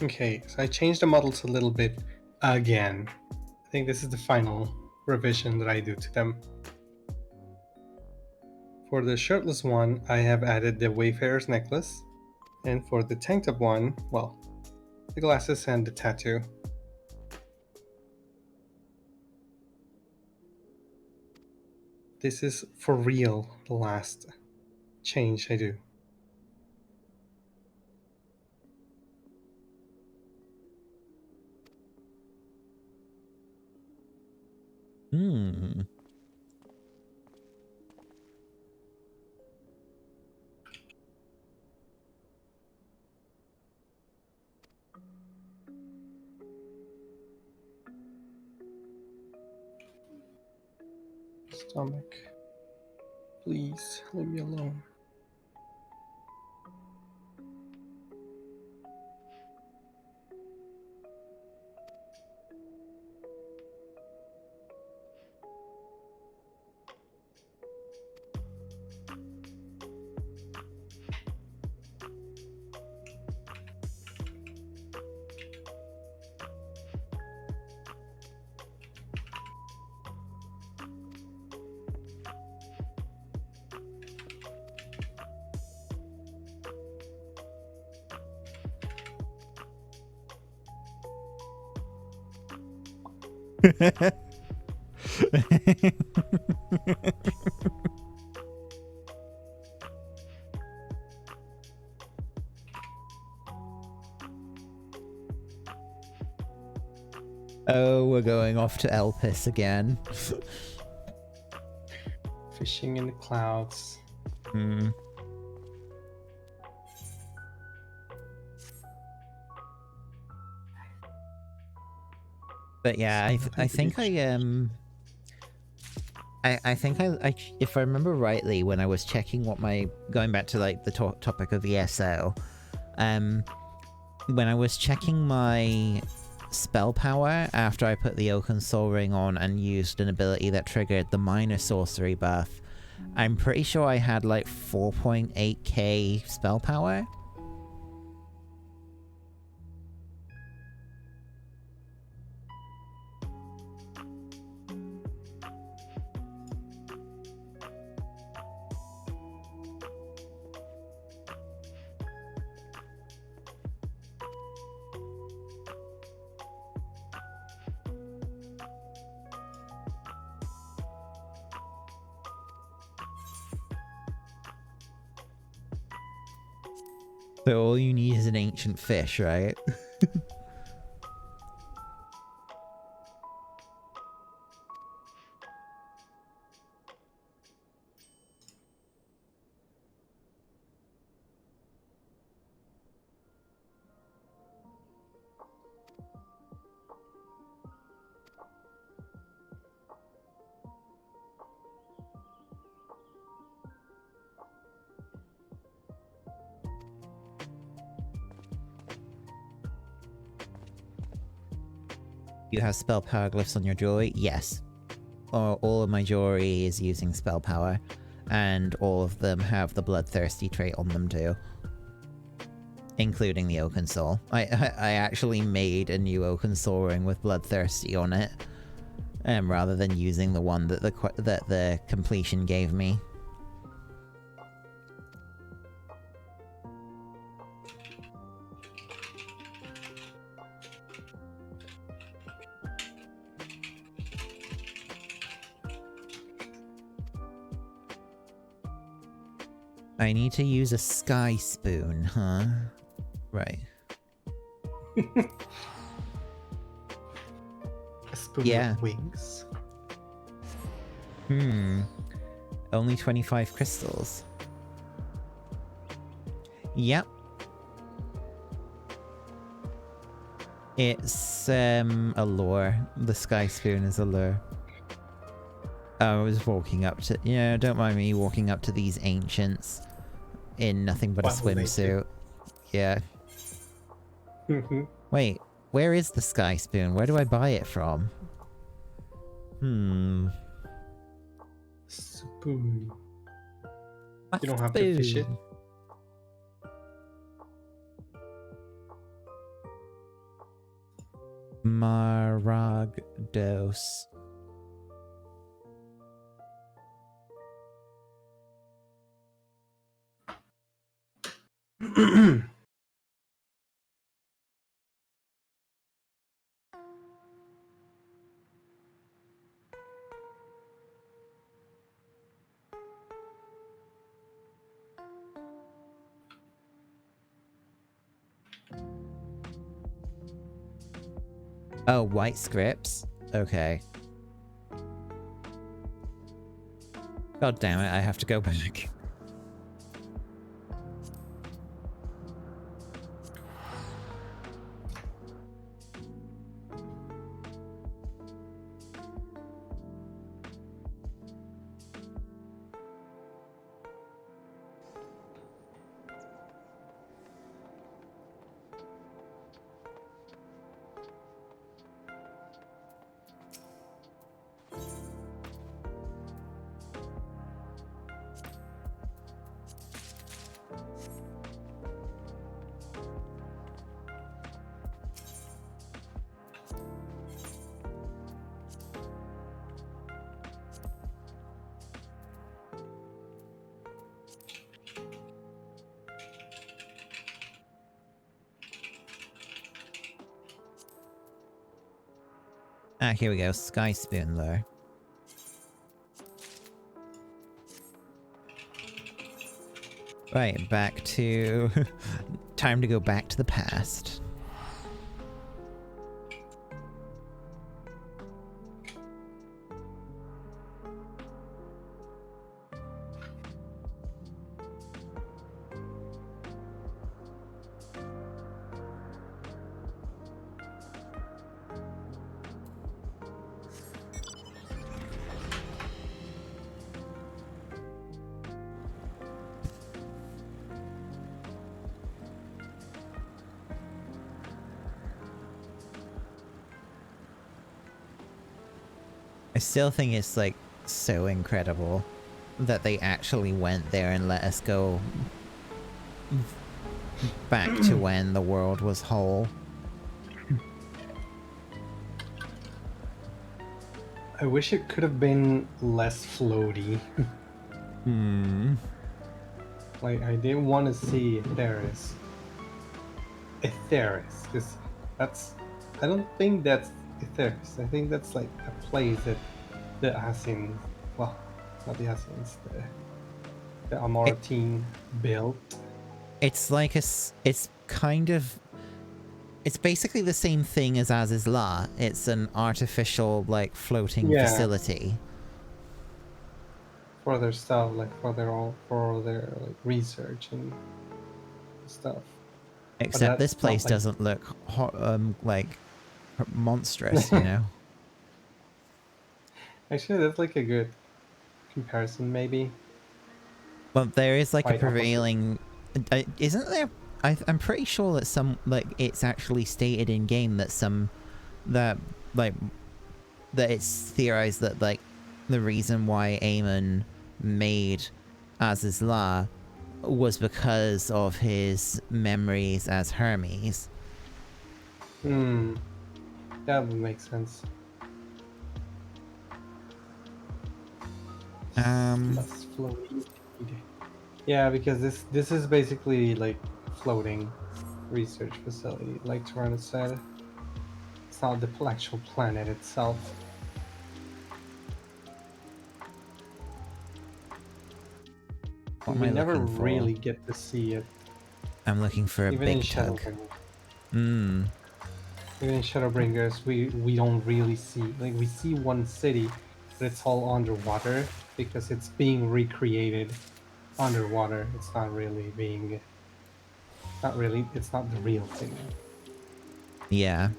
Okay, so I changed the models a little bit again. I think this is the final revision that I do to them. For the shirtless one, I have added the Wayfarer's necklace. And for the tank top one, well, the glasses and the tattoo. This is for real the last change I do. Hmm. Stomach. Please leave me alone. Oh, we're going off to Elpis again. Fishing in the clouds. Hmm. But yeah, I think I think I if I remember rightly, when I was checking what my, going back to like the topic of ESO, when I was checking my spell power after I put the Oaken Soul Ring on and used an ability that triggered the minor sorcery buff, I'm pretty sure I had like 4.8k spell power. So all you need is an ancient fish, right? You have spell power glyphs on your jewelry? Yes. All of my jewelry is using spell power, and all of them have the bloodthirsty trait on them too. Including the Oaken Soul. I actually made a new Oaken Soul ring with bloodthirsty on it, rather than using the one that the completion gave me. I need to use a sky spoon, huh? Right. A spoon Yeah. with wings. Only 25 crystals. Yep. It's a lure. The sky spoon is a lure. I was walking up to... Yeah, don't mind me walking up to these ancients in nothing but a What will they do? swimsuit. Yeah. Wait, where is the sky spoon? Where do I buy it from? Spoon. You don't have to fish it. Maragdos. Oh, white scripts? Okay. God damn it, I have to go back. Ah, here we go. Sky spoon, though. Right, back to... Time to go back to the past. I still think it's, like, so incredible that they actually went there and let us go back to when the world was whole. I wish it could have been less floaty. Like, I didn't want to see Etheris. Because that's... I don't think that's Etheris. I think that's like a place that the Assassins... Well, not the Assassins, the Amartine built. It's like it's kind of, it's basically the same thing as La. It's an artificial, like, floating Yeah, facility. for their stuff, like for their like research and stuff. But Except this that's not place like doesn't look like monstrous, you know? actually that's like a good comparison, maybe. But there is like a Quite opposite. prevailing, isn't there? I'm pretty sure that it's actually stated in game that that like that it's theorized that like the reason why Aemon made La was because of his memories as Hermes. Hmm, that would make sense. Um, Less floaty. Yeah, because this is basically like floating research facility, like Toronto said. It's not the actual planet itself. what am We I never looking for? really get to see it, I'm looking for a even in big tug. Shadowbringers. Hmm. Even in Shadowbringers, we don't really see, like, we see one city, but it's all underwater because it's being recreated underwater. It's not really being, not really, it's not the real thing. Yeah.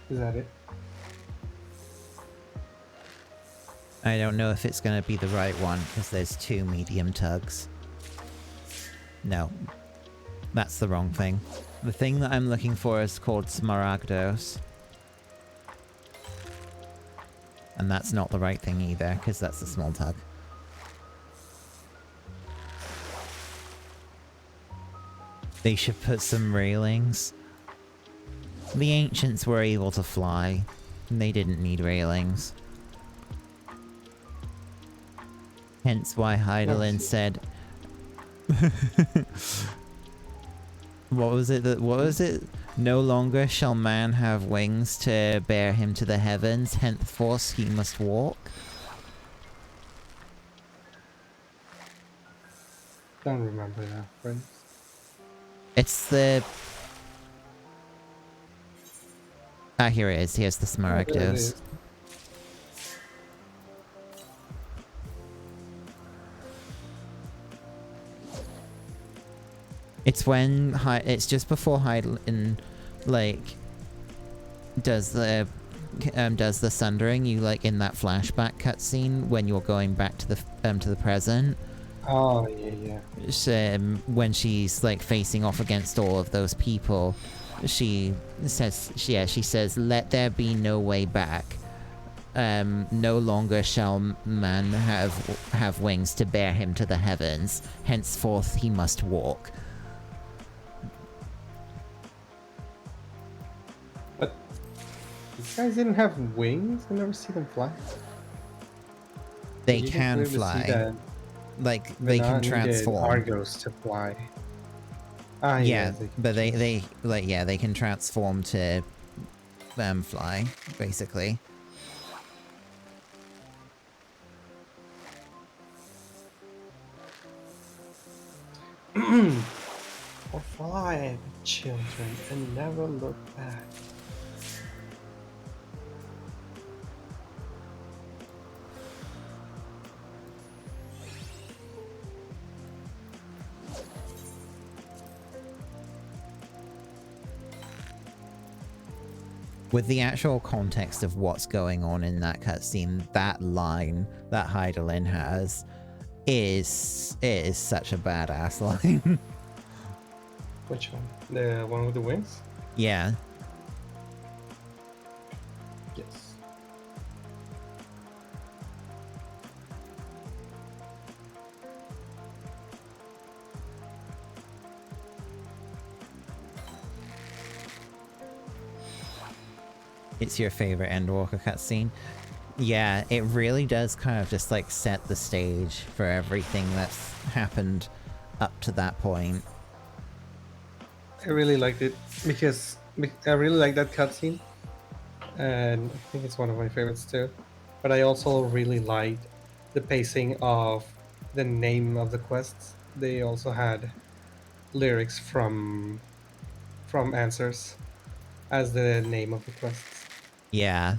Is that it? I don't know if it's gonna be the right one because there's 2 medium tugs. No, that's the wrong thing. The thing that I'm looking for is called Smaragdos. And that's not the right thing either, because that's a small tug. They should put some railings. The ancients were able to fly. And they didn't need railings. Hence why Never Heidelin see. said... What was it? No longer shall man have wings to bear him to the heavens, henceforth he must walk. Don't remember that, friends. It's the... Ah, here it is. Here's the Oh, there it Smaragdos. is. It's when it's just before Heidelin, like, does the sundering. You like in that flashback cutscene when you're going back to the present. Oh, yeah, yeah. When she's like facing off against all of those people, she says, "Let there be no way back. No longer shall man have wings to bear him to the heavens. Henceforth he must walk." But these guys didn't have wings? I never see them fly. They You can clearly see fly. that Like, they're they can not needed transform. Argos to fly. Ah, Yeah, yes, but they can transform to fly, basically. Or fly, children, and never look back. With the actual context of what's going on in that cutscene, that line that Heidelin has is such a badass line. Which one? The one with the wings? Yeah. Yes. It's your favorite Endwalker cutscene. Yeah, it really does kind of just like set the stage for everything that's happened up to that point. I really liked it because I really like that cutscene, and I think it's one of my favorites too. But I also really liked the pacing of the name of the quests. They also had lyrics from answers as the name of the quests. Yeah.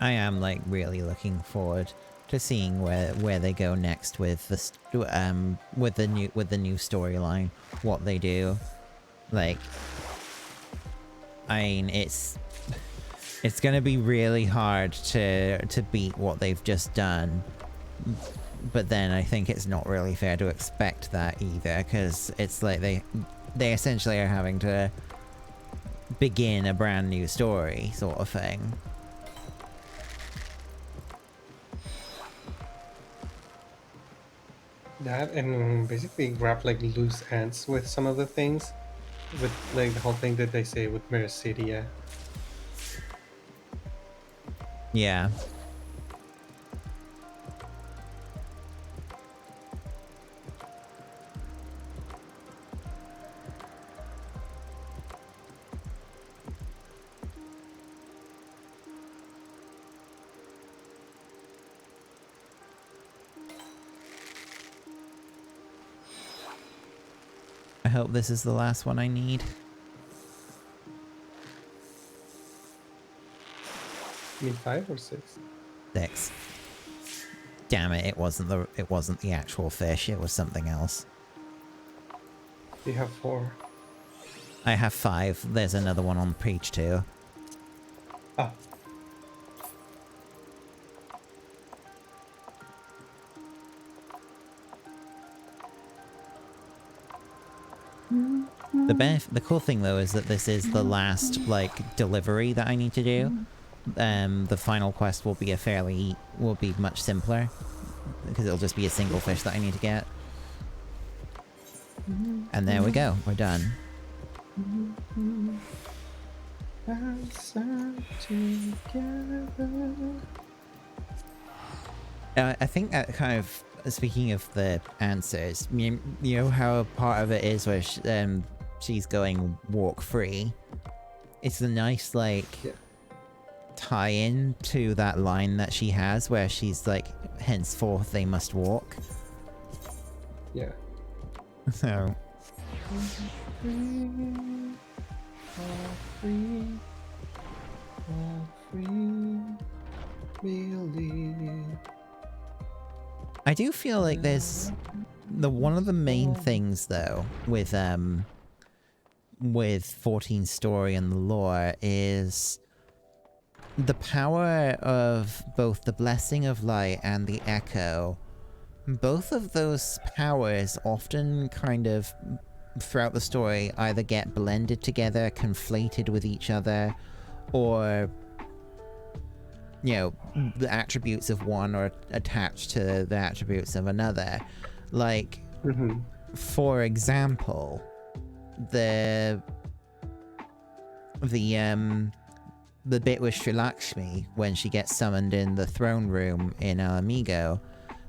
I am like really looking forward to seeing where they go next with with the new storyline, what they do. Like, I mean, it's gonna be really hard to beat what they've just done, but then I think it's not really fair to expect that either, because it's like they essentially are having to begin a brand new story sort of thing. That and basically grab like loose ends with some of the things, with like the whole thing that they say with Mericidia. Yeah. I hope this is the last one I need. You mean 5 or 6? 6. Damn it! It wasn't the actual fish. It was something else. You have 4. I have 5. There's another one on page 2. Ah, The cool thing though is that this is the last like delivery that I need to do. The final quest will be much simpler because it'll just be a single fish that I need to get. And there we go. We're done. I think that kind of, speaking of the answers, you know how part of it is where she's going walk free. It's a nice like yeah. tie-in to that line that she has where she's like, henceforth they must walk. Yeah. So I do feel like there's one of the main things though with 14's story and the lore is the power of both the blessing of light and the echo. Both of those powers often kind of throughout the story either get blended together, conflated with each other, or you know, the attributes of one are attached to the attributes of another. Like, for example, the bit with Sri Lakshmi when she gets summoned in the throne room in Alamigo,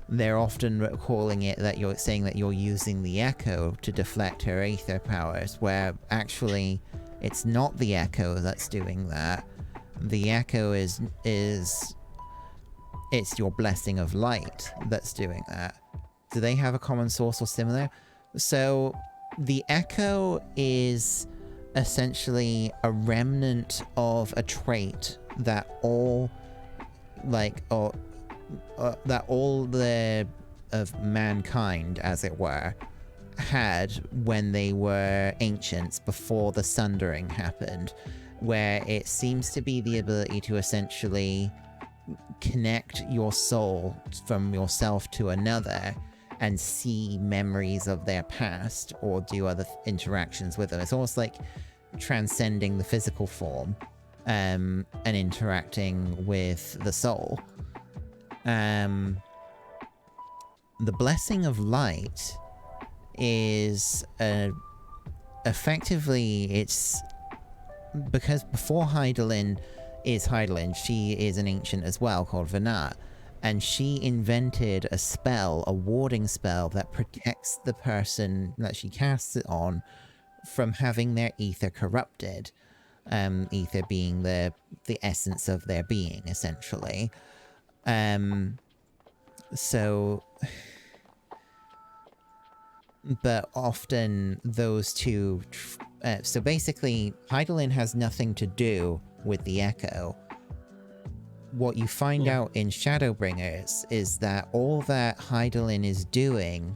they're often calling it that you're saying that you're using the echo to deflect her aether powers, where actually it's not the echo that's doing that. The echo is it's your blessing of light that's doing that. Do they have a common source or similar? So the echo is essentially a remnant of a trait that all of mankind, as it were, had when they were ancients before the sundering happened, where it seems to be the ability to essentially connect your soul from yourself to another and see memories of their past or do other interactions with them. It's almost like transcending the physical form. and interacting with the soul. The Blessing of Light is effectively, it's because before Heidelin is Heidelin, she is an ancient as well called Venat, and she invented a spell, a warding spell that protects the person that she casts it on from having their ether corrupted. Ether being the essence of their being, essentially. So, but often those two, so basically, Heidelin has nothing to do with the Echo. What you find out in Shadowbringers is that all that Heidelin is doing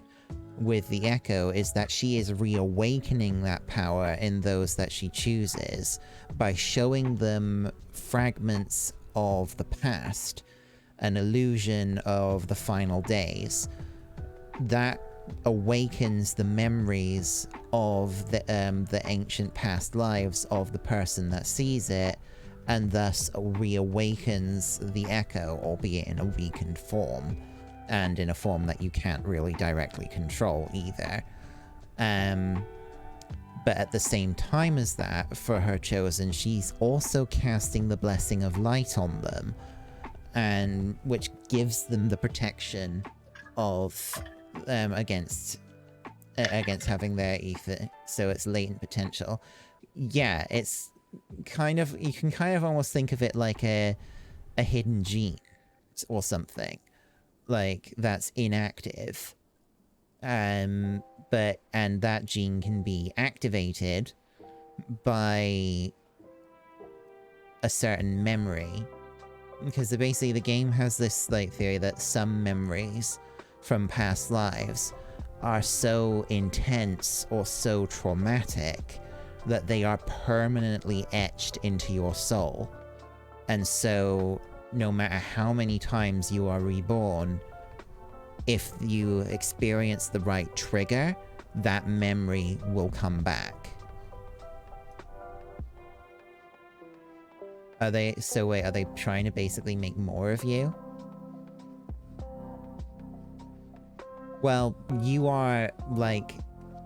with the Echo is that she is reawakening that power in those that she chooses by showing them fragments of the past, an illusion of the final days. That awakens the memories of the ancient past lives of the person that sees it, and thus reawakens the Echo, albeit in a weakened form, and in a form that you can't really directly control either. But at the same time as that, for her chosen, she's also casting the Blessing of Light on them, and which gives them the protection of against having their ether, so it's latent potential. Yeah, it's kind of, you can kind of almost think of it like a hidden gene or something, like that's inactive. And that gene can be activated by a certain memory, because basically the game has this like theory that some memories from past lives are so intense or so traumatic that they are permanently etched into your soul. And so no matter how many times you are reborn, if you experience the right trigger, that memory will come back. Are they trying to basically make more of you? Well, you are like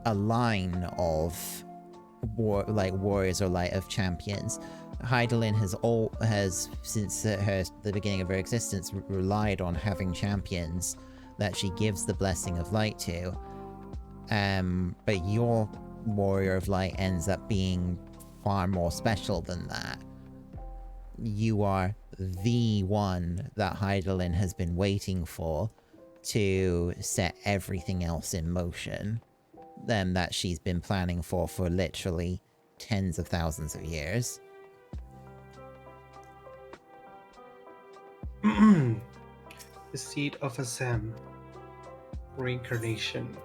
a line of warriors or light of champions. Heidelin has since the beginning of her existence relied on having champions that she gives the Blessing of Light to. But your Warrior of Light ends up being far more special than that. You are the one that Heidelin has been waiting for to set everything else in motion, that she's been planning for literally tens of thousands of years. The seed of Azem. Reincarnation.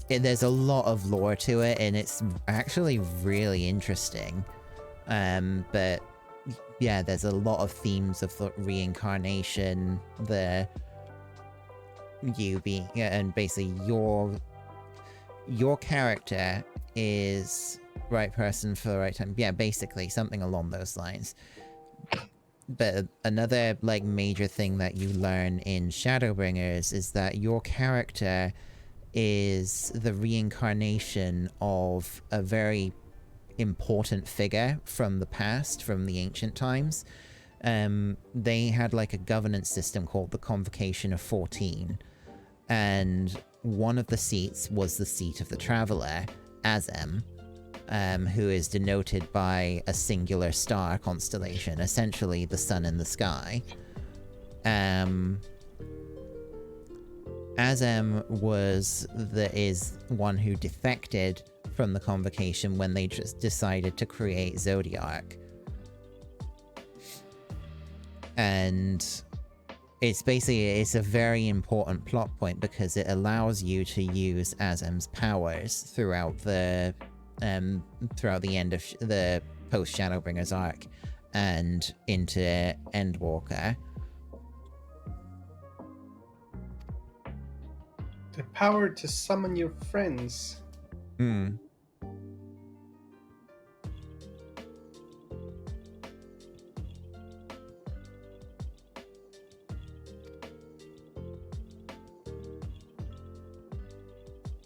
There's a lot of lore to it, and it's actually really interesting. But yeah, there's a lot of themes of the reincarnation, and basically your character is right person for the right time. Yeah, basically something along those lines. But another like major thing that you learn in Shadowbringers is that your character is the reincarnation of a very important figure from the past, from the ancient times. They had like a governance system called the Convocation of 14, and one of the seats was the seat of the Traveler, Azem, who is denoted by a singular star constellation, essentially the sun in the sky. Azem is one who defected from the Convocation when they just decided to create Zodiark. And it's a very important plot point because it allows you to use Azem's powers throughout the end of the post Shadowbringers arc and into Endwalker. The power to summon your friends.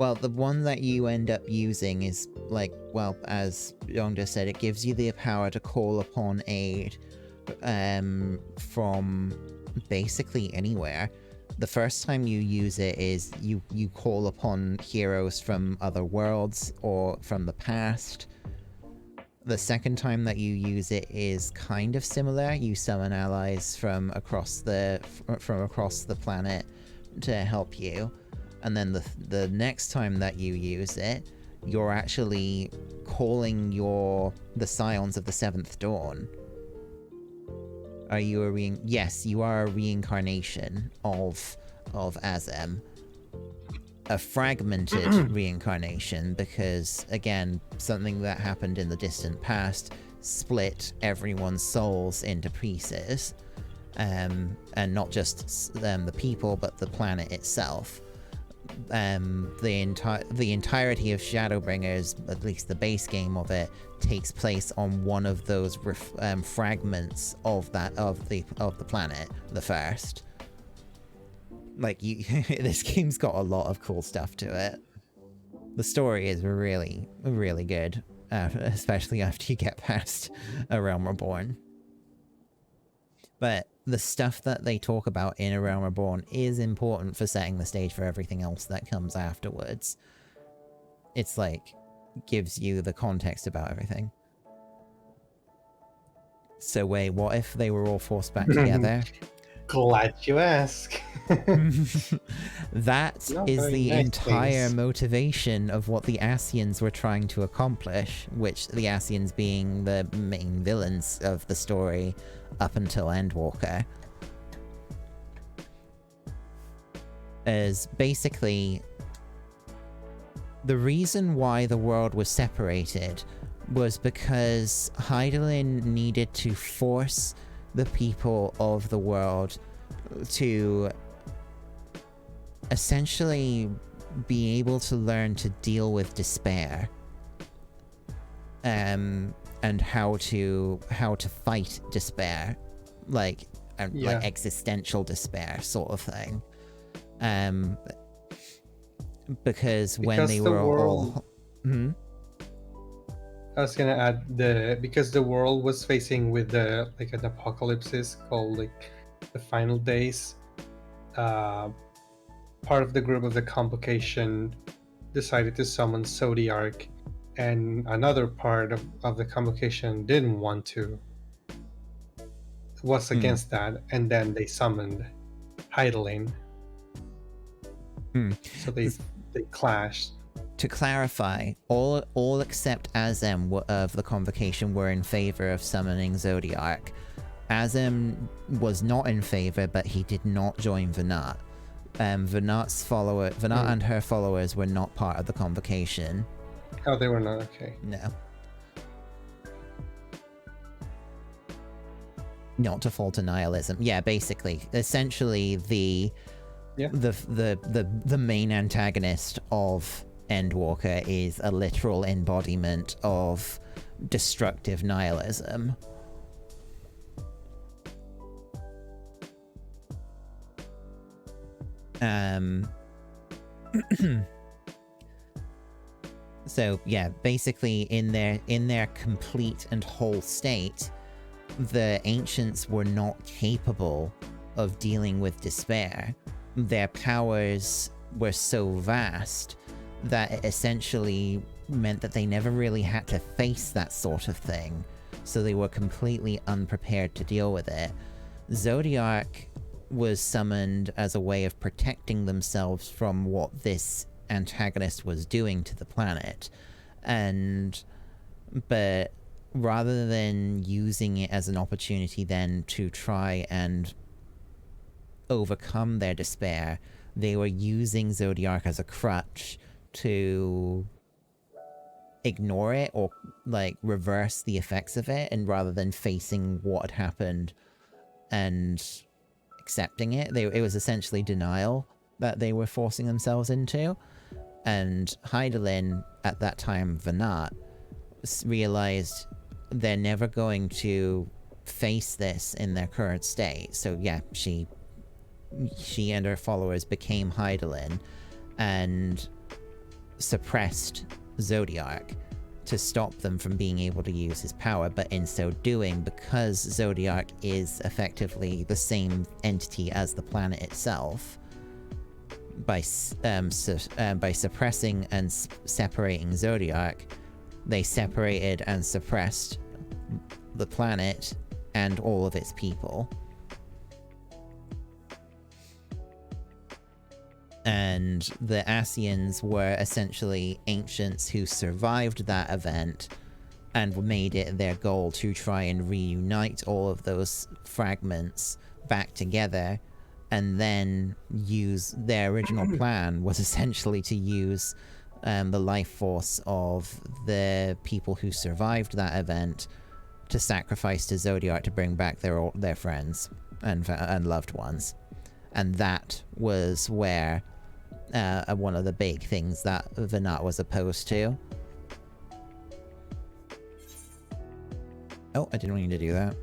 Well, the one that you end up using is, like, well, as Yongda said, it gives you the power to call upon aid from basically anywhere. The first time you use it is you call upon heroes from other worlds or from the past. The second time that you use it is kind of similar. You summon allies from across the planet to help you. And then the next time that you use it, you're actually calling the Scions of the Seventh Dawn. Are you a yes, you are a reincarnation of Azem. A fragmented reincarnation, because again, something that happened in the distant past split everyone's souls into pieces. And not just the people, but the planet itself. The entirety of Shadowbringers, at least the base game of it, takes place on one of those fragments of the planet, the first. Like, this game's got a lot of cool stuff to it. The story is really, really good, especially after you get past A Realm Reborn. But the stuff that they talk about in A Realm Reborn is important for setting the stage for everything else that comes afterwards. It's like, gives you the context about everything. So wait, what if they were all forced back together? Glad you ask. That Not is very the nice entire things. motivation of what the Ascians were trying to accomplish, which the Ascians being the main villains of the story up until Endwalker. Is basically the reason why the world was separated was because Hydaelyn needed to force the people of the world to essentially be able to learn to deal with despair, and how to fight despair, like existential despair sort of thing. Because when they were all I was gonna add because the world was facing with an apocalypse called like the final days. Part of the group of the Convocation decided to summon Zodiark, and another part of the Convocation didn't want to. Was against that, and then they summoned Hydaelyn. So they clashed. To clarify, all except Azem of the Convocation were in favor of summoning Zodiark. Azem was not in favor, but he did not join Venat. Venat and her followers were not part of the Convocation. Oh, they were not, okay. No. Not to fall to nihilism. Yeah, basically. Essentially the main antagonist of Endwalker is a literal embodiment of destructive nihilism. So yeah, basically in their complete and whole state, the ancients were not capable of dealing with despair. Their powers were so vast that it essentially meant that they never really had to face that sort of thing, so they were completely unprepared to deal with it. Zodiark was summoned as a way of protecting themselves from what this antagonist was doing to the planet, but rather than using it as an opportunity then to try and overcome their despair, they were using Zodiark as a crutch to ignore it or like reverse the effects of it, and rather than facing what had happened and accepting it, it was essentially denial that they were forcing themselves into. And Hydaelyn, at that time Venat, realized they're never going to face this in their current state. So yeah, she and her followers became Hydaelyn, and suppressed Zodiac to stop them from being able to use his power, but in so doing, because Zodiac is effectively the same entity as the planet itself, by suppressing and separating Zodiac, they separated and suppressed the planet and all of its people. And the Asians were essentially ancients who survived that event and made it their goal to try and reunite all of those fragments back together, and then use their original plan was essentially to use the life force of the people who survived that event to sacrifice to Zodiac to bring back their friends and loved ones. And that was where one of the big things that Venat was opposed to. Oh, I didn't mean to do that.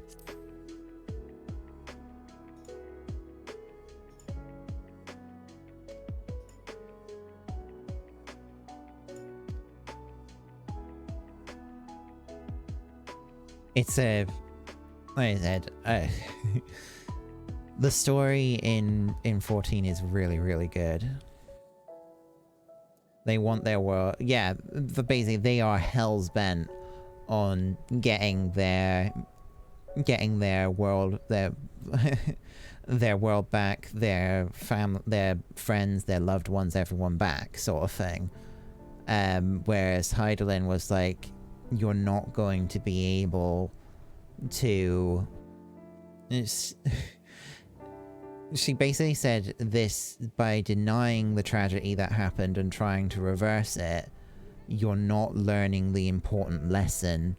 It's like I said, the story in 14 is really, really good. They want their world, yeah, basically they are hell's bent on getting their world, their world back, their friends, their loved ones, everyone back, sort of thing. Whereas Heidelin was like, you're not going to be able to... She basically said this, by denying the tragedy that happened and trying to reverse it, you're not learning the important lesson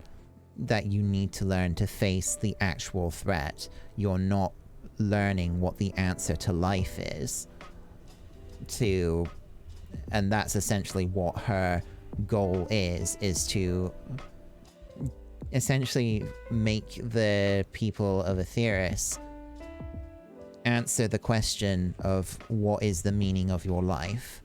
that you need to learn to face the actual threat. You're not learning what the answer to life is. And that's essentially what her goal is to essentially make the people of Aetheris answer the question of what is the meaning of your life.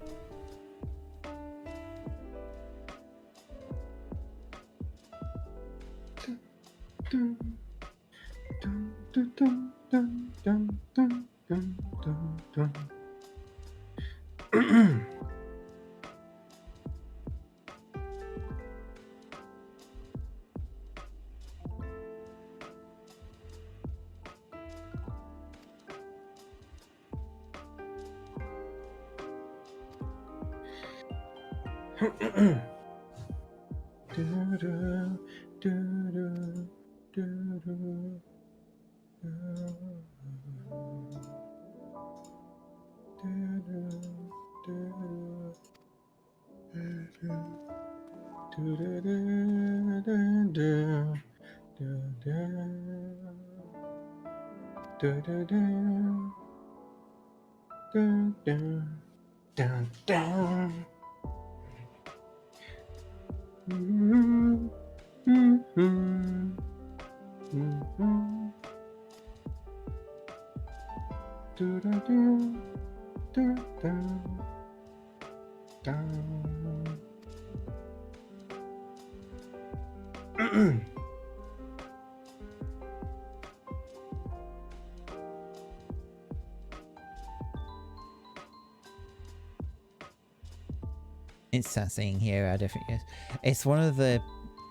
It's saying here how different it is. It's one of the,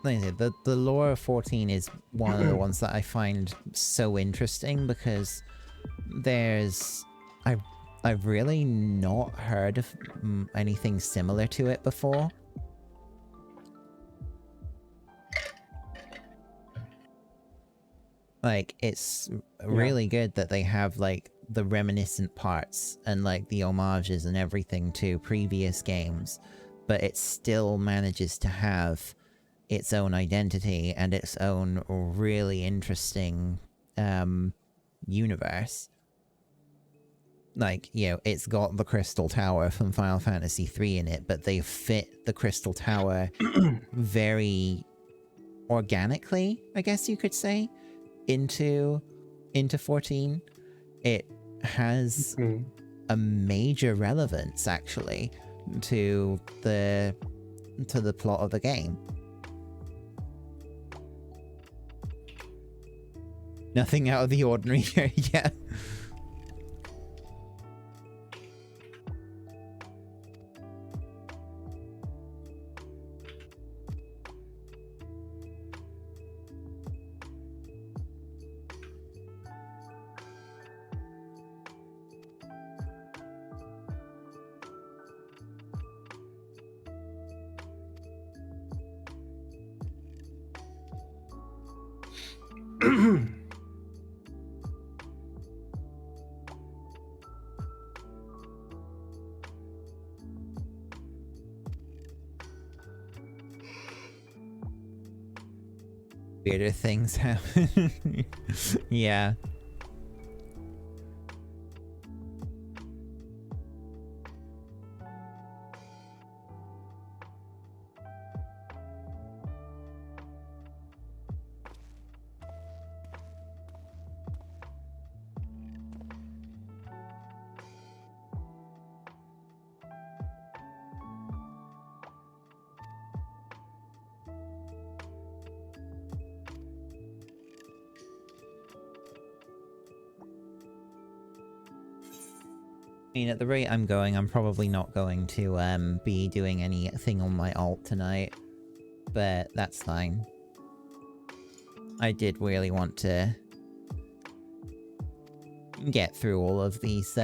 like I said, the lore of 14 is one of the ones that I find so interesting, because I've really not heard of anything similar to it before. Like, it's really good that they have, like, the reminiscent parts and, like, the homages and everything to previous games, but it still manages to have its own identity and its own really interesting universe. Like, you know, it's got the Crystal Tower from Final Fantasy III in it, but they fit the Crystal Tower very organically, I guess you could say, into 14. It has a major relevance, actually, to the plot of the game. Nothing out of the ordinary here, yeah. Weirder things happen. Yeah. I mean, at the rate I'm going, I'm probably not going to be doing anything on my alt tonight, but that's fine. I did really want to get through all of these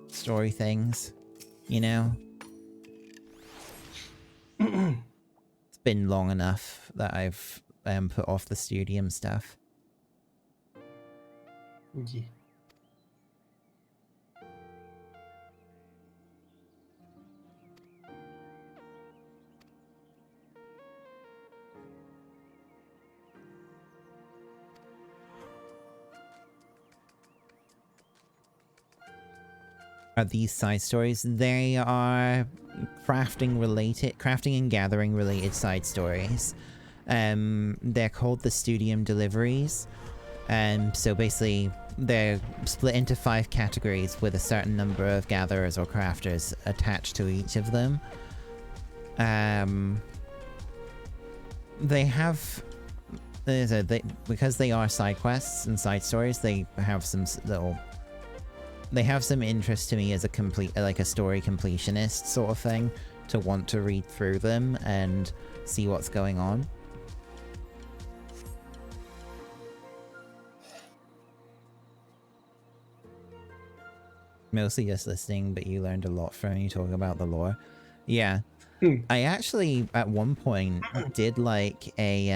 story things, you know? It's been long enough that I've put off the Studium stuff. Yeah. Are these side stories? They are crafting and gathering related side stories. They're called the Studium deliveries. So basically, they're split into 5 categories with a certain number of gatherers or crafters attached to each of them. They have... because they are side quests and side stories, they have some little... They have some interest to me as a story completionist sort of thing, to want to read through them and see what's going on. Mostly just listening, but you learned a lot from you talking about the lore. Yeah. I actually, at one point, did like a,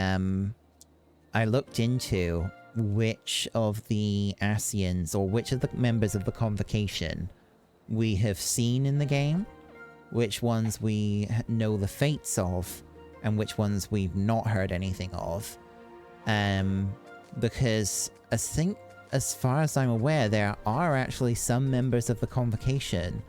I looked into which of the Asians, or which of the members of the Convocation we have seen in the game, which ones we know the fates of, and which ones we've not heard anything of. Because I think, as far as I'm aware, there are actually some members of the Convocation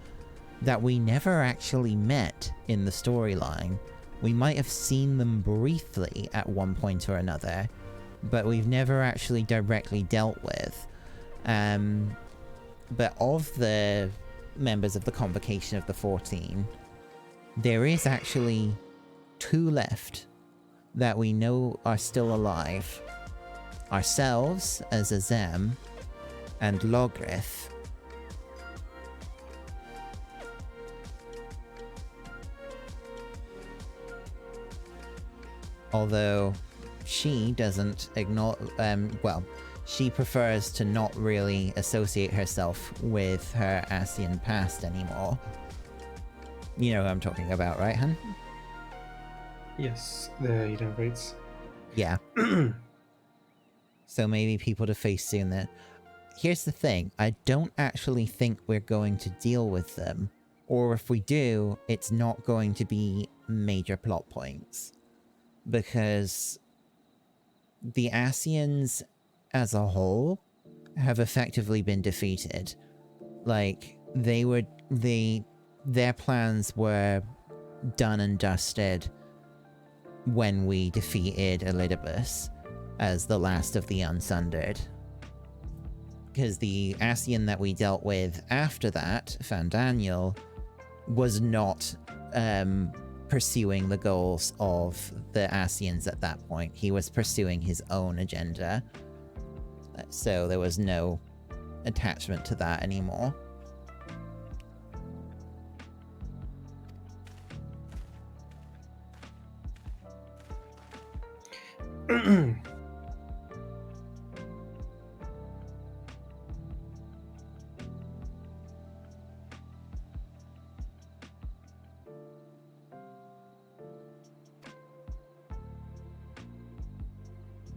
that we never actually met in the storyline. We might have seen them briefly at one point or another, but we've never actually directly dealt with. But of the members of the Convocation of the 14, there is actually 2 left that we know are still alive. Ourselves as Azem, and Logrith. Although she doesn't acknowledge, well, she prefers to not really associate herself with her Asian past anymore. You know who I'm talking about, right, hun? Yes, the Eden Raids. Yeah. So maybe people to face soon then. Here's the thing, I don't actually think we're going to deal with them. Or if we do, it's not going to be major plot points. Because the Asians as a whole have effectively been defeated. Like, their plans were done and dusted when we defeated Elidibus as the last of the Unsundered. Because the Asian that we dealt with after that, Fandaniel, was not pursuing the goals of the Asians at that point. He was pursuing his own agenda. So there was no attachment to that anymore.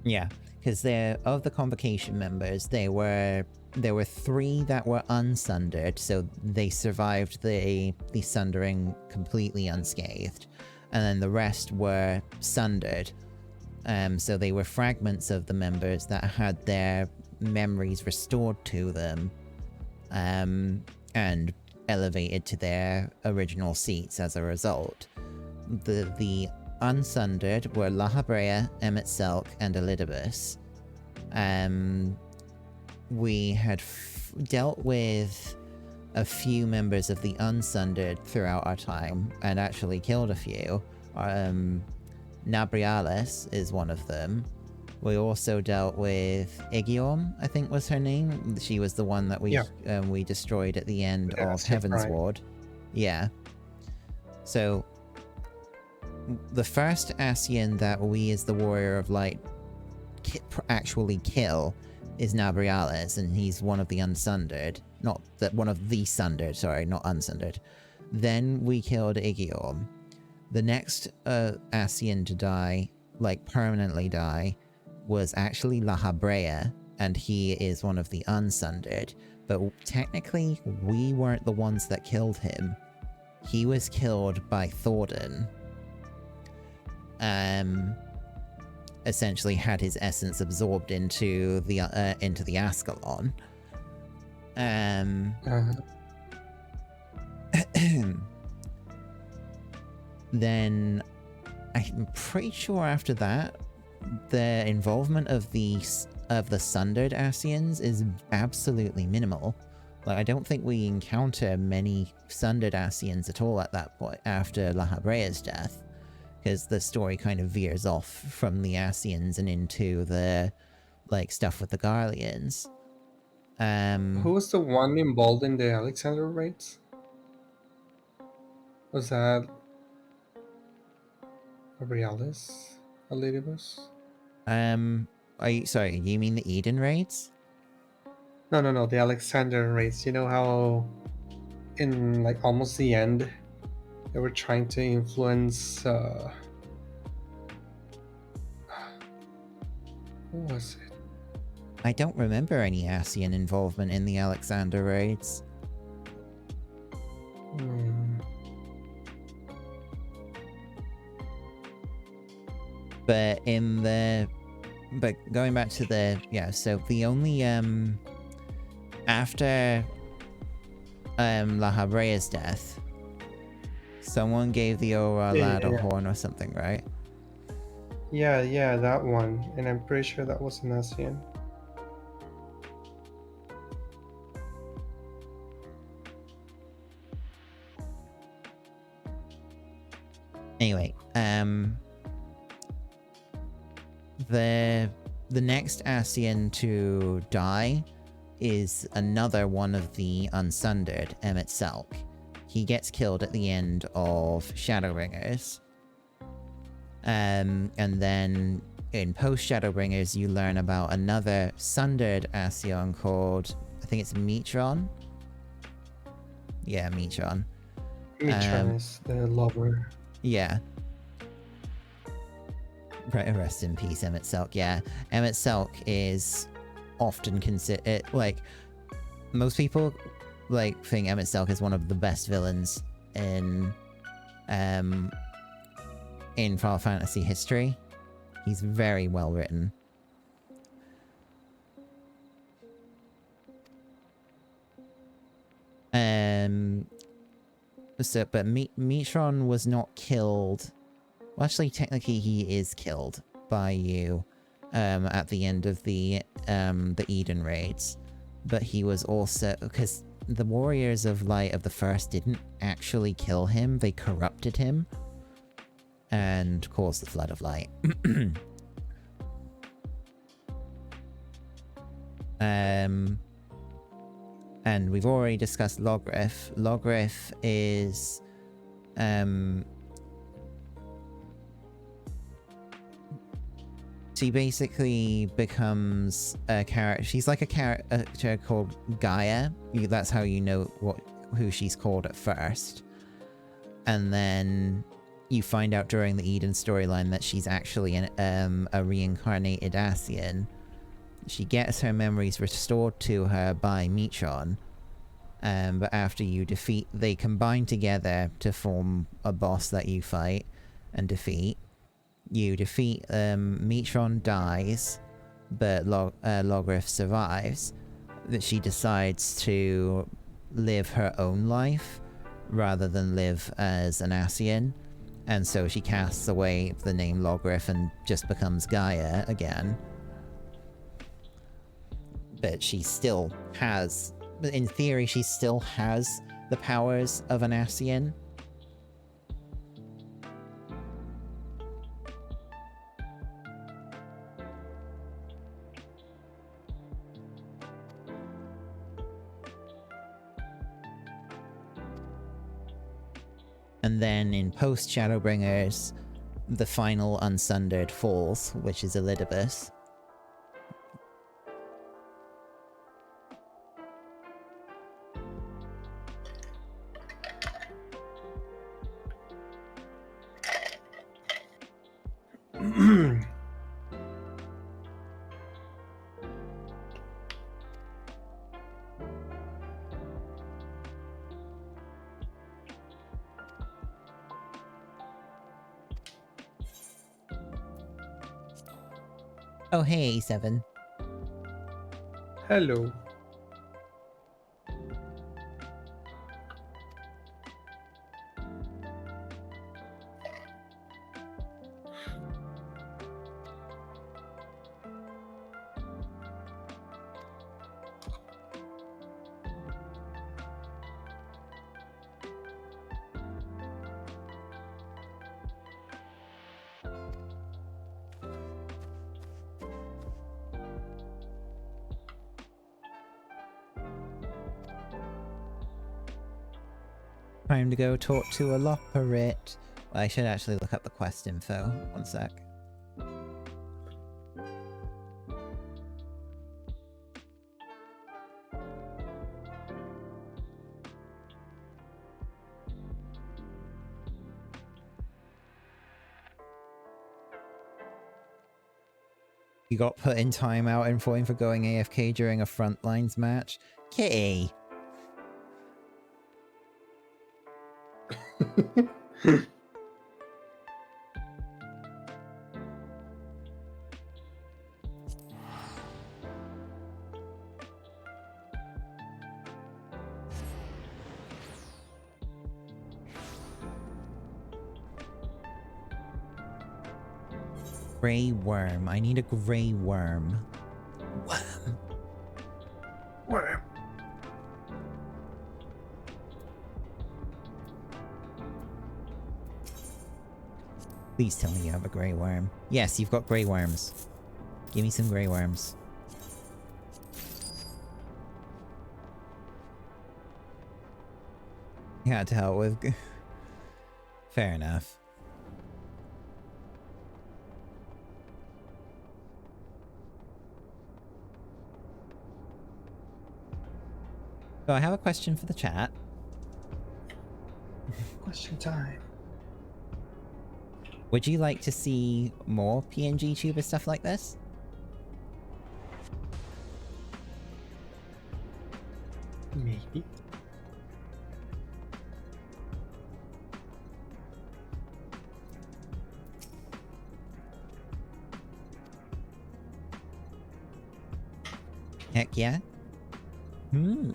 Yeah, because of the convocation members, there were 3 that were unsundered, so they survived the sundering completely unscathed, and then the rest were sundered. So they were fragments of the members that had their memories restored to them, and elevated to their original seats as a result. The unsundered were La Habrea, Emmett Selk, and Elidibus. We had dealt with a few members of the unsundered throughout our time, and actually killed a few. Nabriales is one of them. We also dealt with Igiom, I think was her name. She was the one that we destroyed at the end of Heaven's Ward. Yeah. So the first Ascian that we as the Warrior of Light actually kill is Nabriales, and he's one of the unsundered. Not that one of the sundered, sorry, not unsundered. Then we killed Igiom. The next Ascian to die, like permanently die, was actually La Habrea, and he is one of the unsundered. But technically, we weren't the ones that killed him. He was killed by Thordan. Essentially had his essence absorbed into the Ascalon. Then I'm pretty sure after that, the involvement of the sundered Ascians is absolutely minimal. Like, I don't think we encounter many sundered Ascians at all at that point after La Habrea's death, because the story kind of veers off from the Ascians and into the, like, stuff with the Garleans. Who was the one involved in the Alexander raids? Was that Gabrielis? Elidibus? Sorry, you mean the Eden raids? No, the Alexander raids. You know how in, like, almost the end, they were trying to influence, who was it? I don't remember any Ascian involvement in the Alexander raids. But going back to so the only, after, La Habrea's death, someone gave the Ora lad a horn or something, right? Yeah, that one. And I'm pretty sure that was an Ascian. Anyway, the next Ascian to die is another one of the unsundered, Emmett Selk. He gets killed at the end of Shadowbringers. And then in post Shadowbringers, you learn about another sundered Ascian called, I think it's Metron. Yeah, Metron. Metron is the lover. Yeah. Rest in peace, Emmett Selk. Yeah, Emmett Selk is often considered, like, most people, like, think Emmett Selk is one of the best villains in Final Fantasy history. He's very well written. But Metron was not killed. Well, actually, technically, he is killed by you at the end of the Eden raids. But he was also, because the Warriors of Light of the First didn't actually kill him, they corrupted him and caused the Flood of Light. And we've already discussed Logrif. Logrif is she basically becomes a character. She's like a character called Gaia. That's how you know who she's called at first. And then you find out during the Eden storyline that she's actually a reincarnated Ascian. She gets her memories restored to her by Michon. But after you defeat, they combine together to form a boss that you fight and defeat. You defeat, Michon dies, but Logrif survives. That she decides to live her own life rather than live as an Ascian. And so she casts away the name Logrif and just becomes Gaia again. But she still has, in theory, she still has the powers of an Ascian. And then in post-Shadowbringers, the final Unsundered falls, which is Elidibus. Oh, hey, A7. Hello. Time to go talk to a Loperit. Well, I should actually look up the quest info. One sec. You got put in timeout informed for going AFK during a Frontlines match? Kitty! Grey worm. I need a grey worm. Worm. Worm. Please tell me you have a grey worm. Yes, you've got grey worms. Give me some grey worms. You had to help with... Fair enough. So I have a question for the chat. Question time. Would you like to see more PNG tuber stuff like this? Maybe. Heck yeah. Hmm.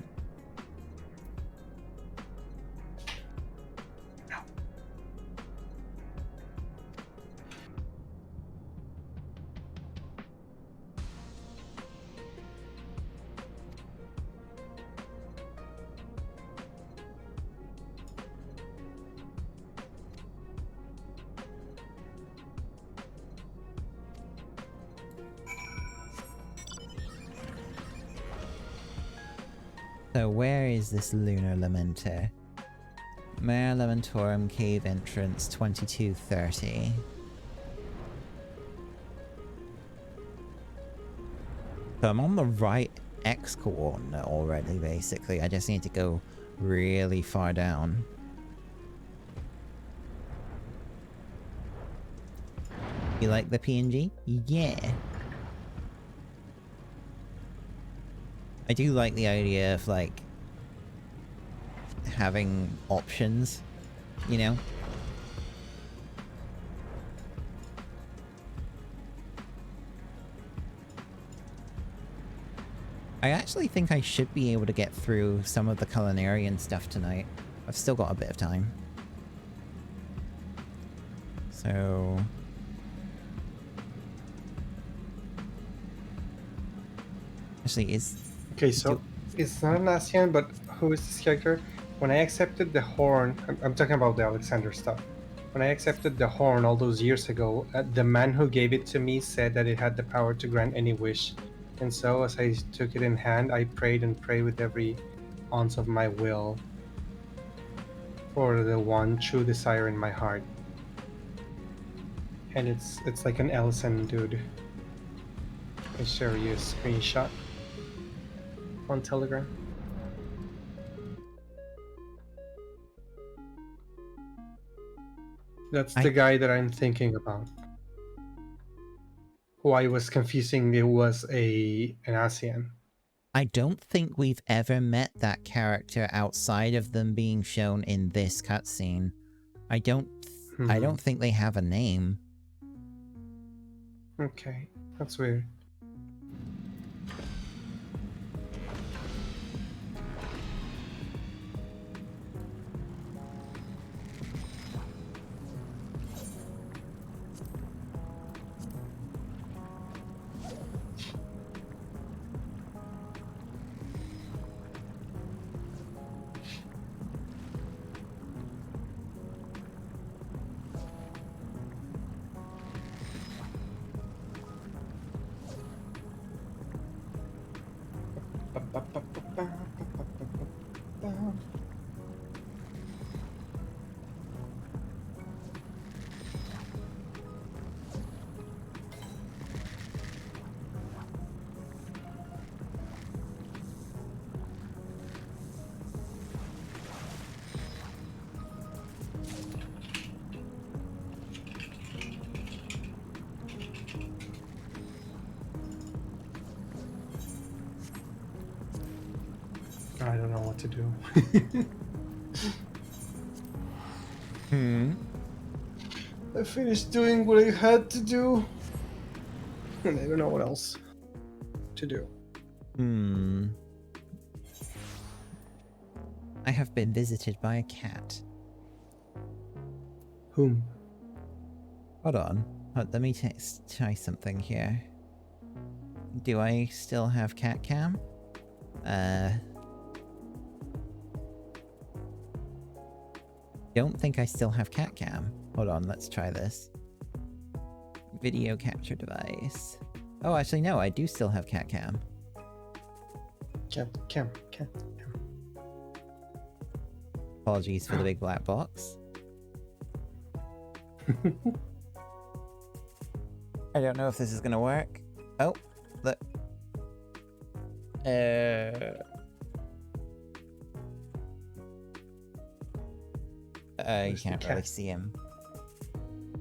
So where is this lunar lamenter? Mare Lamentorum cave entrance 2230. So I'm on the right X coordinate already, basically. I just need to go really far down. You like the PNG? Yeah. I do like the idea of, like, having options, you know? I actually think I should be able to get through some of the culinarian stuff tonight. I've still got a bit of time. So... Actually, is... Okay, so it's not an ASEAN, but who is this character? When I accepted the horn, I'm talking about the Alexander stuff. When I accepted the horn all those years ago, the man who gave it to me said that it had the power to grant any wish. And so, as I took it in hand, I prayed and prayed with every ounce of my will for the one true desire in my heart. And it's like an Ellison dude. I'll show you a screenshot on Telegram. That's the guy that I'm thinking about. Who I was confusing it was an ASEAN. I don't think we've ever met that character outside of them being shown in this cutscene. I don't think they have a name. Okay, that's weird. I don't know what to do. I finished doing what I had to do, and I don't know what else to do. I have been visited by a cat. Whom? Hold on. Let me try something here. Do I still have cat cam? Don't think I still have cat cam. Hold on, let's try this. Video capture device. Oh, actually no, I do still have cat cam. Cam. Apologies for the big black box. I don't know if this is gonna work. Oh, look. You can't really see him.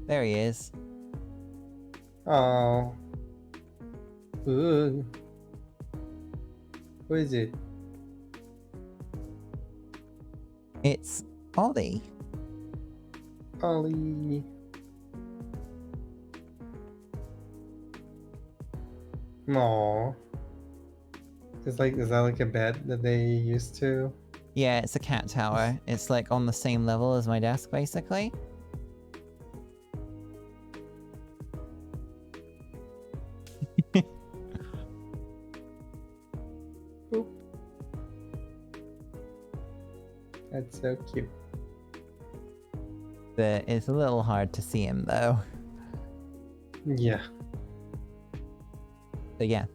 There he is. Oh. Ooh. Who is it? It's Ollie. Ollie. Aww. Is that like a bed that they used to? Yeah, it's a cat tower. It's like on the same level as my desk, basically. Boop. That's so cute. It's a little hard to see him, though. Yeah. So yeah,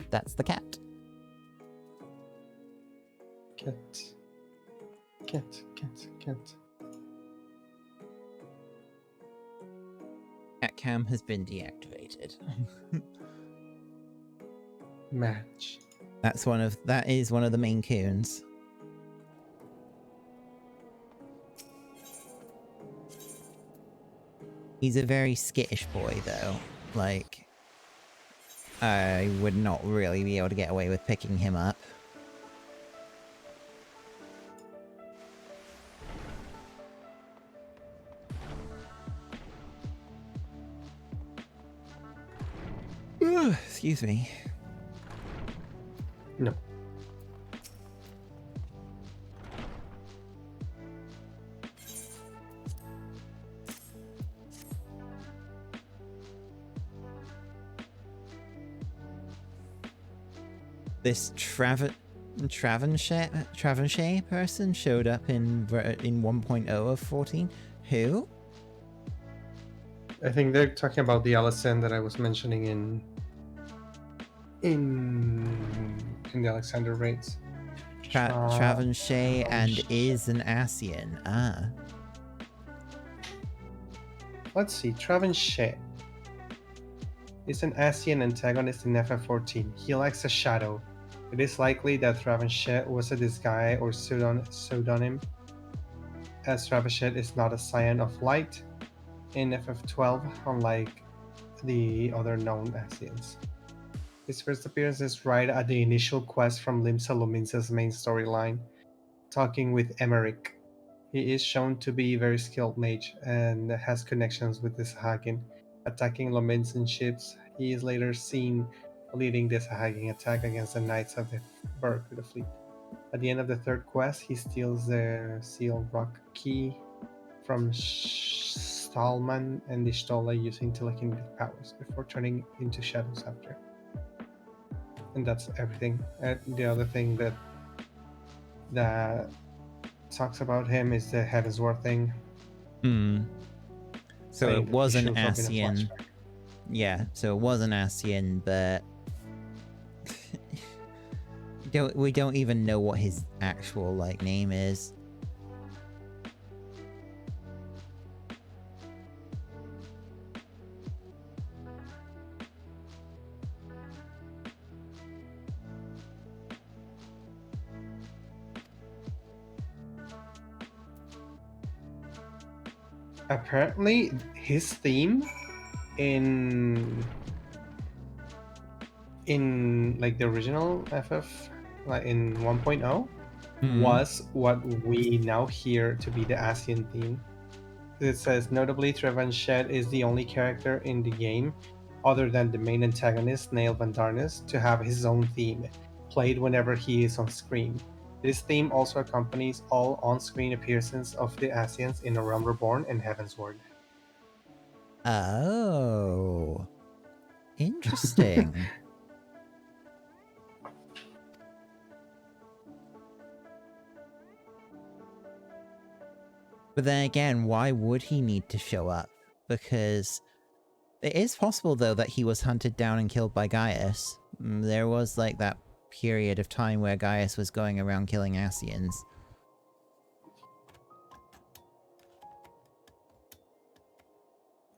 that's the cat. Cat. Cat cam has been deactivated. Match. That is one of the main coons. He's a very skittish boy though. Like, I would not really be able to get away with picking him up. Excuse me. No. This Travanshire person showed up in 1.0 of 14. Who? I think they're talking about the Allison that I was mentioning in the Alexander raids. Travanshire and is an Asian. Ah. Let's see. Travanshire is an Asian antagonist in FF14. He lacks a shadow. It is likely that Travanshire was a disguise or pseudonym, as Travanshire is not a scion of light in FF12, unlike the other known Asians. His first appearance is right at the initial quest from Limsa Lominsa's main storyline, talking with Emmerich. He is shown to be a very skilled mage and has connections with the Sahagin, attacking Lominsan ships. He is later seen leading the Sahagin attack against the Knights of the Burg with the fleet. At the end of the third quest, he steals the Seal Rock key from Stallman and Ishtola using telekinetic powers before turning into shadows after. And that's everything. The other thing that talks about him is the Heavensward thing. So saying it was he an shows up in a Asian. flashback. Yeah, so it was an Asian, but we don't even know what his actual name is. Apparently, his theme in the original FF, in 1.0, was what we now hear to be the Asian theme. It says, notably, Travanshire is the only character in the game, other than the main antagonist, Nail Van Darnus, to have his own theme, played whenever he is on screen. This theme also accompanies all on-screen appearances of the Asians in A Realm Reborn and Heavensward. Oh. Interesting. But then again, why would he need to show up? Because it is possible, though, that he was hunted down and killed by Gaius. There was, that period of time where Gaius was going around killing Asians.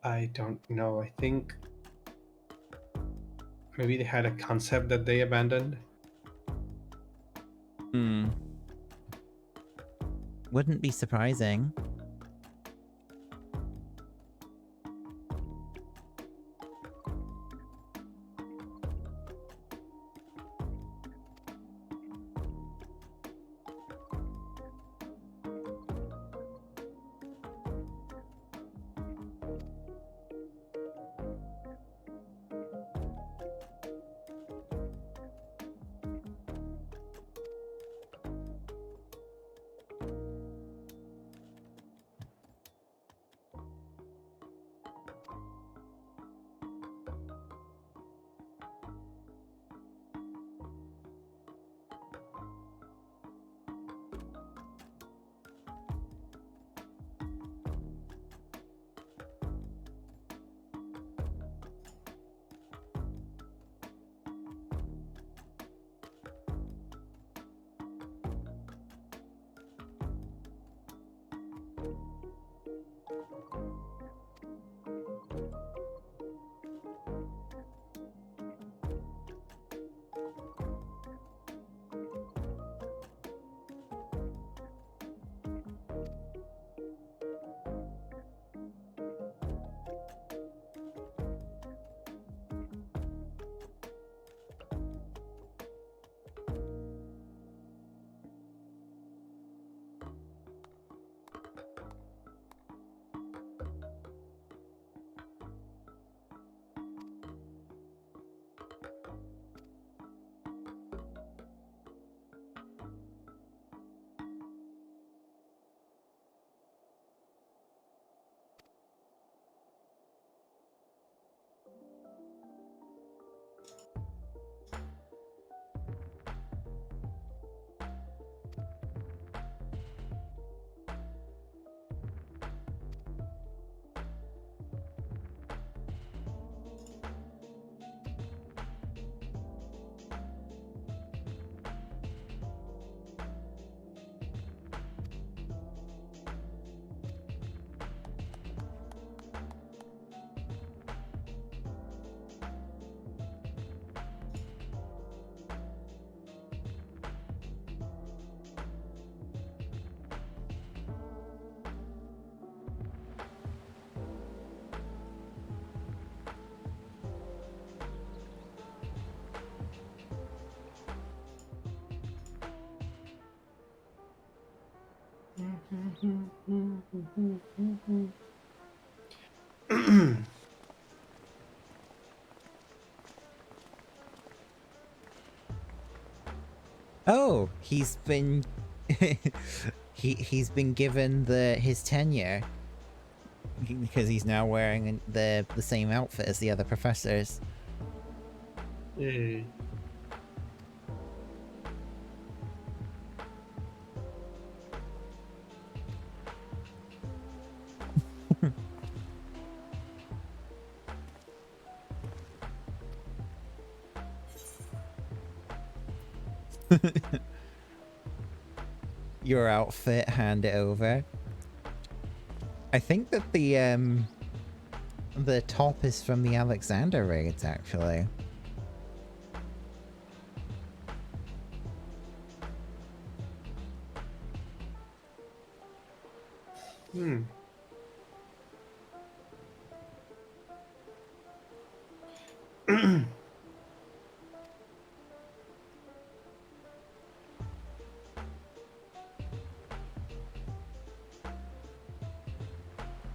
I don't know. I think maybe they had a concept that they abandoned. Wouldn't be surprising. Oh, he's been he's been given his tenure because he's now wearing the same outfit as the other professors. Yay. Your outfit, hand it over. I think that the top is from the Alexander raids, actually. Hmm.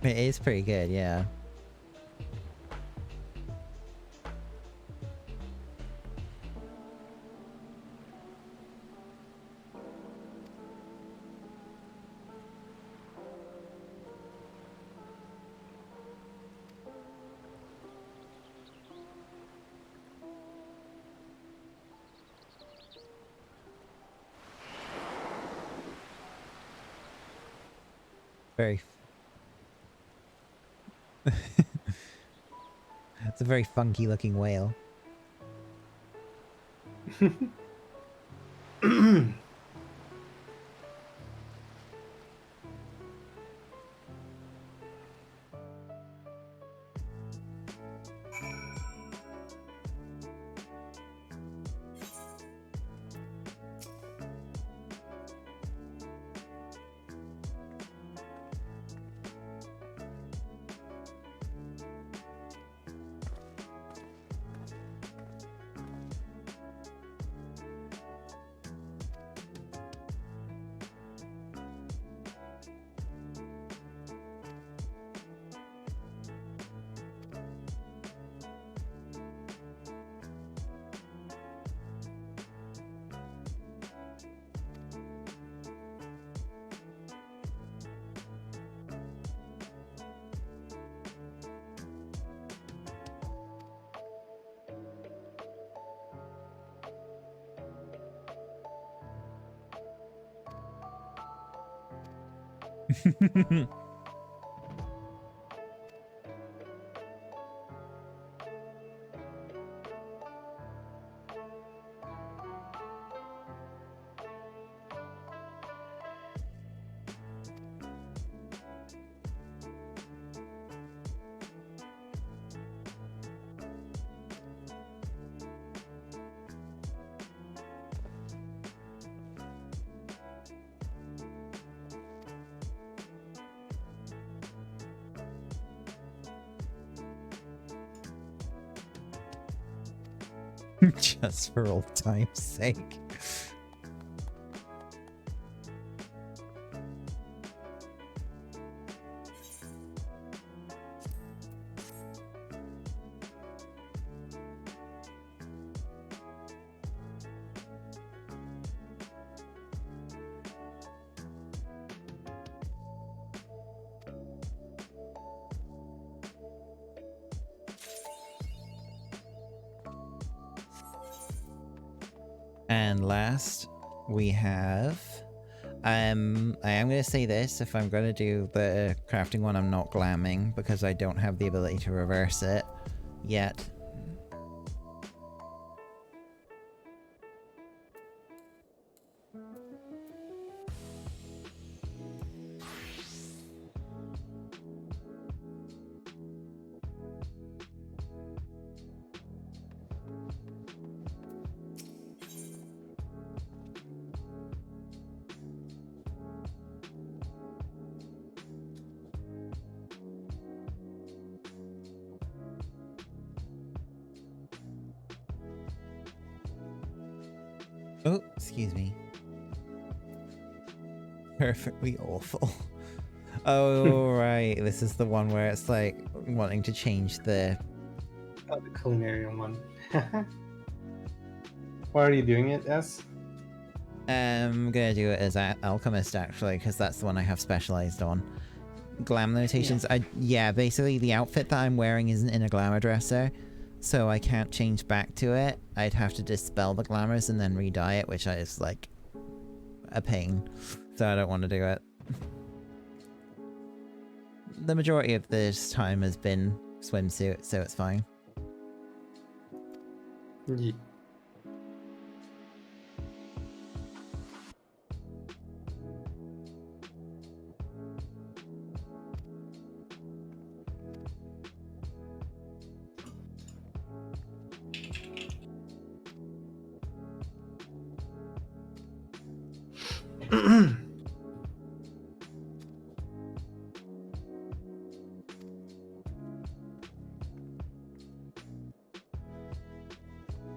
It is pretty good, yeah. Very. It's a very funky looking whale. Just for old time's sake. And last, we have... I am going to say this, if I'm going to do the crafting one, I'm not glamming, because I don't have the ability to reverse it yet. Oh, excuse me. Perfectly awful. Oh, right. This is the one where it's like wanting to change the... Oh, the culinary one. Why are you doing it as? I'm gonna do it as alchemist actually, because that's the one I have specialized on. Glam limitations. Yeah, basically the outfit that I'm wearing isn't in a glamour dresser, so I can't change back to it. I'd have to dispel the glamours and then re-dye it, which is like a pain. So I don't want to do it. The majority of this time has been swimsuit, so it's fine. Yeah.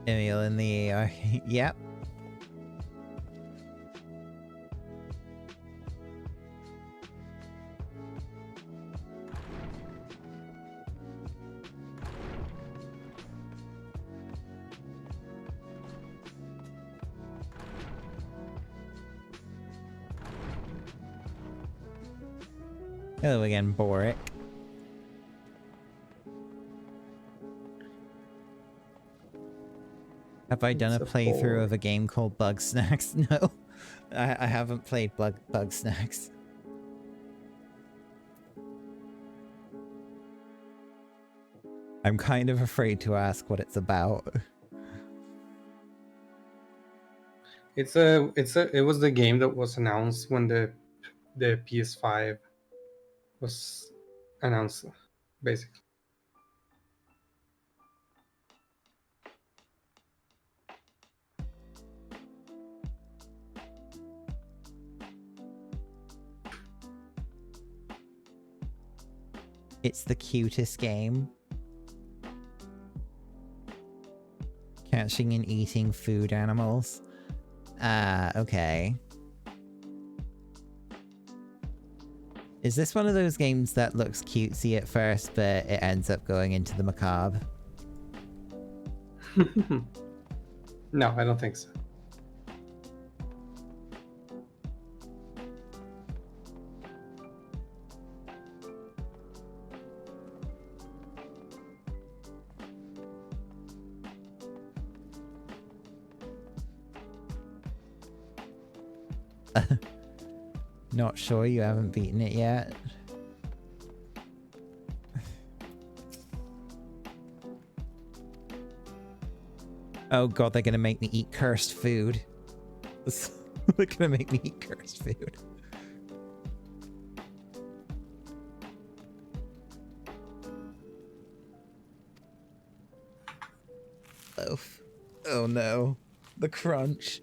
Emil in the yep. Hello again, Boric. Have I done a playthrough of a game called Bug Snacks? No, I haven't played Bug Snacks. I'm kind of afraid to ask what it's about. It was the game that was announced when the PS5 was announced, basically. It's the cutest game. Catching and eating food animals. Ah, okay. Is this one of those games that looks cutesy at first, but it ends up going into the macabre? No, I don't think so. Not sure, you haven't beaten it yet? Oh god, they're gonna make me eat cursed food. They're gonna make me eat cursed food. Loaf. Oh no. The crunch.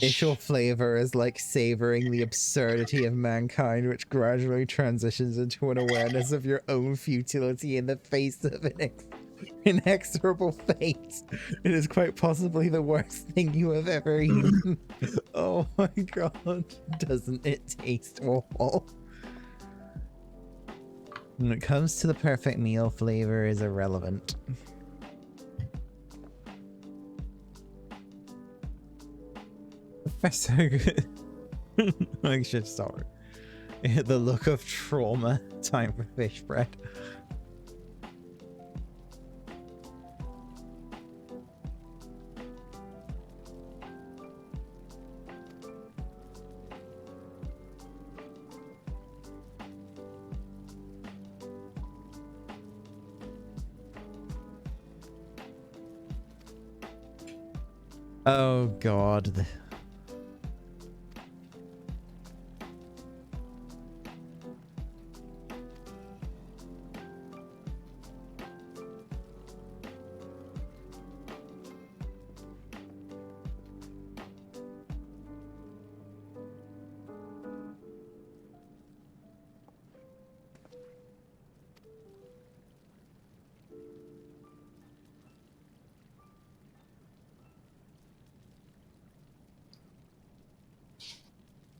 Initial flavor is like savoring the absurdity of mankind, which gradually transitions into an awareness of your own futility in the face of an inexorable fate. It is quite possibly the worst thing you have ever eaten. Oh my god, doesn't it taste awful? When it comes to the perfect meal, flavor is irrelevant. Professor, I should start. The look of trauma. Time for fish bread. Oh god.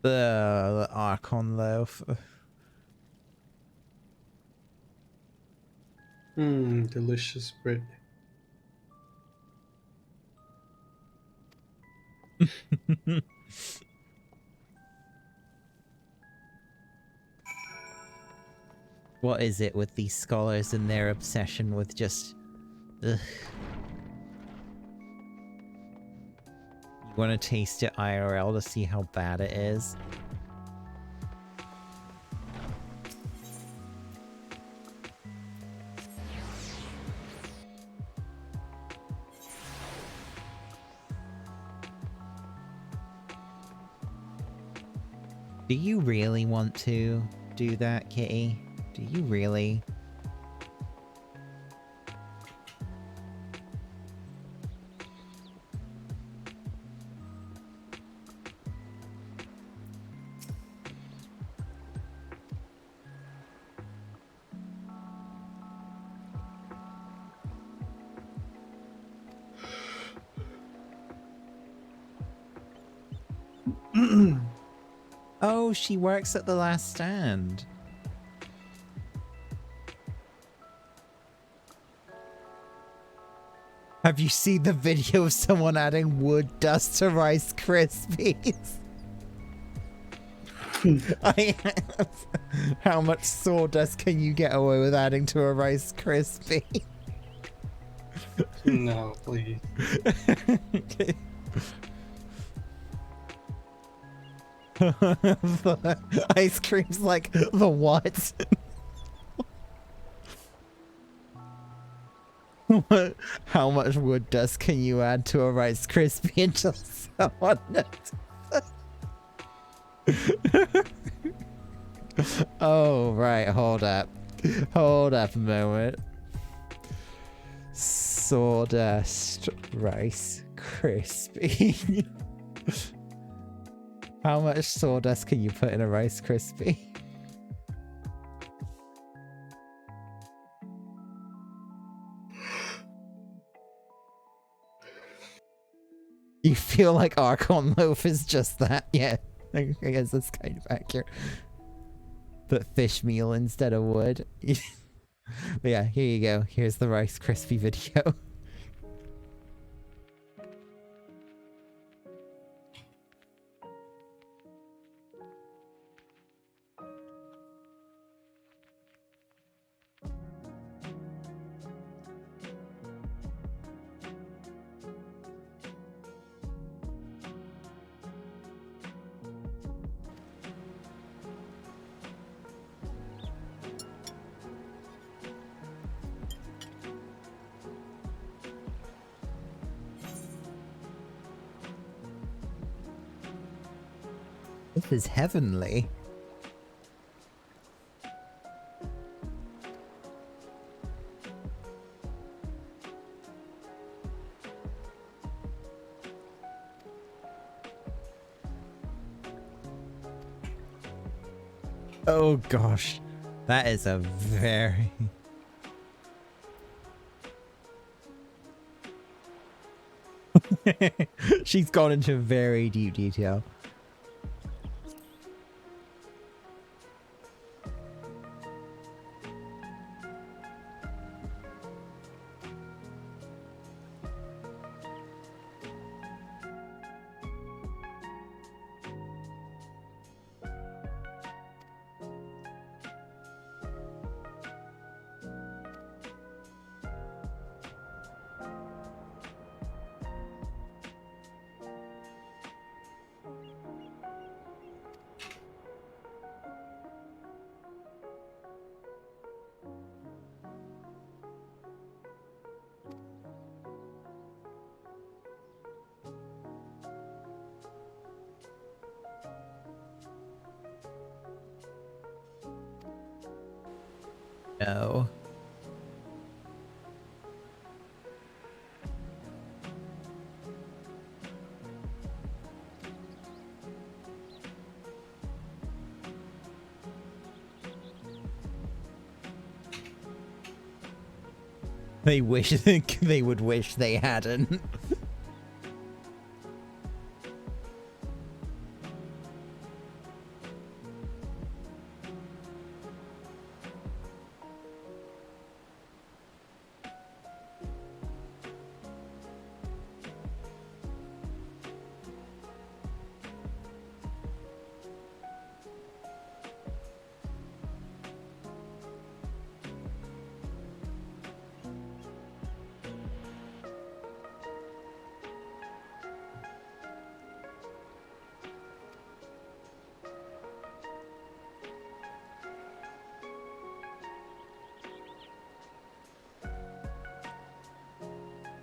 The Archon loaf. Delicious bread. What is it with these scholars and their obsession with just... Ugh. You want to taste it IRL to see how bad it is? Do you really want to do that, Kitty? Do you really? Oh, she works at the last stand. Have you seen the video of someone adding wood dust to Rice Krispies? I have. How much sawdust can you get away with adding to a Rice Krispie? No, please. The ice cream's like the what? How much wood dust can you add to a Rice Krispie until someone knows? Oh, right, hold up. Hold up a moment. Sawdust Rice Krispie. How much sawdust can you put in a Rice Krispie? You feel like Archon loaf is just that? Yeah, I guess that's kind of accurate. But fish meal instead of wood. But yeah, here you go. Here's the Rice Krispie video. This is heavenly. Oh gosh, that is a very... She's gone into very deep detail. No. They wish they would wish they hadn't.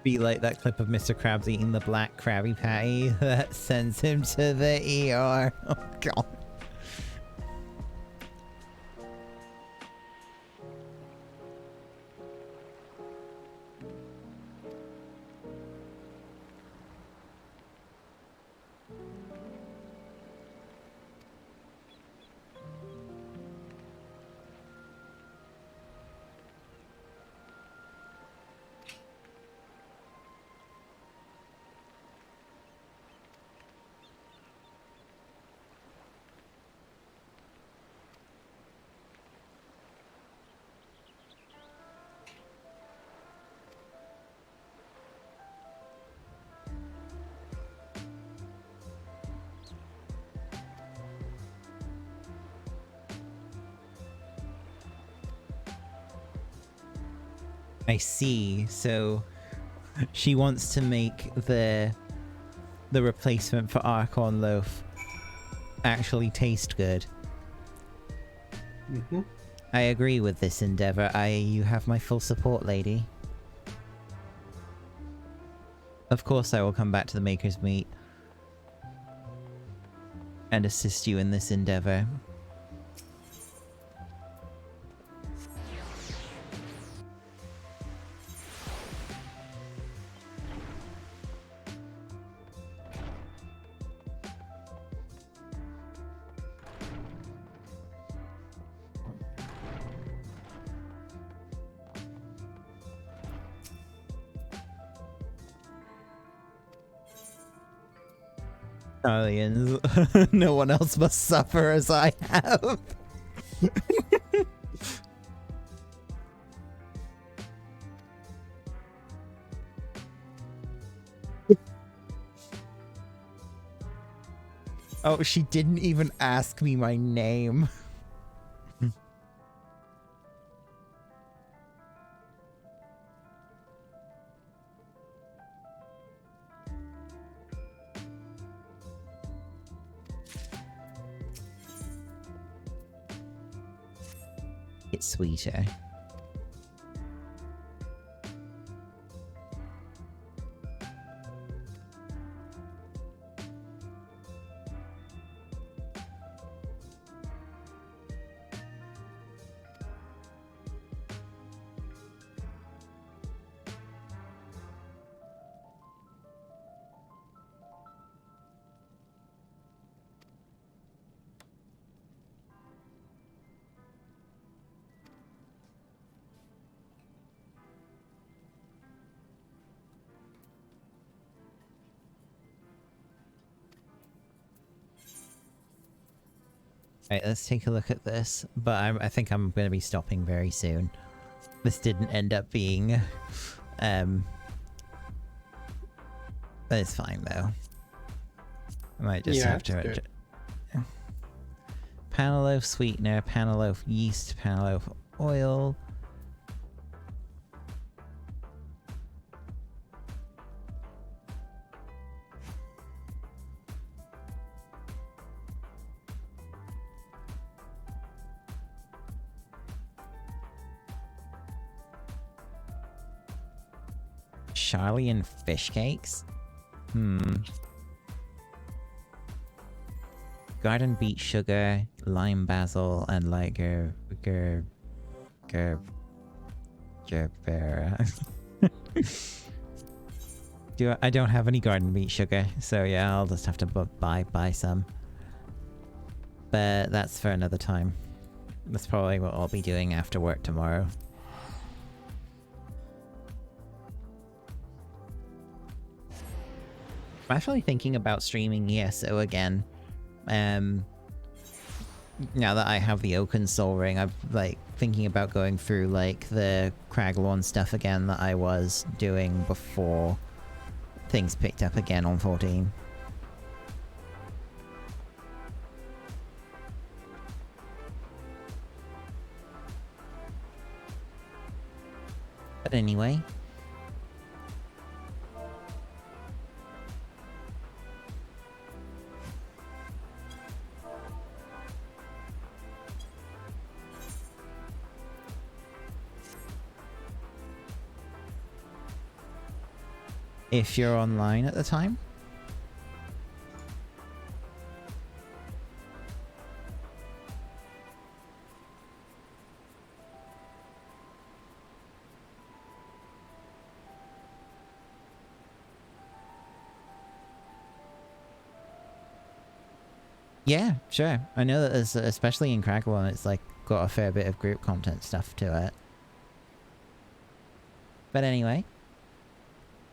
Be like that clip of Mr. Krabs eating the black Krabby Patty that sends him to the ER. Oh god. I see. So she wants to make the replacement for Archon Loaf actually taste good. Mm-hmm. I agree with this endeavor. You have my full support, lady. Of course I will come back to the Maker's Meet and assist you in this endeavor. Aliens. No one else must suffer as I have. Oh, she didn't even ask me my name. It's sweeter. Right, let's take a look at this. But I think I'm going to be stopping very soon. This didn't end up being... But it's fine, though. I might just have to... Panel loaf sweetener, panel loaf yeast, panel loaf oil... Charliean fish cakes? Garden beet sugar, lime basil, and like gerbera. I don't have any garden beet sugar, so yeah, I'll just have to buy some. But that's for another time. That's probably what I'll be doing after work tomorrow. I'm actually thinking about streaming ESO again. Now that I have the Oaken Soul Ring, I'm like thinking about going through like the Craglorn stuff again that I was doing before things picked up again on 14. But anyway... if you're online at the time. Yeah, sure. I know that there's, especially in Crackle, it's like got a fair bit of group content stuff to it. But anyway,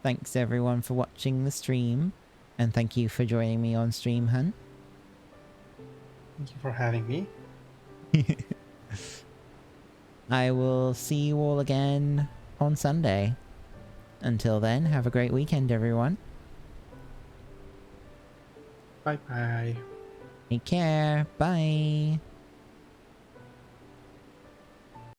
thanks everyone for watching the stream, and thank you for joining me on stream, hun. Thank you for having me. I will see you all again on Sunday. Until then, have a great weekend, everyone. Bye bye. Take care. Bye.